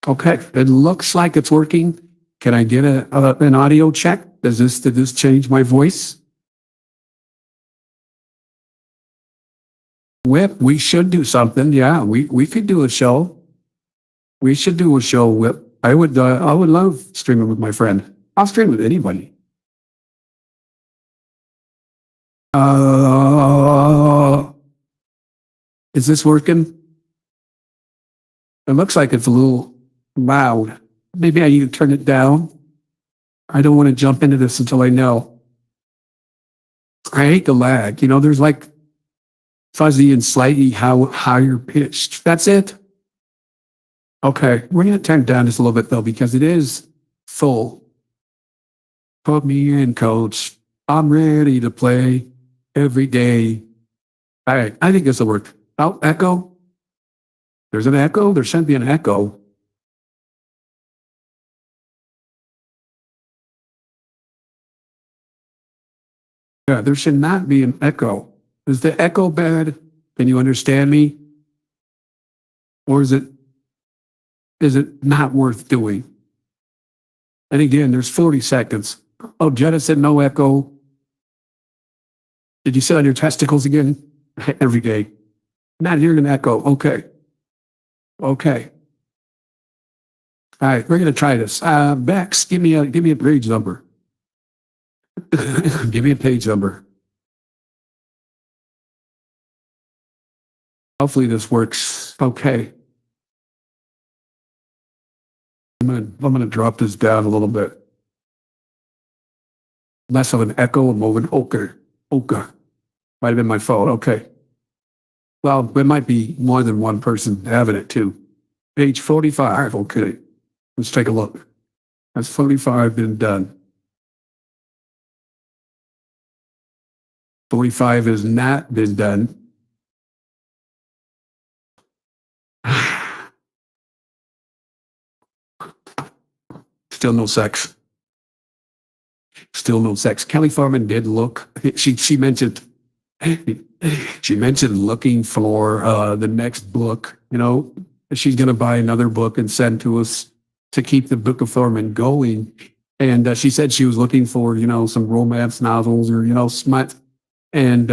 Speaker 4: Okay. It looks like it's working. Can I get an audio check? Did this change my voice? Whip, we should do something. Yeah, we could do a show. We should do a show, Whip. I would love streaming with my friend. I'll stream with anybody. Is this working? It looks like it's a little loud. Maybe I need to turn it down. I don't want to jump into this until I know. I hate the lag. You know, there's like fuzzy and slightly higher pitched. That's it. Okay, we're going to turn it down just a little bit though, because it is full. Put me in, coach. I'm ready to play every day. All right, I think this will work. Oh, echo. There's an echo. There should be an echo. Yeah, there should not be an echo. Is the echo bad? Can you understand me? Or is it not worth doing? And again, there's 40 seconds. Oh, Jenna said no echo. Did you sit on your testicles again? Every day. Not hearing an echo. Okay. Okay. All right, we're gonna try this. Bex, give me a page number. Give me a page number. Hopefully this works. Okay. I'm gonna drop this down a little bit. Less of an echo and more of an okay. Might have been my phone. Okay. Well, there might be more than one person having it too. Page 45. Okay. Let's take a look. Has 45 been done? 45 has not been done. Still no sex. Still no sex. Kelly Foreman did look. She mentioned looking for the next book. You know, she's going to buy another book and send to us to keep the Book of Foreman going. And she said she was looking for, you know, some romance novels or, you know, smut. And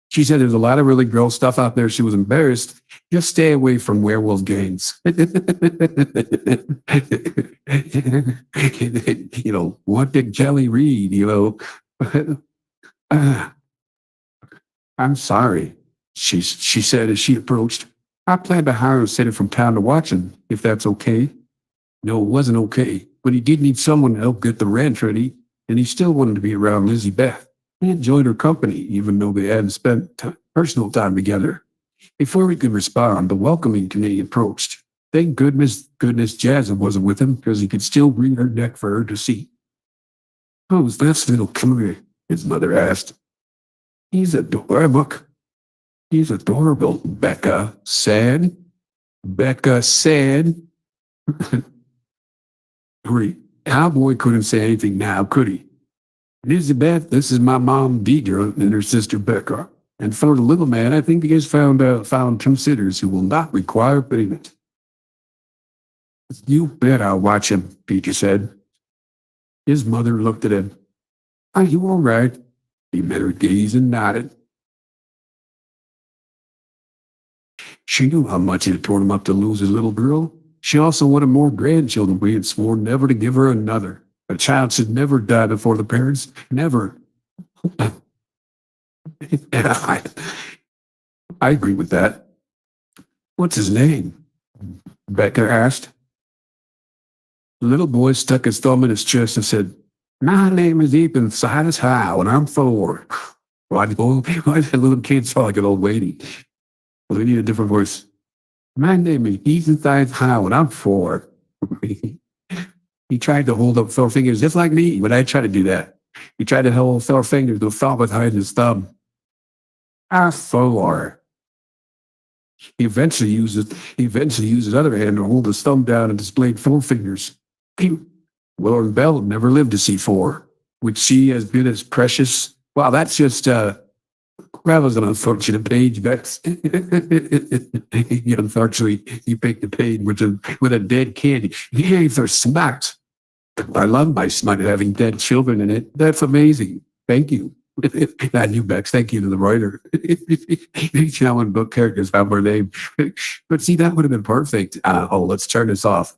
Speaker 4: she said there's a lot of really gross stuff out there. She was embarrassed. Just stay away from werewolf games. You know, what did Kelly read? You know, I'm sorry. She said as she approached, I plan to hire a sitter from town to watch him, if that's okay. No, it wasn't okay, but he did need someone to help get the ranch ready, and he still wanted to be around Lizzie Beth. He enjoyed her company, even though they hadn't spent personal time together. Before he could respond, the welcoming committee approached. Thank goodness Jasmine wasn't with him, because he could still bring her neck for her to see. Who's this little cougar? His mother asked. He's adorable. He's adorable, Becca said. Becca said. Cowboy couldn't say anything now, could he? Elizabeth, this is my mom, Deidre, and her sister, Becca. And for the little man, I think he has found two sitters who will not require payment. You bet I'll watch him, Peter said. His mother looked at him. Are you all right? He met her gaze and nodded. She knew how much it had torn him up to lose his little girl. She also wanted more grandchildren, but he had sworn never to give her another. A child should never die before the parents. Never. And I agree with that. What's his name? Becca asked. The little boy stuck his thumb in his chest and said, my name is Ethan Silas Howe, and I'm 4. Why did the little kid sound like an old lady? Well, we need a different voice. My name is Ethan Silas Howe, and I'm 4. He tried to hold up 4 fingers just like me, but I tried to do that. He tried to hold 4 fingers with thumb behind his thumb. I'm 4. He eventually used his other hand to hold his thumb down and displayed 4 fingers. Lauren Bell never lived to see 4. Would she has been as precious? Wow, that's just that was an unfortunate page. That's unfortunately you picked the page with a dead kid. Yay for smacks. I love my smut having dead children in it. That's amazing. Thank you. Not you, Bex. Thank you to the writer. Each now in book characters have her name. But see, that would have been perfect. Let's turn this off.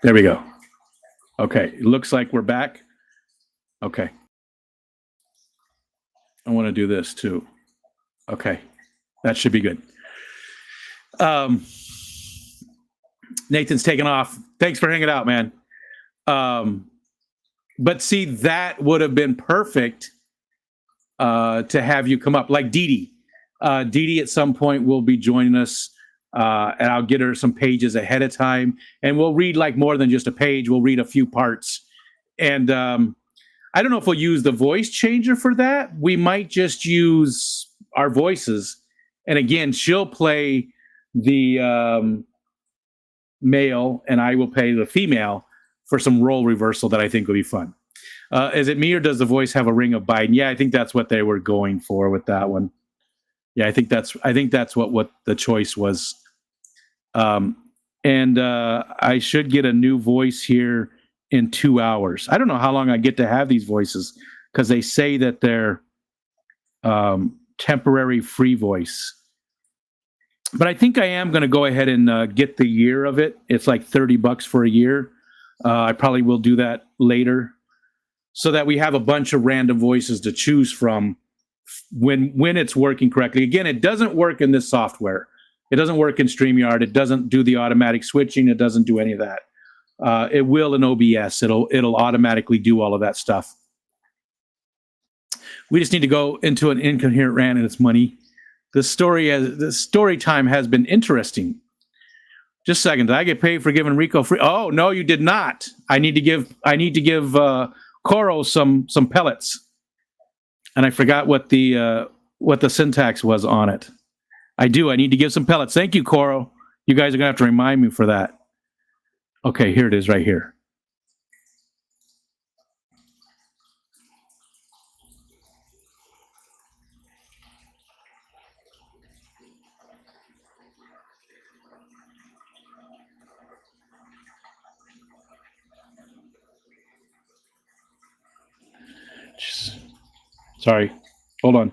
Speaker 1: There we go. Okay, it looks like we're back. Okay. I want to do this too. Okay, that should be good. Nathan's taking off. Thanks for hanging out, man. But see, that would have been perfect to have you come up, like Dee Dee. Dee Dee at some point will be joining us, and I'll get her some pages ahead of time, and we'll read like more than just a page. We'll read a few parts, and I don't know if we'll use the voice changer for that. We might just use our voices, and again, she'll play the male, and I will play the female for some role reversal that I think will be fun. Is it me, or does the voice have a ring of Biden? Yeah, I think that's what they were going for with that one. Yeah, I think that's what the choice was. And I should get a new voice here in 2 hours. I don't know how long I get to have these voices, because they say that they're temporary free voice. But I think I am going to go ahead and get the year of it. It's like $30 for a year. I probably will do that later, so that we have a bunch of random voices to choose from when it's working correctly. Again, it doesn't work in this software. It doesn't work in StreamYard. It doesn't do the automatic switching. It doesn't do any of that. It will in OBS. It'll automatically do all of that stuff. We just need to go into an incoherent rant, and it's money. The story time has been interesting. Just a second. Did I get paid for giving Rico free? Oh no, you did not. I need to give Coro some pellets, and I forgot what the syntax was on it. I need to give some pellets. Thank you, Coro. You guys are gonna have to remind me for that. Okay, here it is, right here. Sorry, hold on.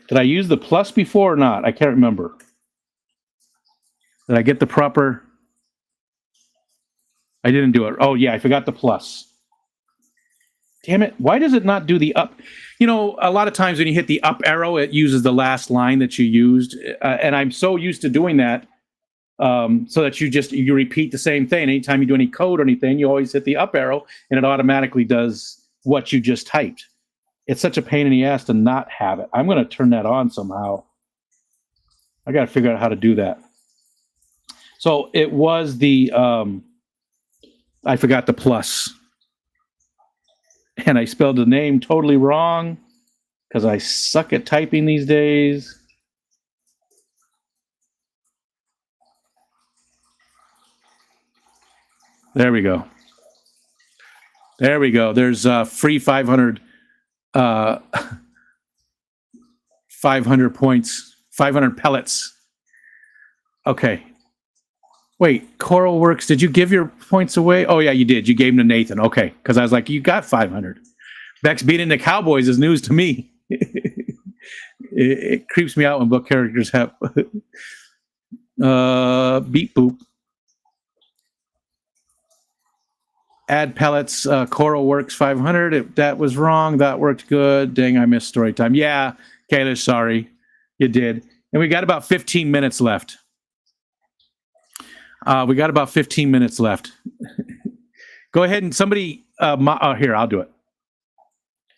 Speaker 1: Did I use the plus before or not? I can't remember. Did I get the proper? I didn't do it. Oh yeah, I forgot the plus. Damn it. Why does it not do the up? You know, a lot of times when you hit the up arrow, it uses the last line that you used. And I'm so used to doing that, so that you repeat the same thing. Anytime you do any code or anything, you always hit the up arrow, and it automatically does what you just typed. It's such a pain in the ass to not have it. I'm going to turn that on somehow. I got to figure out how to do that. So it was the, I forgot the plus. And I spelled the name totally wrong because I suck at typing these days. There we go. There we go. There's free 500 points, 500 pellets. Okay. Wait, Coral Works, did you give your points away? Oh, yeah, you did. You gave them to Nathan. Okay, because I was like, you got 500. Bex beating the Cowboys is news to me. It creeps me out when book characters have beat boop. Add pellets, Coral Works 500. That was wrong. That worked good. Dang, I missed story time. Yeah, Kayla, sorry. You did. And we got about 15 minutes left. We got about 15 minutes left. Go ahead and somebody, here, I'll do it.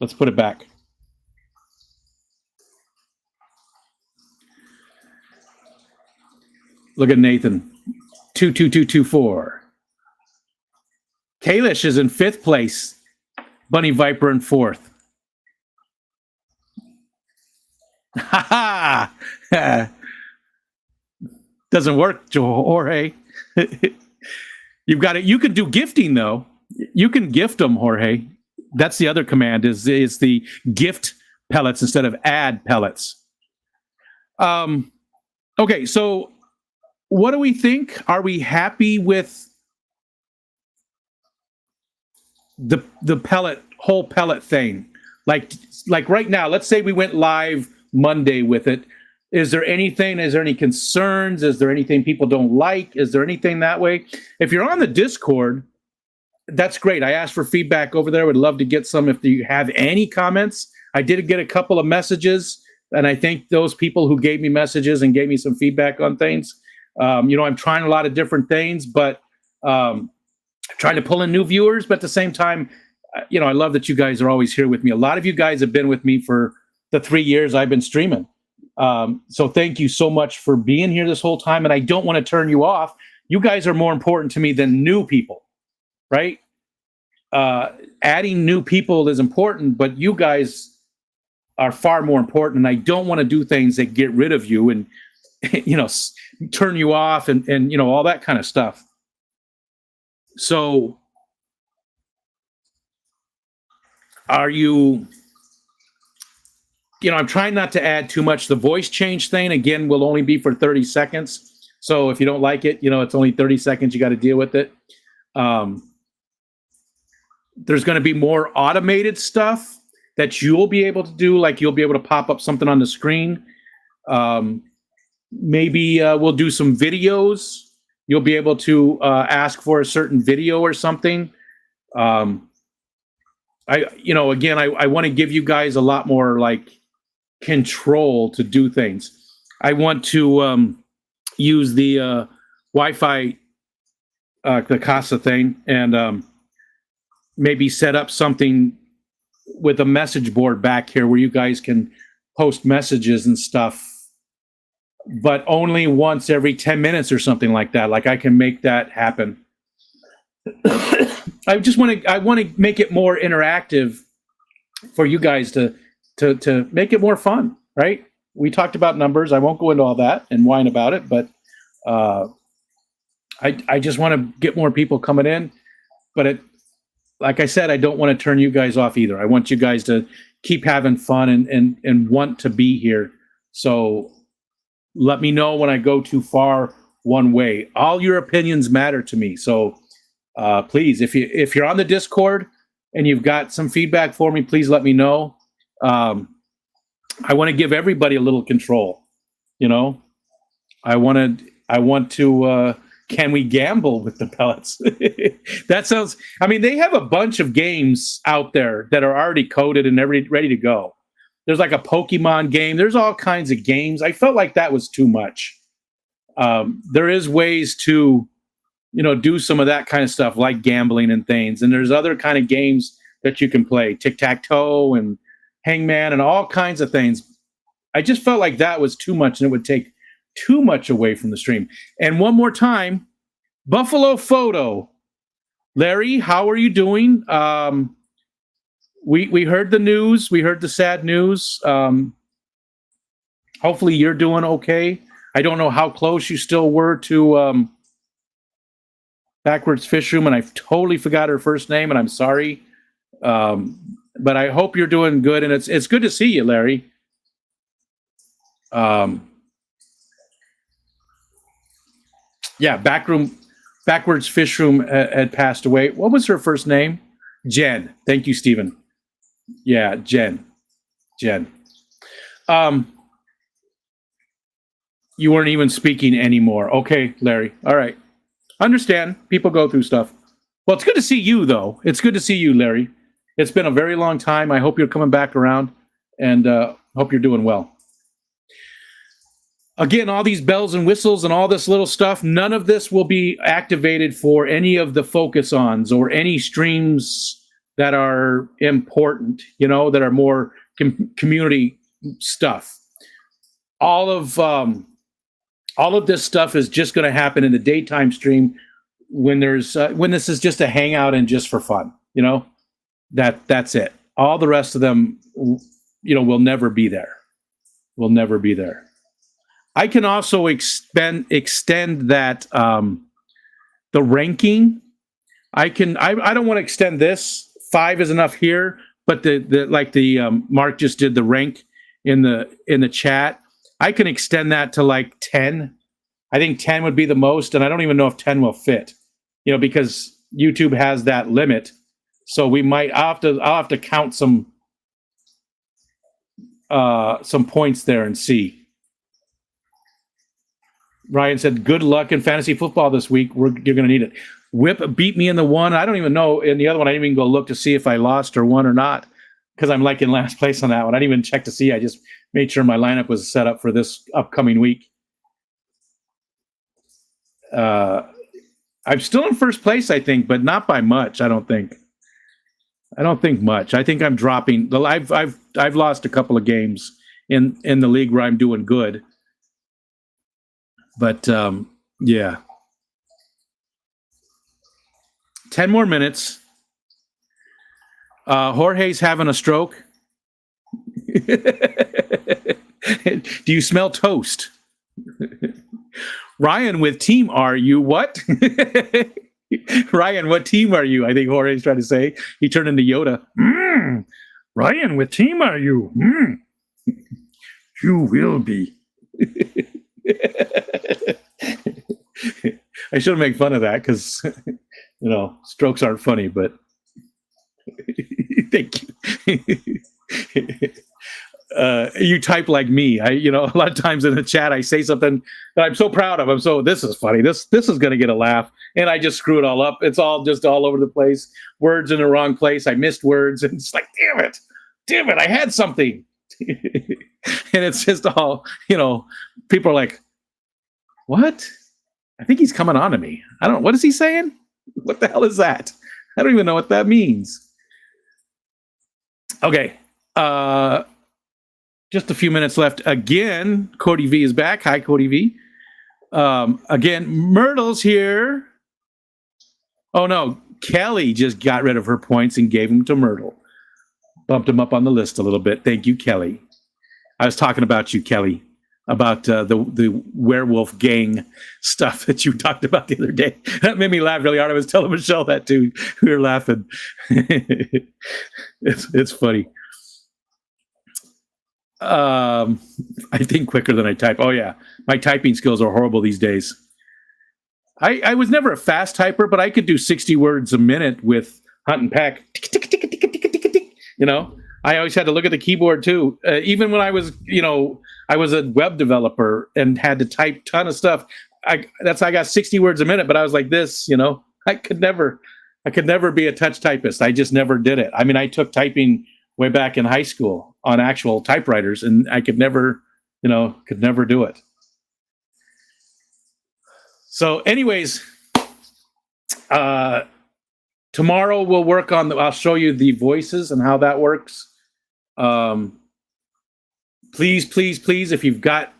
Speaker 1: Let's put it back. Look at Nathan. 22224. Kalish is in 5th place. Bunny Viper in 4th. Ha ha! Doesn't work, Jorge. You've got it. You can do gifting though. You can gift them, Jorge. That's the other command. Is the gift pellets instead of add pellets. Okay, so what do we think? Are we happy with the whole pellet thing? Like right now, let's say we went live Monday with it. Is there any concerns? Is there anything people don't like? Is there anything that way? If you're on the Discord, that's great. I asked for feedback over there. Would love to get some if you have any comments. I did get a couple of messages, and I thank those people who gave me messages and gave me some feedback on things. I'm trying a lot of different things, but trying to pull in new viewers. But at the same time, I love that you guys are always here with me. A lot of you guys have been with me for the 3 years I've been streaming. So thank you so much for being here this whole time. And I don't want to turn you off. You guys are more important to me than new people, right? Adding new people is important, but you guys are far more important. And I don't want to do things that get rid of you and, turn you off and all that kind of stuff. So are you... I'm trying not to add too much. The voice change thing, again, will only be for 30 seconds. So if you don't like it, it's only 30 seconds. You got to deal with it. There's going to be more automated stuff that you'll be able to do. Like you'll be able to pop up something on the screen. Maybe we'll do some videos. You'll be able to ask for a certain video or something. I want to give you guys a lot more like control to do things. I want to use the Wi-Fi, the Casa thing, and maybe set up something with a message board back here where you guys can post messages and stuff, but only once every 10 minutes or something like that. Like I can make that happen. I want to make it more interactive for you guys to make it more fun, right? We talked about numbers. I won't go into all that and whine about it, but I just want to get more people coming in. But like I said, I don't want to turn you guys off either. I want you guys to keep having fun and want to be here. So let me know when I go too far one way. All your opinions matter to me. So please, if you're on the Discord and you've got some feedback for me, please let me know. I want to give everybody a little control. I want to. Can we gamble with the pellets? That sounds. I mean, they have a bunch of games out there that are already coded and ready to go. There's like a Pokemon game. There's all kinds of games. I felt like that was too much. There is ways to, do some of that kind of stuff like gambling and things. And there's other kind of games that you can play, tic-tac-toe and hangman and all kinds of things. I just felt like that was too much and it would take too much away from the stream. And one more time, Buffalo Photo. Larry, how are you doing? We heard the news. We heard the sad news. Hopefully you're doing okay. I don't know how close you still were to Backwards Fish Room, and I totally forgot her first name, and I'm sorry. But I hope you're doing good, and it's good to see you, Larry. Yeah, backwards fish room had passed away. What was her first name? Jen. Thank you, Stephen. Yeah, Jen. You weren't even speaking anymore. Okay, Larry. All right. Understand. People go through stuff. Well, it's good to see you, though. It's good to see you, Larry. It's been a very long time. I hope you're coming back around, and hope you're doing well. Again, all these bells and whistles and all this little stuff, none of this will be activated for any of the focus-ons or any streams that are important, that are more community stuff. All of this stuff is just going to happen in the daytime stream when this is just a hangout and just for fun. That's it. All the rest of them, will never be there. Will never be there. I can also extend that the ranking. I don't want to extend this. 5 is enough here, but the Mark just did the rank in the chat. I can extend that to like 10. I think 10 would be the most, and I don't even know if 10 will fit. Because YouTube has that limit. So I'll have to count some points there and see. Ryan said, "Good luck in fantasy football this week. You're going to need it." Whip beat me in the one. I don't even know in the other one. I didn't even go look to see if I lost or won or not because I'm like in last place on that one. I didn't even check to see. I just made sure my lineup was set up for this upcoming week. I'm still in first place, I think, but not by much. I don't think much. I think I'm dropping. I've lost a couple of games in the league where I'm doing good. But yeah, 10 more minutes. Jorge's having a stroke. Do you smell toast? Ryan, with team are you? What? Ryan, what team are you? I think Jorge's trying to say. He turned into Yoda. Ryan, what team are you? You will be. I shouldn't make fun of that because, strokes aren't funny, but thank you. You type like me. A lot of times in the chat, I say something that I'm so proud of. This is funny. This is going to get a laugh. And I just screw it all up. It's all just all over the place. Words in the wrong place. I missed words. And it's like, damn it. I had something. And it's just all, people are like, what? I think he's coming on to me. I don't know. What is he saying? What the hell is that? I don't even know what that means. Okay. Just a few minutes left. Again, Cody V is back. Hi, Cody V. Again, Myrtle's here. Oh, no. Kelly just got rid of her points and gave them to Myrtle. Bumped him up on the list a little bit. Thank you, Kelly. I was talking about you, Kelly, about the werewolf gang stuff that you talked about the other day. That made me laugh really hard. I was telling Michelle that too. We were laughing. It's funny. I think quicker than I type. Oh yeah, my typing skills are horrible these days. I was never a fast typer, but I could do 60 words a minute with Hunt and Peck. I always had to look at the keyboard too. Even when I was, I was a web developer and had to type a ton of stuff. I got 60 words a minute, but I was like this, I could never be a touch typist. I just never did it. I mean, I took typing way back in high school on actual typewriters, and I could never do it. So anyways, tomorrow we'll work on I'll show you the voices and how that works. Please,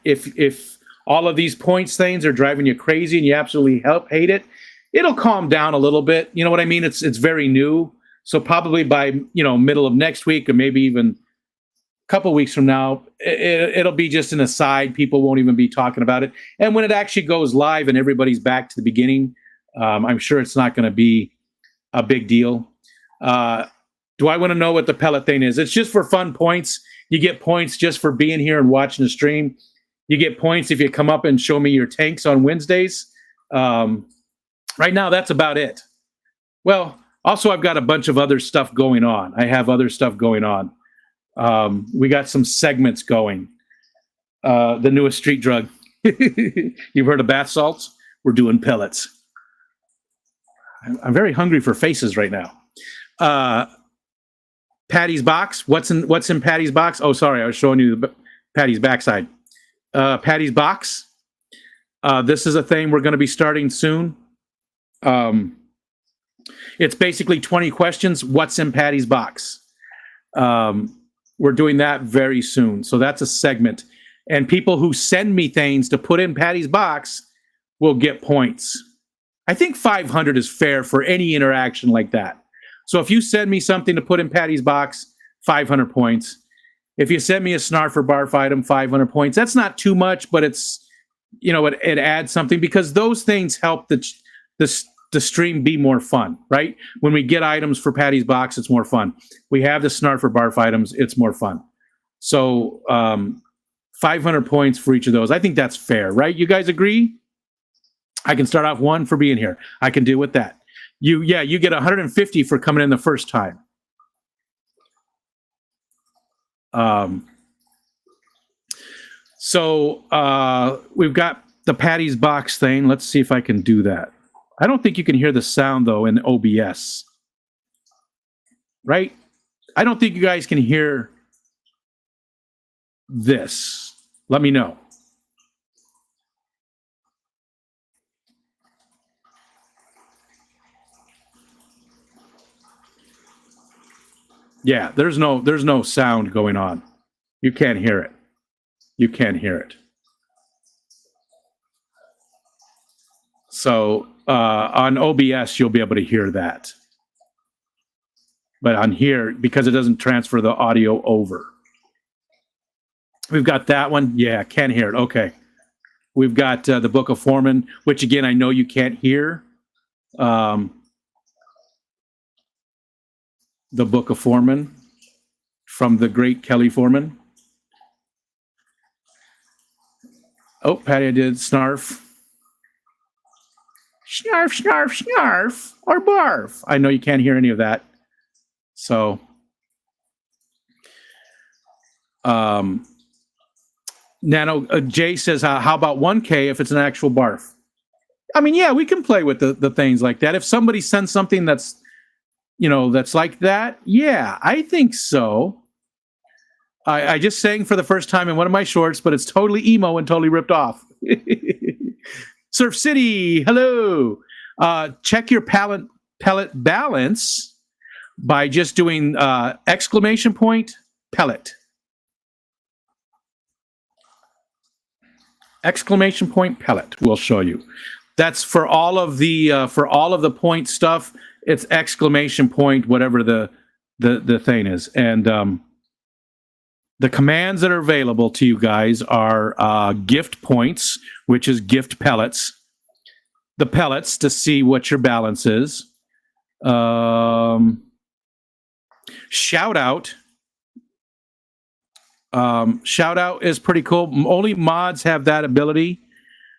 Speaker 1: if all of these points things are driving you crazy and you absolutely hate it, it'll calm down a little bit. You know what I mean? It's very new. So probably by, middle of next week or maybe even a couple weeks from now, it'll be just an aside. People won't even be talking about it. And when it actually goes live and everybody's back to the beginning, I'm sure it's not going to be a big deal. Do I want to know what the pellet thing is? It's just for fun points. You get points just for being here and watching the stream. You get points if you come up and show me your tanks on Wednesdays. Right now, that's about it. Well, also, I've got a bunch of other stuff going on. I have other stuff going on. We got some segments going. The newest street drug. You've heard of bath salts? We're doing pellets. I'm very hungry for faces right now. Patty's box. What's in Patty's box? Oh, sorry, I was showing you Patty's backside. Patty's box. This is a thing we're going to be starting soon. It's basically 20 questions. What's in Patty's box? We're doing that very soon. So that's a segment. And people who send me things to put in Patty's box will get points. I think 500 is fair for any interaction like that. So if you send me something to put in Patty's box, 500 points. If you send me a snarf or barf item, 500 points. That's not too much, but it's, it adds something because those things help the stream be more fun, right? When we get items for Patty's box, it's more fun. We have the snarf or barf items, it's more fun. So 500 points for each of those. I think that's fair, right? You guys agree? I can start off 1 for being here. I can deal with that. You get 150 for coming in the first time. So we've got the Patty's box thing. Let's see if I can do that. I don't think you can hear the sound though in OBS, right? I don't think you guys can hear this. Let me know. Yeah, there's no sound going on. You can't hear it. You can't hear it. So on OBS, you'll be able to hear that. But on here, because it doesn't transfer the audio over. We've got that one. Yeah, can't hear it. Okay. We've got the Book of Foreman, which again, I know you can't hear. The Book of Foreman from the great Kelly Foreman. Oh, Patty, I did snarf. Snarf, snarf, snarf, or barf. I know you can't hear any of that. So, Nano Jay says, how about 1K if it's an actual barf? I mean, yeah, we can play with the things like that. If somebody sends something that's, that's like that, yeah, I think so. I just sang for the first time in one of my shorts, but it's totally emo and totally ripped off. Surf City, hello. Check your pellet balance by just doing exclamation point pellet. Exclamation point pellet will show you. That's for all of the point stuff. It's exclamation point, whatever the thing is. And the commands that are available to you guys are gift points, which is gift pellets. The pellets to see what your balance is. Shout out. Shout out is pretty cool. Only mods have that ability.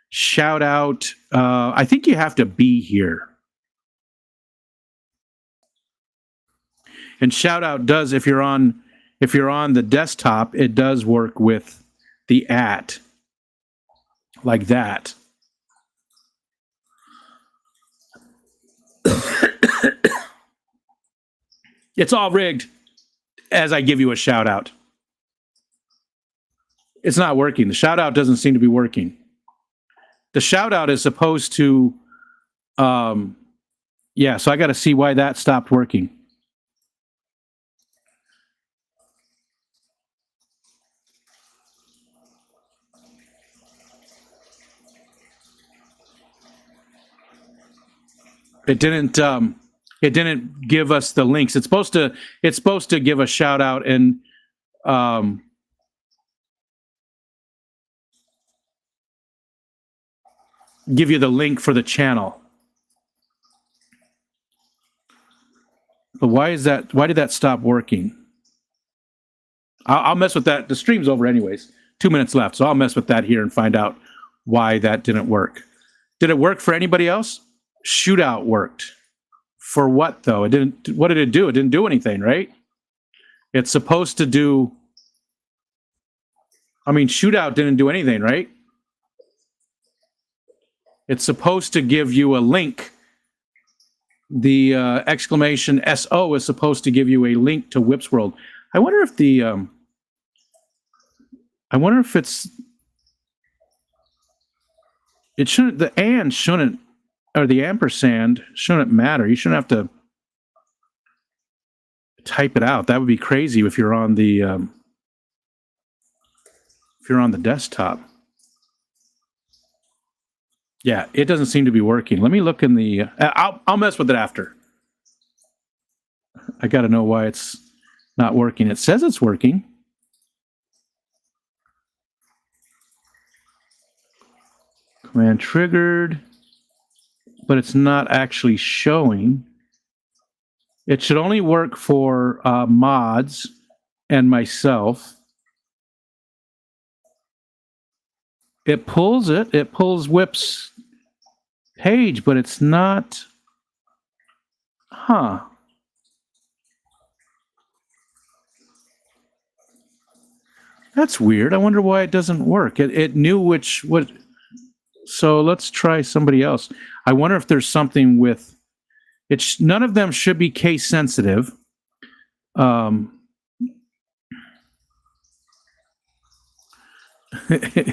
Speaker 1: Shout out. I think you have to be here. And shout out does, if you're on the desktop, it does work with the @ like that. It's all rigged as I give you a shout out. It's not working. The shout out doesn't seem to be working. The shout out is supposed to, yeah, so I got to see why that stopped working. It didn't give us the links. It's supposed to give a shout out and give you the link for the channel. But why is that? Why did that stop working? I'll mess with that. The stream's over anyways. 2 minutes left, so I'll mess with that here and find out why that didn't work. Did it work for anybody else? Shootout worked. For what though? It didn't. What did it do? It didn't do anything, right? It's supposed to do. I mean, Shootout didn't do anything, right? It's supposed to give you a link. The exclamation SO is supposed to give you a link to Whip's World. I wonder if the. I wonder if it's. It shouldn't. The and shouldn't, or the ampersand shouldn't matter. You shouldn't have to type it out. That would be crazy if you're on the. If you're on the desktop. Yeah, it doesn't seem to be working. Let me look in the. I'll mess with it after. I got to know why it's not working. It says it's working. Command triggered, but it's not actually showing. It should only work for mods and myself. It pulls it. It pulls Whip's page, but it's not. Huh. That's weird. I wonder why it doesn't work. It knew what. So let's try somebody else. I wonder if there's something with it. None of them should be case sensitive.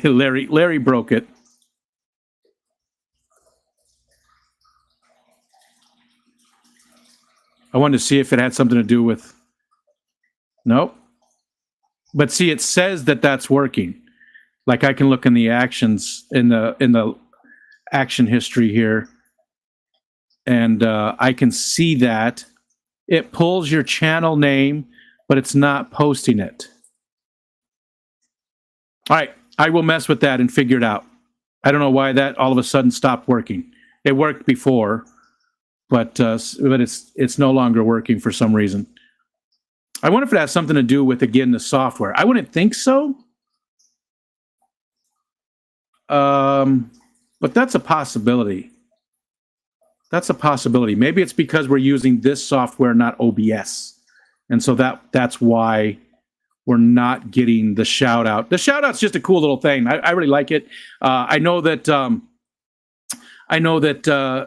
Speaker 1: Larry broke it. I wanted to see if it had something to do with. Nope. But see, it says that that's working. Like I can look in the actions in the action history here, and I can see that it pulls your channel name, but it's not posting it. All right, I will mess with that and figure it out. I don't know why that all of a sudden stopped working. It worked before, but it's no longer working for some reason. I wonder if it has something to do with, again, the software. I wouldn't think so. But that's a possibility. That's a possibility. Maybe it's because we're using this software, not OBS. And so that's why we're not getting the shout out. The shout out's just a cool little thing. I really like it. I know that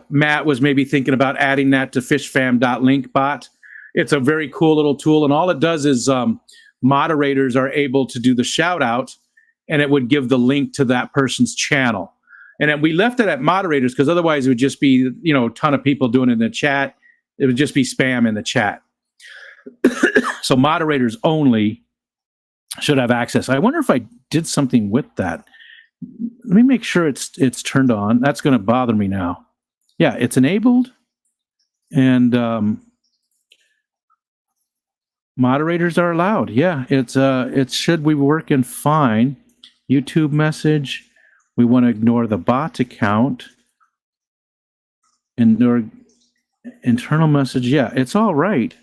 Speaker 1: Matt was maybe thinking about adding that to fishfam.link bot. It's a very cool little tool, and all it does is moderators are able to do the shout out, and it would give the link to that person's channel. And then we left it at moderators because otherwise it would just be, a ton of people doing it in the chat. It would just be spam in the chat. So moderators only should have access. I wonder if I did something with that. Let me make sure it's turned on. That's going to bother me now. Yeah, it's enabled, and moderators are allowed. Yeah, it should be working fine. YouTube message. We want to ignore the bot account. Ignore internal message. Yeah, it's all right.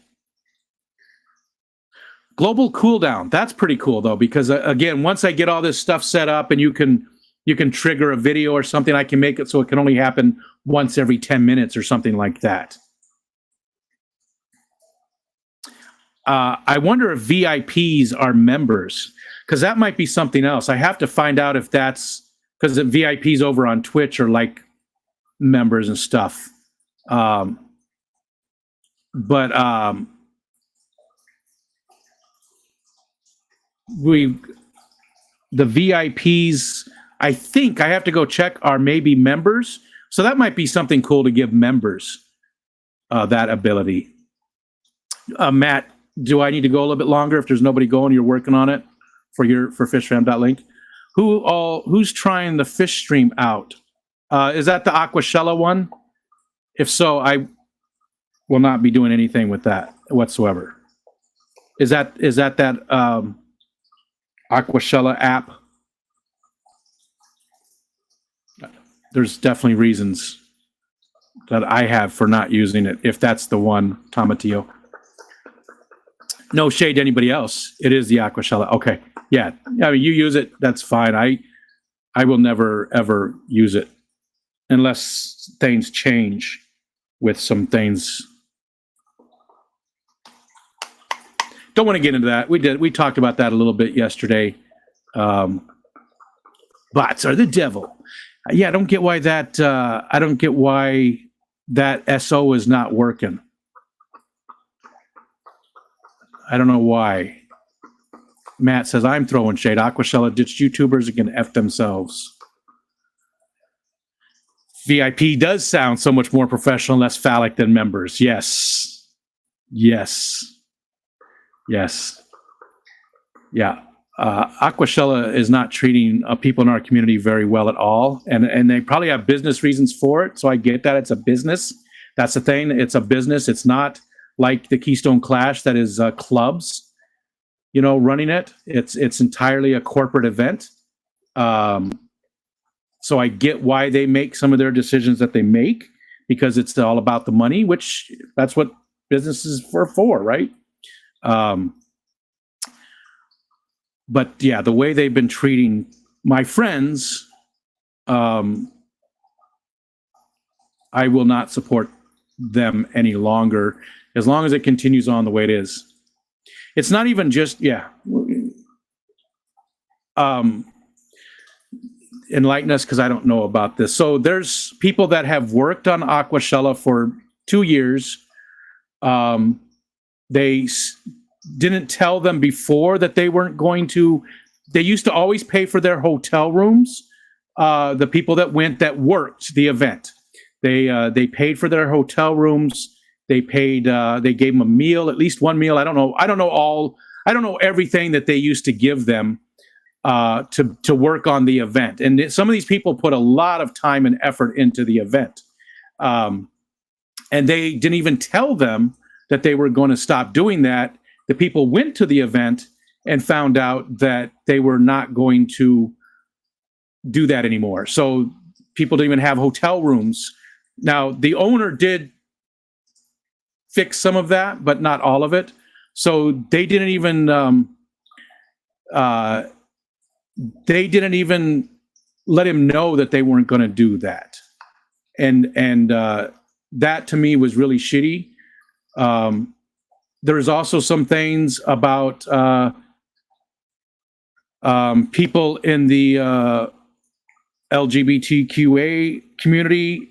Speaker 1: Global cooldown. That's pretty cool though, because again, once I get all this stuff set up and you can trigger a video or something, I can make it so it can only happen once every 10 minutes or something like that. I wonder if VIPs are members, because that might be something else. I have to find out if that's because the VIPs over on Twitch are like members and stuff. The VIPs, I think I have to go check, are maybe members. So that might be something cool to give members that ability. Matt, do I need to go a little bit longer if there's nobody going? You're working on it for fishfam.link. Who's trying the fish stream out? Is that the Aquashella one? If so, I will not be doing anything with that whatsoever. Is that Aquashella app? There's definitely reasons that I have for not using it, if that's the one, Tomatillo. No shade to anybody else. It is the Aquashella. Okay. Yeah. I mean, you use it. That's fine. I will never, ever use it. unless things change with some things. Don't want to get into that. We talked about that a little bit yesterday. Bots are the devil. Yeah, I don't get why that. I don't get why that SO is not working. I don't know why. Matt says I'm throwing shade. Aquashella ditched YouTubers and can F themselves. VIP does sound so much more professional and less phallic than members. Yes. Yes. Yes. Yeah. Aquashella is not treating people in our community very well at all. And they probably have business reasons for it. So I get that. It's a business. That's the thing. It's a business. It's not like the Keystone Clash that is clubs, you know, running it. It's entirely a corporate event. So I get why they make some of their decisions that they make, because it's all about the money, which that's what businesses are for, right? But yeah, the way they've been treating my friends, I will not support them any longer as long as it continues on the way it is. It's not even just, yeah. Enlighten us, because I don't know about this. So there's people that have worked on Aquashella for 2 years. They didn't tell them before that they weren't going to. They used to always pay for their hotel rooms. The people that went, that worked the event, they paid for their hotel rooms. They paid. They gave them a meal, at least one meal. I don't know. I don't know everything that they used to give them to work on the event. And some of these people put a lot of time and effort into the event. And they didn't even tell them that they were going to stop doing that. The people went to the event and found out that they were not going to do that anymore. So people didn't even have hotel rooms. Now, the owner did fix some of that, but not all of it. So they didn't even let him know that they weren't going to do that. And that to me was really shitty. There's also some things about people in the LGBTQA community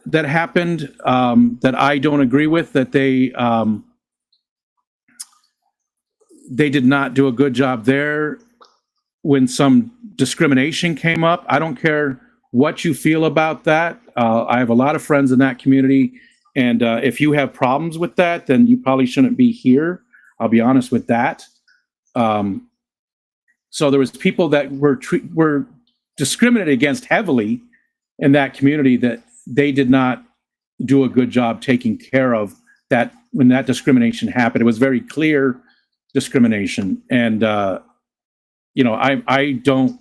Speaker 1: that happened that I don't agree with, that they did not do a good job there when some discrimination came up. I don't care what you feel about that. I have a lot of friends in that community. And if you have problems with that, then you probably shouldn't be here. I'll be honest with that. So there was people that were discriminated against heavily in that community, that they did not do a good job taking care of that when that discrimination happened. It was very clear discrimination. And, you know, I don't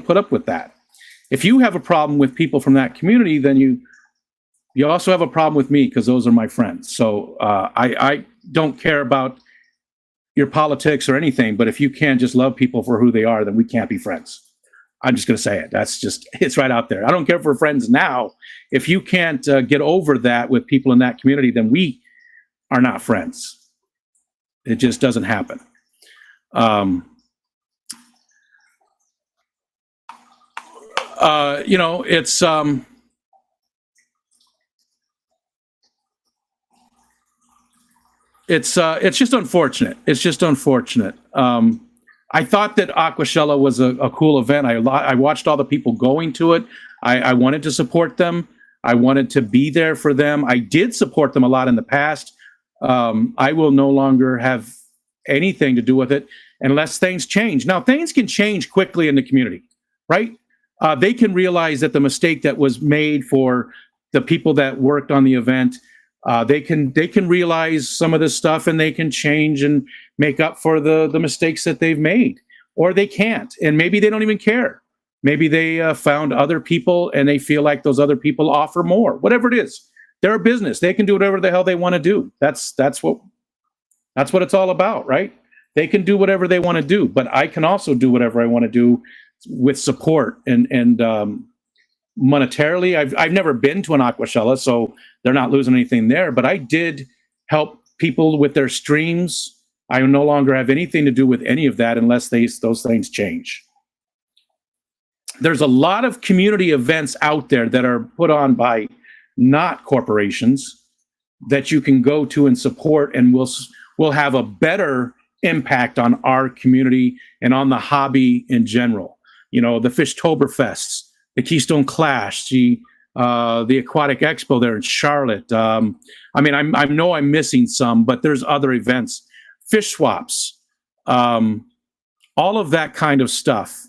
Speaker 1: put up with that. If you have a problem with people from that community, then you also have a problem with me, because those are my friends. So I don't care about your politics or anything, but if you can't just love people for who they are, then we can't be friends. I'm just going to say it. It's right out there. I don't care if we're friends now. If you can't get over that with people in that community, then we are not friends. It just doesn't happen. You know, it's just unfortunate. It's just unfortunate. I thought that Aquashella was a cool event. I watched all the people going to it. I wanted to support them. I wanted to be there for them. I did support them a lot in the past. I will no longer have anything to do with it unless things change. Now, things can change quickly in the community, right? They can realize that the mistake that was made for the people that worked on the event, they can realize some of this stuff, and they can change and make up for the mistakes that they've made, or they can't. And maybe they don't even care. Maybe they found other people and they feel like those other people offer more, whatever it is. They're a business. They can do whatever the hell they want to do. That's what it's all about, right? They can do whatever they want to do, but I can also do whatever I want to do with support and monetarily. I've never been to an Aquashella, so they're not losing anything there. But I did help people with their streams. I no longer have anything to do with any of that unless those things change. There's a lot of community events out there that are put on by not corporations that you can go to and support, and will have a better impact on our community and on the hobby in general. You know, the Fishtoberfests, the Keystone Clash, the Aquatic Expo there in Charlotte. I mean, I know I'm missing some, but there's other events, fish swaps, all of that kind of stuff.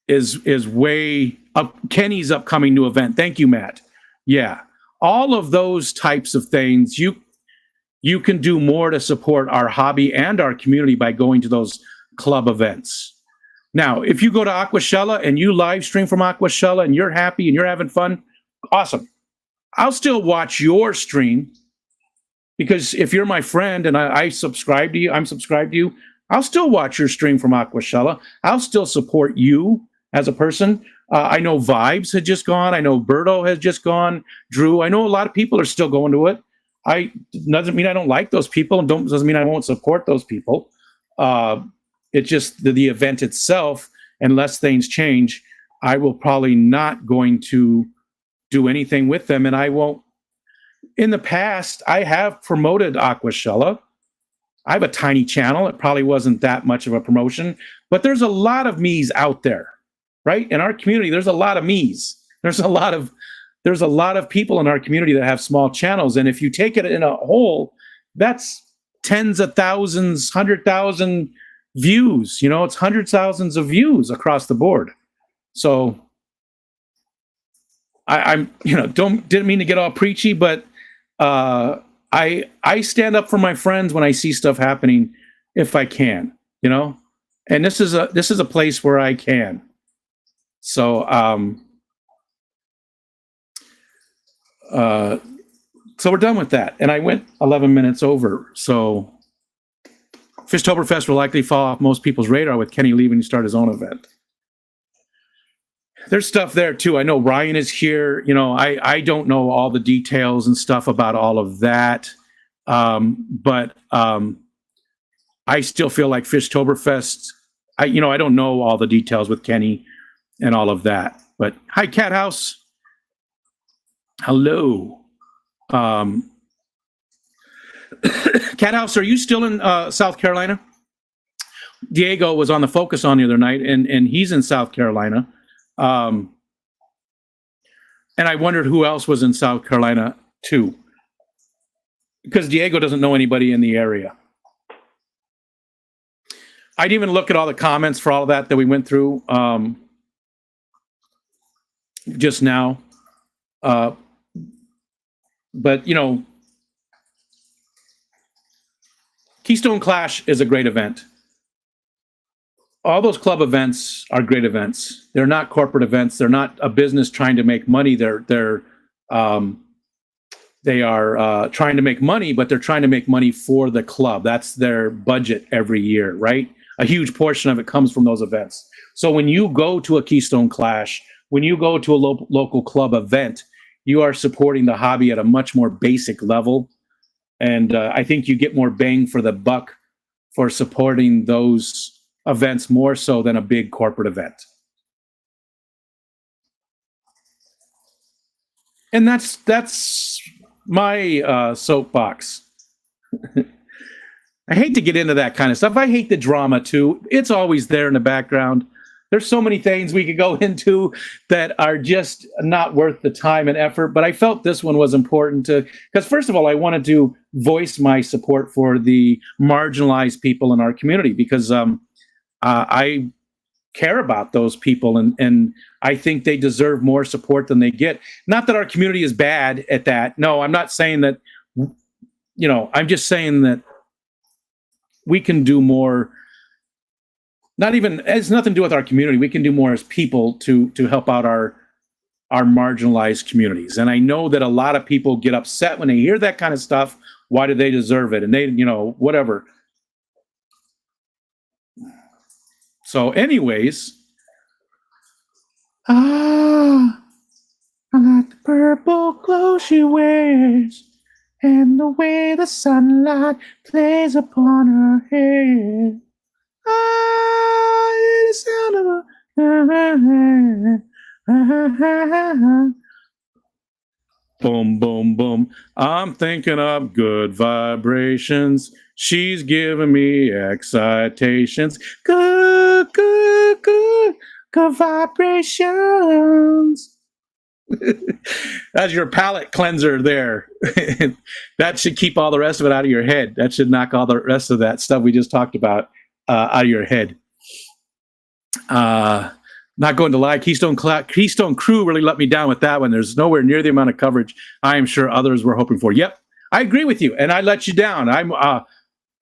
Speaker 1: Is way up. Kenny's upcoming new event. Thank you, Matt. Yeah, all of those types of things. You can do more to support our hobby and our community by going to those club events. Now, if you go to Aquashella and you live stream from Aquashella and you're happy and you're having fun, awesome. I'll still watch your stream, because if you're my friend and I subscribe to you, I'm subscribed to you, I'll still watch your stream from Aquashella. I'll still support you as a person. I know Vibes had just gone. I know Berto has just gone. Drew, I know a lot of people are still going to it. Doesn't mean I don't like those people, and doesn't mean I won't support those people. It's just the event itself, unless things change, I will probably not going to do anything with them, and I won't. In the past, I have promoted Aquashella. I have a tiny channel. It probably wasn't that much of a promotion, but there's a lot of me's out there, right? In our community, there's a lot of me's. There's a lot of people in our community that have small channels, and if you take it in a whole, that's tens of thousands, 100,000 views. You know, it's hundreds of thousands of views across the board. So I'm, didn't mean to get all preachy, but I stand up for my friends when I see stuff happening, if I can, and this is a place where I can. So so we're done with that, and I went 11 minutes over. So Fishtoberfest will likely fall off most people's radar with Kenny leaving to start his own event. There's stuff there too. I know Ryan is here. I don't know all the details and stuff about all of that. But I still feel like Fishtoberfest, I don't know all the details with Kenny and all of that. But hi, Cat House. Hello. Cat House, are you still in South Carolina? Diego was on the Focus on the other night, and he's in South Carolina. And I wondered who else was in South Carolina too, because Diego doesn't know anybody in the area. I didn't even look at all the comments for all of that we went through just now. But Keystone Clash is a great event. All those club events are great events. They're not corporate events. They're not a business trying to make money. They are trying to make money, but they're trying to make money for the club. That's their budget every year, right? A huge portion of it comes from those events. So when you go to a Keystone Clash, when you go to a local club event, you are supporting the hobby at a much more basic level. And I think you get more bang for the buck for supporting those events more so than a big corporate event. And that's my soapbox. I hate to get into that kind of stuff. I hate the drama too. It's always there in the background. There's so many things we could go into that are just not worth the time and effort, but I felt this one was important because first of all, I wanted to voice my support for the marginalized people in our community, because I care about those people, and I think they deserve more support than they get. Not that our community is bad at that. No, I'm not saying that, I'm just saying that we can do more. It has nothing to do with our community. We can do more as people to help out our marginalized communities. And I know that a lot of people get upset when they hear that kind of stuff. Why do they deserve it? And they, whatever. So, anyways, I like the purple clothes she wears and the way the sunlight plays upon her hair. I hear the sound of a boom, boom, boom. I'm thinking of good vibrations. She's giving me excitations. Good, good, good, good vibrations. That's your palate cleanser there. That should keep all the rest of it out of your head. That should knock all the rest of that stuff we just talked about out of your head. Not going to lie, Keystone Crew really let me down with that one. There's nowhere near the amount of coverage I am sure others were hoping for. Yep, I agree with you, and I let you down.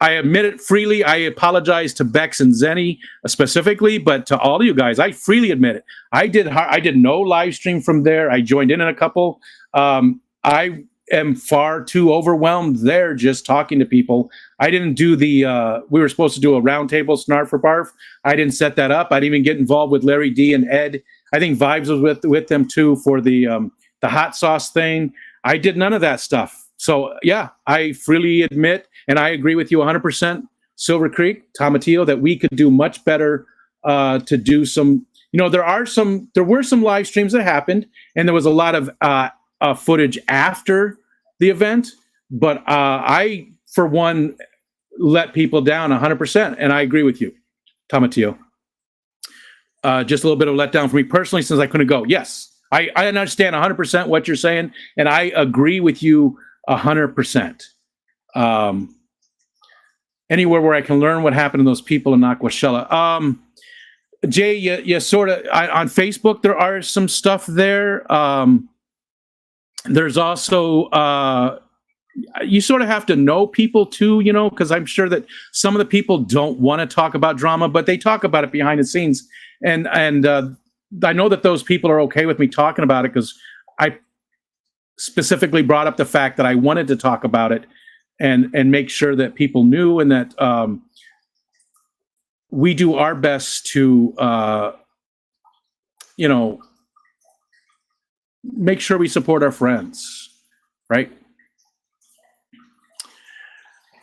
Speaker 1: I admit it freely. I apologize to Bex and Zenny specifically, but to all of you guys, I freely admit it. I did no live stream from there. I joined in a couple. I am far too overwhelmed there just talking to people. I didn't do the, we were supposed to do a roundtable Snarf for Barf. I didn't set that up. I didn't even get involved with Larry D and Ed. I think Vibes was with them too for the hot sauce thing. I did none of that stuff. So yeah, I freely admit, and I agree with you 100%, Silver Creek, Tomatillo, that we could do much better to do some, there were some live streams that happened, and there was a lot of footage after the event, but I, for one, let people down 100%, and I agree with you, Tomatillo. Just a little bit of letdown for me personally, since I couldn't go. Yes, I understand 100% what you're saying, and I agree with you 100%. Anywhere where I can learn what happened to those people in Aquashella. Jay, you sort of, on Facebook, there are some stuff there. There's also, you sort of have to know people too, because I'm sure that some of the people don't want to talk about drama, but they talk about it behind the scenes. And I know that those people are okay with me talking about it because I specifically brought up the fact that I wanted to talk about it and make sure that people knew, and that we do our best to, make sure we support our friends, right?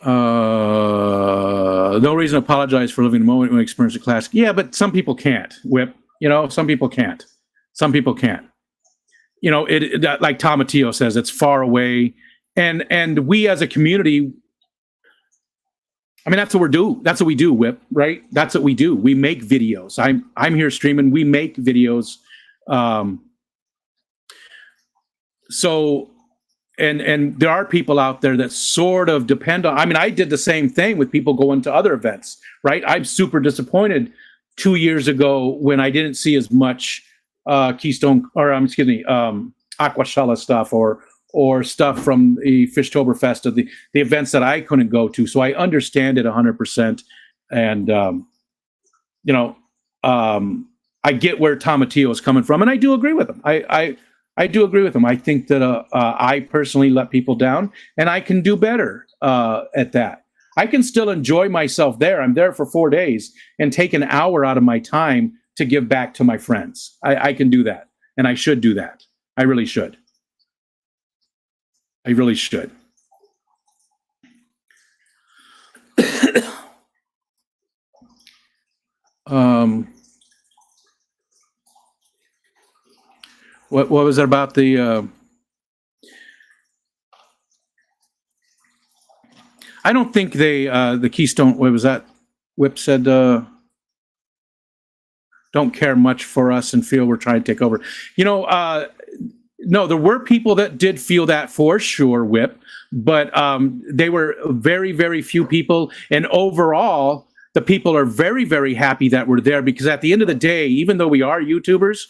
Speaker 1: No reason to apologize for living the moment when we experience a classic. Yeah, but some people can't, Whip. Some people can't. Some people can't. Like Tomatillo says, it's far away. And we as a community, I mean, that's what we do. That's what we do, Whip, right? That's what we do. We make videos. I'm here streaming. We make videos. So, and there are people out there that sort of depend on, I mean, I did the same thing with people going to other events, right? I'm super disappointed 2 years ago when I didn't see as much Aquashella stuff or stuff from the Fishtoberfest of the events that I couldn't go to. So I understand it 100%. And, I get where Tomatillo is coming from, and I do agree with him. I do agree with him. I think that I personally let people down, and I can do better at that. I can still enjoy myself there. I'm there for 4 days and take an hour out of my time to give back to my friends. I can do that, and I should do that. I really should. I really should. What was it about the? I don't think the Keystone. What was that? Whip said, "Don't care much for us and feel we're trying to take over." No, there were people that did feel that for sure, Whip, but they were very, very few people. And overall, the people are very, very happy that we're there, because at the end of the day, even though we are YouTubers,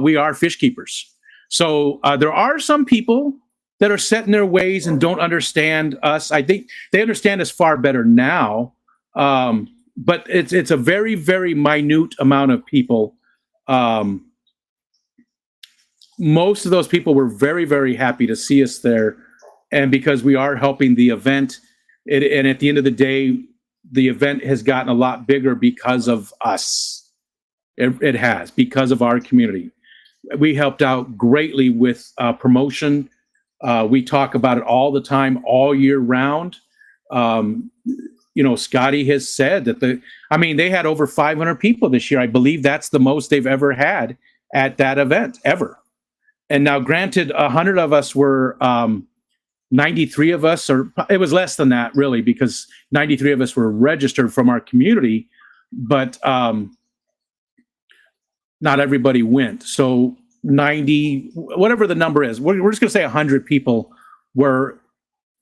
Speaker 1: we are fish keepers. So there are some people that are set in their ways and don't understand us. I think they understand us far better now, but it's a very, very minute amount of people. Most of those people were very, very happy to see us there. And because we are helping the event, and at the end of the day, the event has gotten a lot bigger because of us. It has, because of our community. We helped out greatly with promotion. We talk about it all the time, all year round. Scotty has said that they had over 500 people this year. I believe that's the most they've ever had at that event, ever. And now, granted, 100 of us were, 93 of us, or it was less than that, really, because 93 of us were registered from our community, but not everybody went. So 90, whatever the number is, we're just going to say 100 people were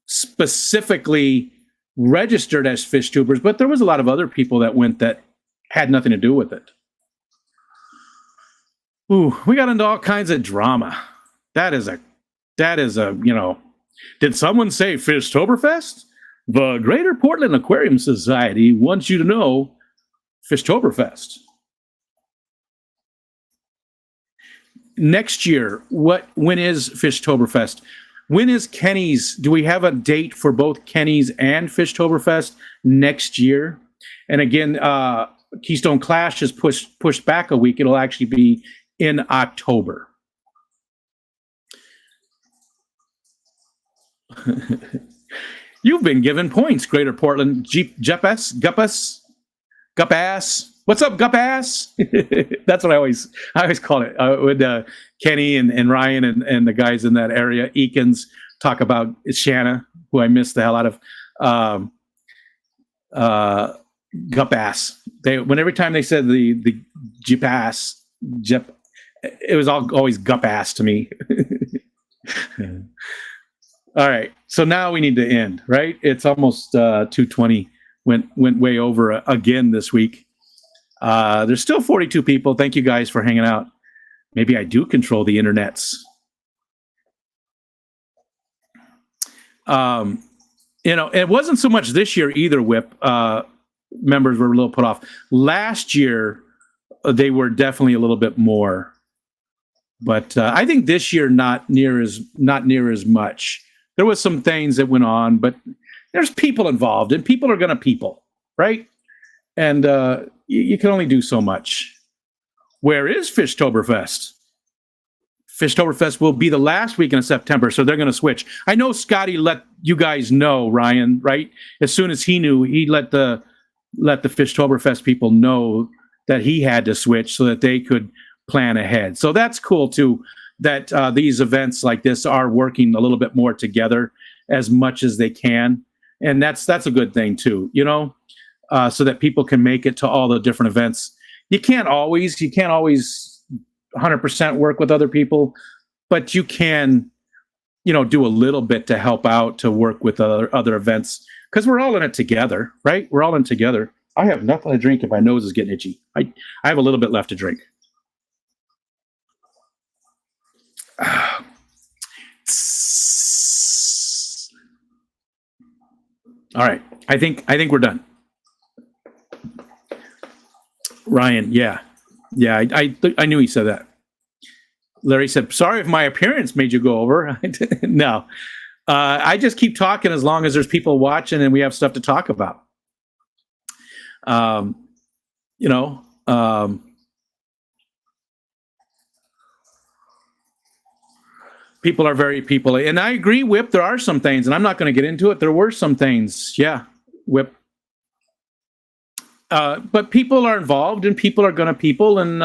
Speaker 1: specifically registered as fish tubers, but there was a lot of other people that went that had nothing to do with it. Ooh, we got into all kinds of drama. That is a, did someone say Fishtoberfest? The Greater Portland Aquarium Society wants you to know Fishtoberfest. Next year, when is Fishtoberfest? When is Kenny's? Do we have a date for both Kenny's and Fishtoberfest next year? And again, Keystone Clash is pushed back a week. It'll actually be in October. You've been given points, Greater Portland. Gupass. What's up, Gupass? That's what I always call it. With Kenny and Ryan and the guys in that area, Eakins, talk about Shanna, who I miss the hell out of. Gupass. Every time they said the Gupass, it was always Gupass to me. All right, so now we need to end, right? It's almost 2:20. Went way over again this week. There's still 42 people. Thank you guys for hanging out. Maybe I do control the internets. It wasn't so much this year either, Whip. Members were a little put off. Last year, they were definitely a little bit more. But I think this year, not near as much. There was some things that went on, but there's people involved, and people are going to people, right? And you can only do so much. Where is Fishtoberfest? Fishtoberfest will be the last weekend of September, so they're going to switch. I know Scotty let you guys know, Ryan, right? As soon as he knew, he let the Fishtoberfest people know that he had to switch so that they could plan ahead. So that's cool too, that these events like this are working a little bit more together as much as they can. And that's a good thing too, so that people can make it to all the different events. You can't always 100% work with other people, but you can, do a little bit to help out, to work with other events, because we're all in it together, right? We're all in it together. I have nothing to drink if my nose is getting itchy. I have a little bit left to drink. All right, I think we're done. Ryan, yeah, I knew he said that. Larry said, "Sorry if my appearance made you go over." No, I just keep talking as long as there's people watching and we have stuff to talk about. People are very people, and I agree, Whip. There are some things, and I'm not going to get into it. There were some things, yeah, Whip. But people are involved, and people are going to people, and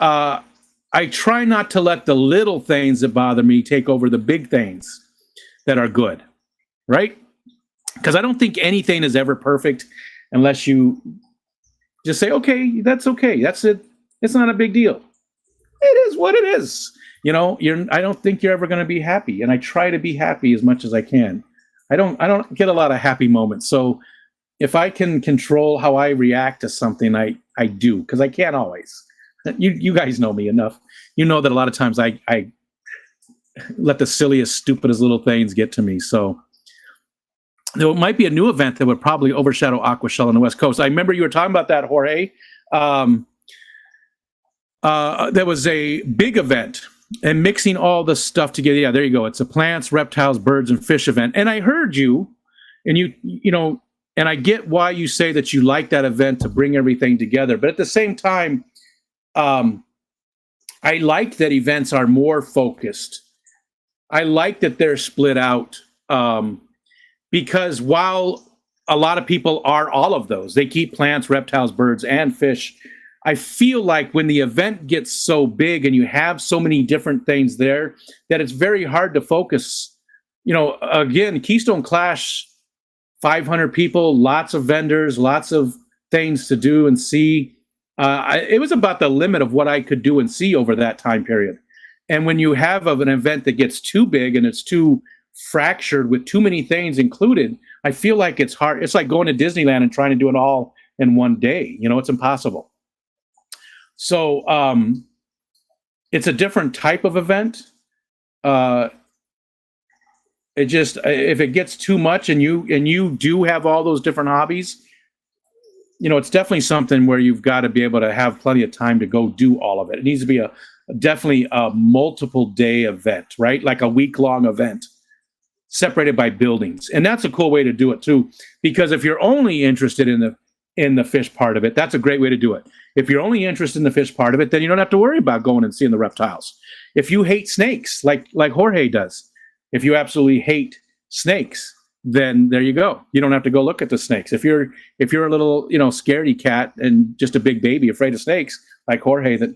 Speaker 1: I try not to let the little things that bother me take over the big things that are good, right? Because I don't think anything is ever perfect unless you just say, okay, that's it. It's not a big deal. It is what it is. I don't think you're ever going to be happy, and I try to be happy as much as I can. I don't get a lot of happy moments. So if I can control how I react to something, I do, because I can't always. You guys know me enough. You know that a lot of times I let the silliest, stupidest little things get to me. So there might be a new event that would probably overshadow Aquashell on the West Coast. I remember you were talking about that, Jorge. There was a big event, and mixing all the stuff together. Yeah, there you go. It's a plants, reptiles, birds, and fish event. And I heard you, and and I get why you say that you like that event to bring everything together, but at the same time, I like that events are more focused. I like that they're split out, because while a lot of people are all of those, they keep plants, reptiles, birds, and fish. I feel like when the event gets so big and you have so many different things there, that it's very hard to focus. Again, Keystone Clash, 500 people, lots of vendors, lots of things to do and see. It was about the limit of what I could do and see over that time period. And when you have an event that gets too big and it's too fractured with too many things included, I feel like it's hard. It's like going to Disneyland and trying to do it all in one day. It's impossible. So it's a different type of event. If it gets too much and you do have all those different hobbies, it's definitely something where you've got to be able to have plenty of time to go do all of it. It needs to be definitely a multiple day event, right? Like a week-long event separated by buildings. And that's a cool way to do it too, because if you're only interested in the fish part of it, that's a great way to do it. If you're only interested in the fish part of it, then you don't have to worry about going and seeing the reptiles. If you hate snakes, like Jorge does, if you absolutely hate snakes, then there you go. You don't have to go look at the snakes. If you're a little, scaredy cat and just a big baby afraid of snakes, like Jorge, that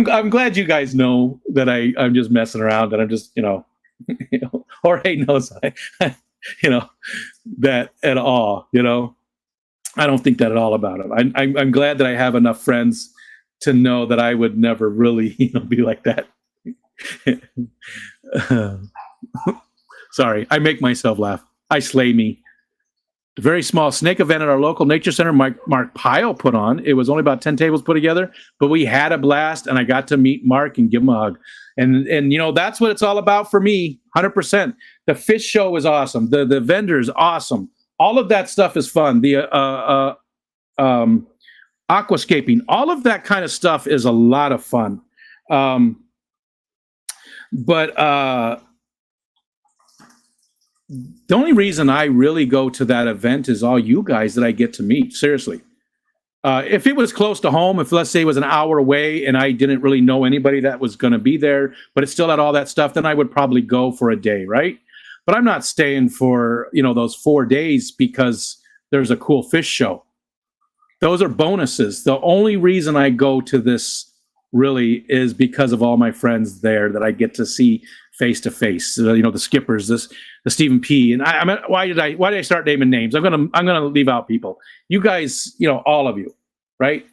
Speaker 1: I'm glad you guys know that I'm just messing around, and I'm just, Jorge knows that at all. I don't think that at all about him. I'm glad that I have enough friends to know that I would never really, be like that. Sorry, I make myself laugh. I slay me. A very small snake event at our local nature center, Mark Pyle put on. It was only about 10 tables put together, but we had a blast, and I got to meet Mark and give him a hug. And that's what it's all about for me, 100%. The fish show is awesome. The vendors, awesome. All of that stuff is fun. The aquascaping, all of that kind of stuff is a lot of fun. But the only reason I really go to that event is all you guys that I get to meet. Seriously. If it was close to home, if let's say it was an hour away and I didn't really know anybody that was going to be there, but it still had all that stuff, then I would probably go for a day, right? But I'm not staying for, those 4 days because there's a cool fish show. Those are bonuses. The only reason I go to this really is because of all my friends there that I get to see face to face. The skippers, the Stephen P. And I mean, why did I start naming names? I'm gonna leave out people. You guys, all of you, right?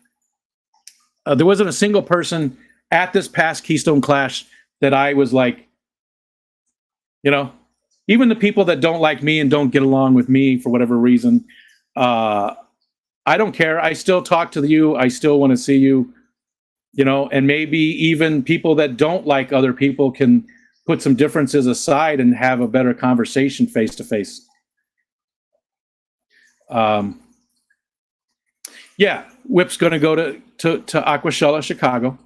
Speaker 1: There wasn't a single person at this past Keystone Clash that I was like, even the people that don't like me and don't get along with me for whatever reason, I don't care. I still talk to you. I still want to see you, and maybe even people that don't like other people can put some differences aside and have a better conversation face to face. Yeah, Whip's going to go to Aquashella, Chicago.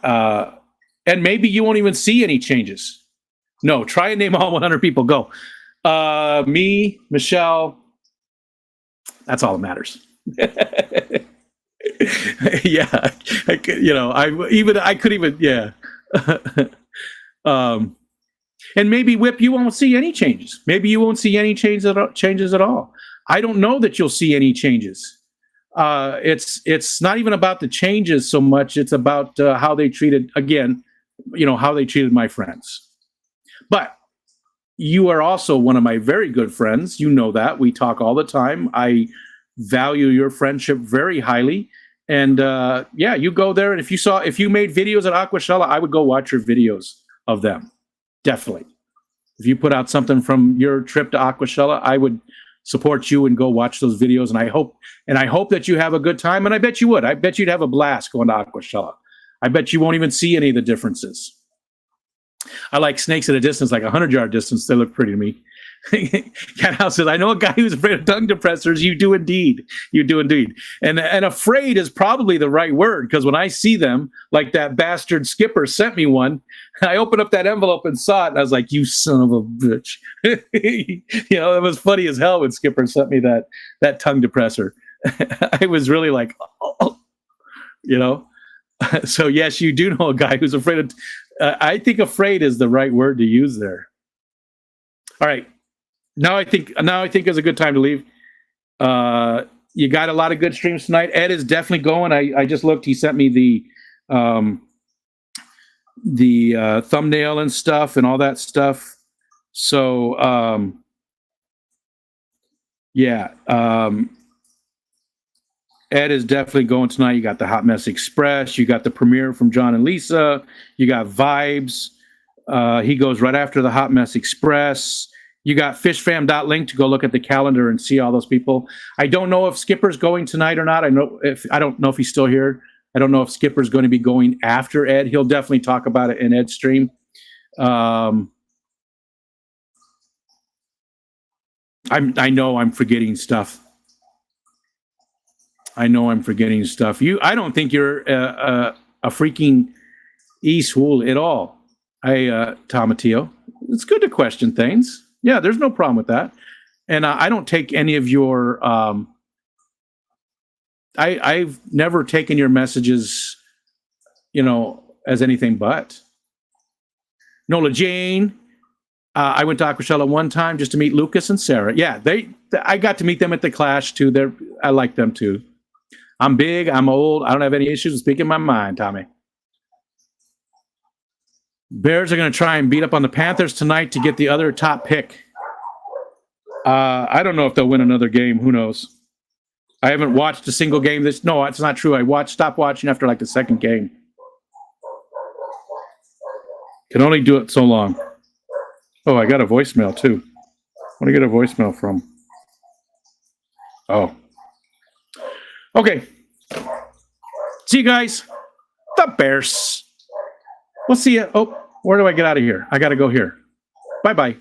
Speaker 1: And maybe you won't even see any changes. No, try and name all 100 people. Go. Me, Michelle. That's all that matters. Yeah, I could even, yeah. And maybe Whip, you won't see any changes. Maybe you won't see any changes at all. I don't know that you'll see any changes. It's not even about the changes so much. It's about how they treated, again, how they treated my friends. But you are also one of my very good friends. You know that. We talk all the time. I value your friendship very highly. And yeah, you go there, and if you made videos at Aquashella, I would go watch your videos of them. Definitely. If you put out something from your trip to Aquashella, I would support you and go watch those videos. And I hope that you have a good time. And I bet you would. I bet you'd have a blast going to Aquashella. I bet you won't even see any of the differences. I like snakes at a distance, like 100-yard distance. They look pretty to me. Cat House says, I know a guy who's afraid of tongue depressors. You do indeed. You do indeed. And afraid is probably the right word, because when I see them, like that bastard Skipper sent me one, I opened up that envelope and saw it, and I was like, you son of a bitch. You know, it was funny as hell when Skipper sent me that tongue depressor. I was really like, oh, you know. So yes, you do know a guy who's afraid of. I think afraid is the right word to use there. All right, now I think is a good time to leave. You got a lot of good streams tonight. Ed is definitely going. I just looked. He sent me the thumbnail and stuff and all that stuff. So yeah. Ed is definitely going tonight. You got the Hot Mess Express. You got the premiere from John and Lisa. You got Vibes. He goes right after the Hot Mess Express. You got fishfam.link to go look at the calendar and see all those people. I don't know if Skipper's going tonight or not. I don't know if he's still here. I don't know if Skipper's going to be going after Ed. He'll definitely talk about it in Ed's stream. I know I'm forgetting stuff. I don't think you're a freaking e-swool at all. Tomatillo. It's good to question things. Yeah, there's no problem with that. And I don't take any of your. I've never taken your messages, as anything but. Nola Jane. I went to Aquashella one time just to meet Lucas and Sarah. Yeah, I got to meet them at the Clash too. I like them too. I'm big, I'm old, I don't have any issues with speaking my mind, Tommy. Bears are going to try and beat up on the Panthers tonight to get the other top pick. I don't know if they'll win another game. Who knows? I haven't watched a single game. No, it's not true. I stopped watching after like the second game. Can only do it so long. Oh, I got a voicemail too. What do I get a voicemail from? Oh. Okay. See you guys. The Bears. We'll see you. Oh, where do I get out of here? I got to go here. Bye-bye.